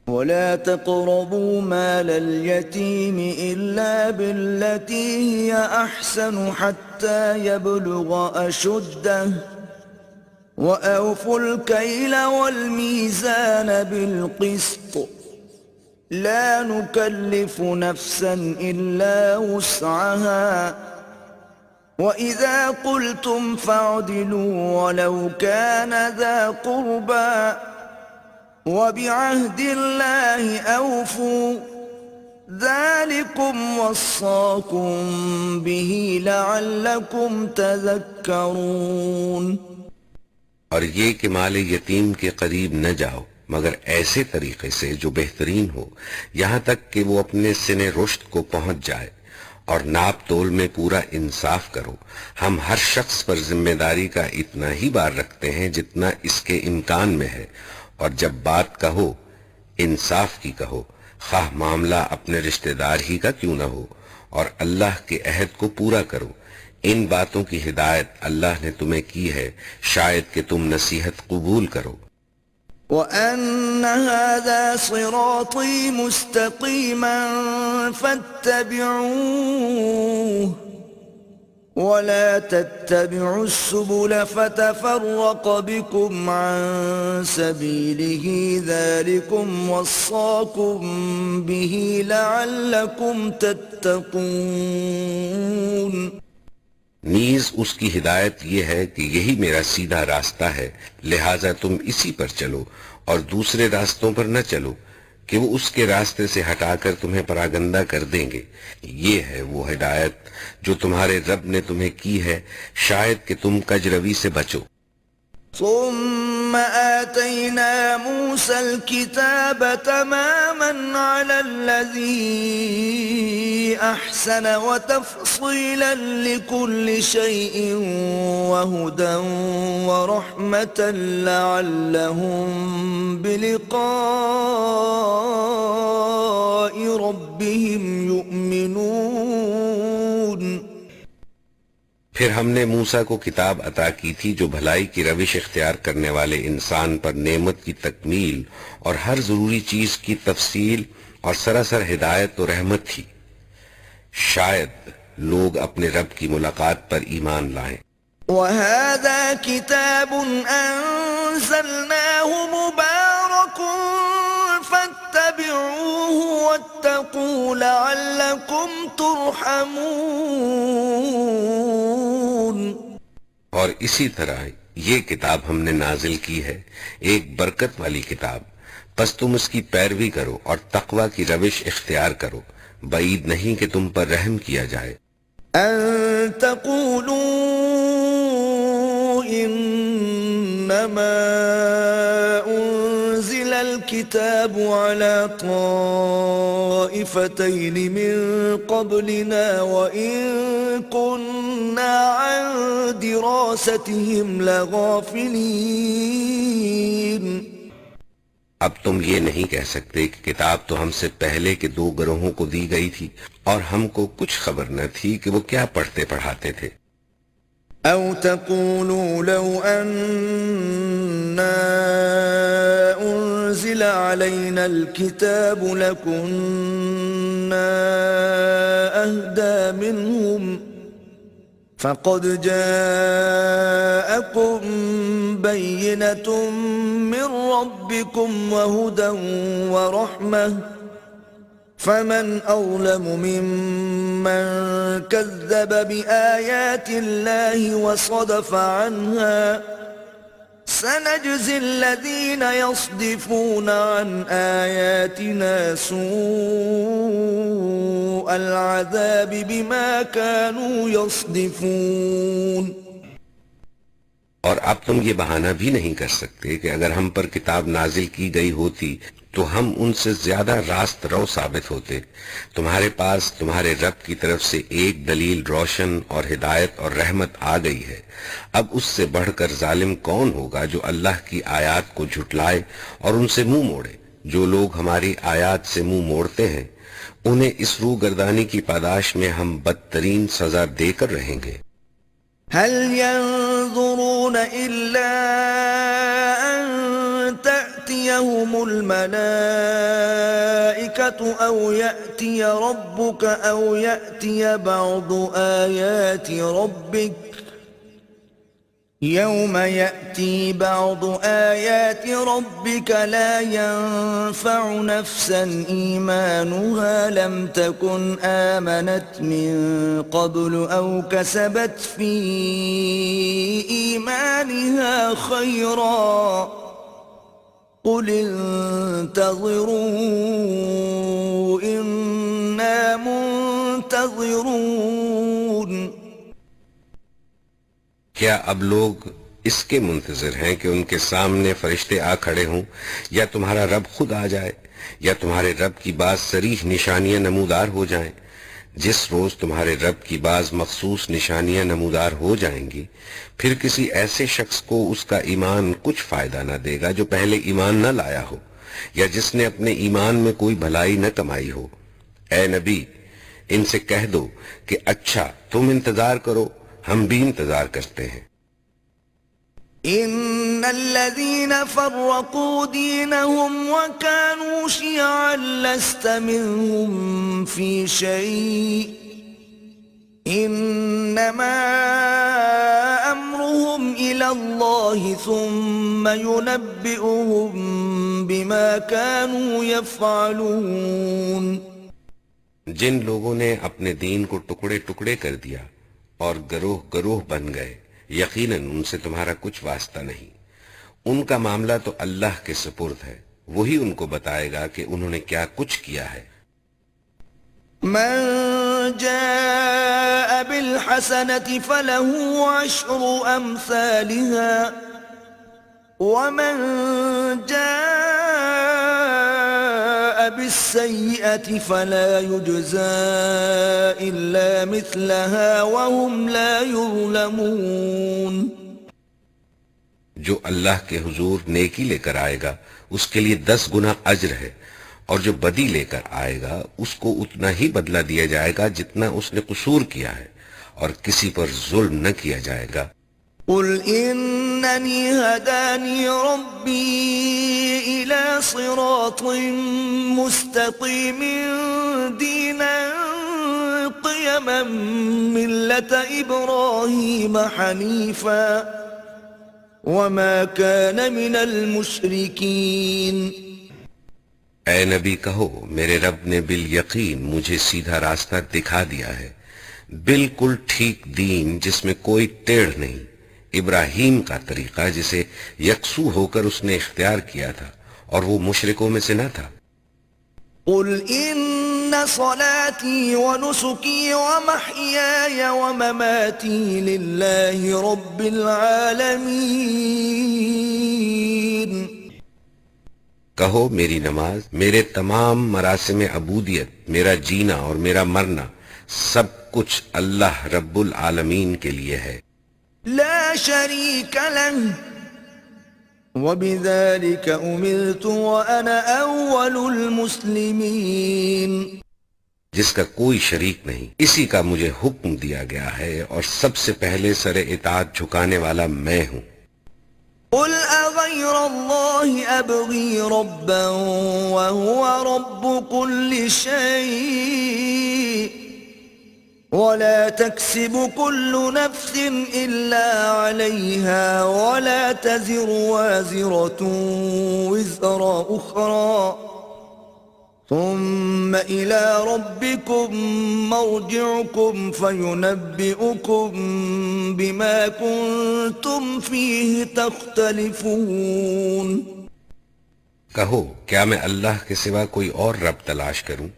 ولا تقربوا مال اليتيم إلا بالتي هي أحسن حتى يبلغ أشده وأوفوا الكيل والميزان بالقسط لا نكلف نفسا إلا وسعها وإذا قلتم فاعدلوا ولو كان ذا قربى وبعهد الله أوفوا ذلكم وصاكم به لعلكم تذكرون. اور یہ کہ مال یتیم کے قریب نہ جاؤ مگر ایسے طریقے سے جو بہترین ہو یہاں تک کہ وہ اپنے سن رشد کو پہنچ جائے، اور ناپ تول میں پورا انصاف کرو. ہم ہر شخص پر ذمہ داری کا اتنا ہی بار رکھتے ہیں جتنا اس کے امکان میں ہے، اور جب بات کہو انصاف کی کہو، خواہ معاملہ اپنے رشتہ دار ہی کا کیوں نہ ہو، اور اللہ کے عہد کو پورا کرو. ان باتوں کی ہدایت اللہ نے تمہیں کی ہے، شاید کہ تم نصیحت قبول کرو. وَأَنَّ هَذَا صِرَاطِي مُسْتَقِيمًا فَاتَّبِعُوهُ وَلَا تَتَّبِعُوا السُّبُلَ فَتَفَرَّقَ بِكُمْ عَن سَبِيلِهِ ذَلِكُمْ وَصَّاكُمْ بِهِ لَعَلَّكُمْ تَتَّقُونَ. نیز اس کی ہدایت یہ ہے کہ یہی میرا سیدھا راستہ ہے، لہٰذا تم اسی پر چلو اور دوسرے راستوں پر نہ چلو کہ وہ اس کے راستے سے ہٹا کر تمہیں پراگندہ کر دیں گے. یہ ہے وہ ہدایت جو تمہارے رب نے تمہیں کی ہے، شاید کہ تم کج روی سے بچو. ثم آتينا موسى الكتاب تماما على الذي أحسن وتفصيلا لكل شيء وهدى ورحمة لعلهم بلقاء ربهم يؤمنون. پھر ہم نے موسیٰ کو کتاب عطا کی تھی جو بھلائی کی روش اختیار کرنے والے انسان پر نعمت کی تکمیل اور ہر ضروری چیز کی تفصیل اور سراسر ہدایت و رحمت تھی، شاید لوگ اپنے رب کی ملاقات پر ایمان لائیں. وَهَذَا كِتَابٌ أَنزَلْنَاهُ مُبَارَكٌ فَاتَّبِعُوهُ وَاتَّقُوا لَعَلَّكُمْ تُرْحَمُونَ. اور اسی طرح یہ کتاب ہم نے نازل کی ہے، ایک برکت والی کتاب، پس تم اس کی پیروی کرو اور تقوی کی روش اختیار کرو، بعید نہیں کہ تم پر رحم کیا جائے. أَن تَقُولُوا إِنَّمَا أُنزِلَ الْكِتَابُ عَلَى طَائِفَتَيْنِ مِن قَبْلِنَا وَإِن كُنَّا عَن دِرَاسَتِهِمْ لَغَافِلِينَ. اب تم یہ نہیں کہہ سکتے کہ کتاب تو ہم سے پہلے کے دو گروہوں کو دی گئی تھی اور ہم کو کچھ خبر نہ تھی کہ وہ کیا پڑھتے پڑھاتے تھے. أَوْ تَقُولُوا لَوْ أَنَّا أُنزِلَ عَلَيْنَا الْكِتَابُ لَكُنَّا أَهْدَى مِنْهُمْ فَقَدْ جَاءَكُمْ بَيِّنَةٌ مِّن رَّبِّكُمْ وَهُدًى وَرَحْمَةٌ فَمَنْ أَظْلَمُ مِمَّنْ كَذَّبَ بِآيَاتِ اللَّهِ وَصَدَفَ عَنْهَا سَنَجْزِي الَّذِينَ يَصْدِفُونَ عَنْ آيَاتِنَا سُوءَ الْعَذَابِ بِمَا كَانُوا يَصْدِفُونَ. اور اب تم یہ بہانہ بھی نہیں کر سکتے کہ اگر ہم پر کتاب نازل کی گئی ہوتی تو ہم ان سے زیادہ راست رو ثابت ہوتے. تمہارے پاس تمہارے رب کی طرف سے ایک دلیل روشن اور ہدایت اور رحمت آ گئی ہے. اب اس سے بڑھ کر ظالم کون ہوگا جو اللہ کی آیات کو جھٹلائے اور ان سے منہ موڑے. جو لوگ ہماری آیات سے منہ موڑتے ہیں انہیں اس روح گردانی کی پاداش میں ہم بدترین سزا دے کر رہیں گے. هل ينظرون إلا أن تأتيهم الملائكة أو يأتي ربك أو يأتي بعض آيات ربك يوم يأتي بعض آيات ربك لا ينفع نفسا إيمانها لم تكن آمنت من قبل أو كسبت في إيمانها خيرا قل انتظروا إنا منتظرون. کیا اب لوگ اس کے منتظر ہیں کہ ان کے سامنے فرشتے آ کھڑے ہوں، یا تمہارا رب خود آ جائے، یا تمہارے رب کی بات صریح نشانیاں نمودار ہو جائیں؟ جس روز تمہارے رب کی بعض مخصوص نشانیاں نمودار ہو جائیں گی، پھر کسی ایسے شخص کو اس کا ایمان کچھ فائدہ نہ دے گا جو پہلے ایمان نہ لایا ہو یا جس نے اپنے ایمان میں کوئی بھلائی نہ کمائی ہو۔ اے نبی، ان سے کہہ دو کہ اچھا تم انتظار کرو، ہم بھی انتظار کرتے ہیں۔ ان الذين فرقوا دينهم وكانوا شيعا لست منهم في شيء انما امرهم الى الله ثم ينبئهم بما كانوا يفعلون۔ جن لوگوں نے اپنے دین کو ٹکڑے ٹکڑے کر دیا اور گروہ گروہ بن گئے، یقیناً ان سے تمہارا کچھ واسطہ نہیں، ان کا معاملہ تو اللہ کے سپرد ہے، وہی ان کو بتائے گا کہ انہوں نے کیا کچھ کیا ہے۔ من جاء بالحسنة فله عشر أمثالها ومن جاء بالسيئة فلا يجزى إلا مثلها وهم لا يظلمون۔ جو اللہ کے حضور نیکی لے کر آئے گا اس کے لیے 10 گنا اجر ہے، اور جو بدی لے کر آئے گا اس کو اتنا ہی بدلہ دیا جائے گا جتنا اس نے قصور کیا ہے، اور کسی پر ظلم نہ کیا جائے گا۔ قل انني هداني ربي الى صراط مستقيم دينا قيما ملة ابراهيم حنيفا وما كان من المشركين۔ اے نبی کہو، میرے رب نے بالیقین مجھے سیدھا راستہ دکھا دیا ہے، بالکل ٹھیک دین جس میں کوئی ٹیڑھ نہیں، ابراہیم کا طریقہ جسے یکسو ہو کر اس نے اختیار کیا تھا، اور وہ مشرکوں میں سے نہ تھا۔ قل ان صلاتي ونسكي ومحياي ومماتي لله رب العالمين۔ کہو میری نماز، میرے تمام مراسم عبودیت، میرا جینا اور میرا مرنا سب کچھ اللہ رب العالمین کے لیے ہے، لا شريك له وبذلك أمرت وأنا أول المسلمين۔ جس کا کوئی شریک نہیں، اسی کا مجھے حکم دیا گیا ہے، اور سب سے پہلے سر اطاعت جھکانے والا میں ہوں۔ قل أغير الله أبغي ربا وهو رب كل شيء ولا تكسب كل نفس إلا عليها ولا تزر وازرة وزر أخرى ثم إلى ربكم مرجعكم فينبئكم بما كنتم فيه تختلفون۔ کہو کیا میں اللہ کے سوا کوئی اور رب تلاش کروں،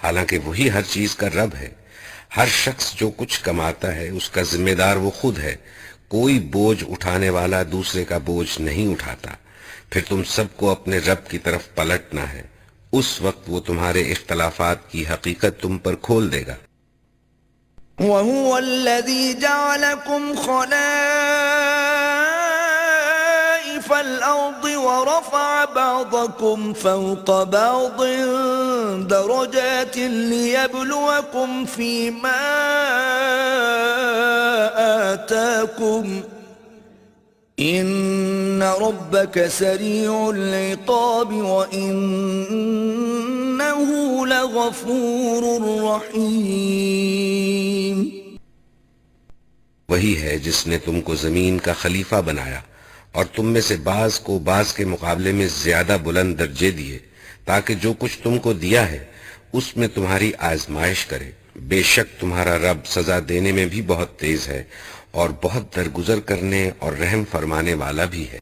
حالانکہ وہی ہر چیز کا رب ہے۔ ہر شخص جو کچھ کماتا ہے اس کا ذمہ دار وہ خود ہے، کوئی بوجھ اٹھانے والا دوسرے کا بوجھ نہیں اٹھاتا۔ پھر تم سب کو اپنے رب کی طرف پلٹنا ہے، اس وقت وہ تمہارے اختلافات کی حقیقت تم پر کھول دے گا۔ وَهُوَ الَّذِي جَعَلَكُمْ خَلَائِفَ الْأَرْضِ وَرَفَعَ بَعْضَكُمْ فَوْقَ بَعْضٍ دَرَجَاتٍ لِيَبْلُوَكُمْ فِيمَا آتَاكُمْ إِنَّ رَبَّكَ سَرِيعُ الْعِقَابِ وَإِنَّهُ لَغَفُورٌ رَحِيمٌ۔ وہی ہے جس نے تم کو زمین کا خلیفہ بنایا اور تم میں سے بعض کو بعض کے مقابلے میں زیادہ بلند درجے دیے، تاکہ جو کچھ تم کو دیا ہے اس میں تمہاری آزمائش کرے۔ بے شک تمہارا رب سزا دینے میں بھی بہت تیز ہے، اور بہت درگزر کرنے اور رحم فرمانے والا بھی ہے۔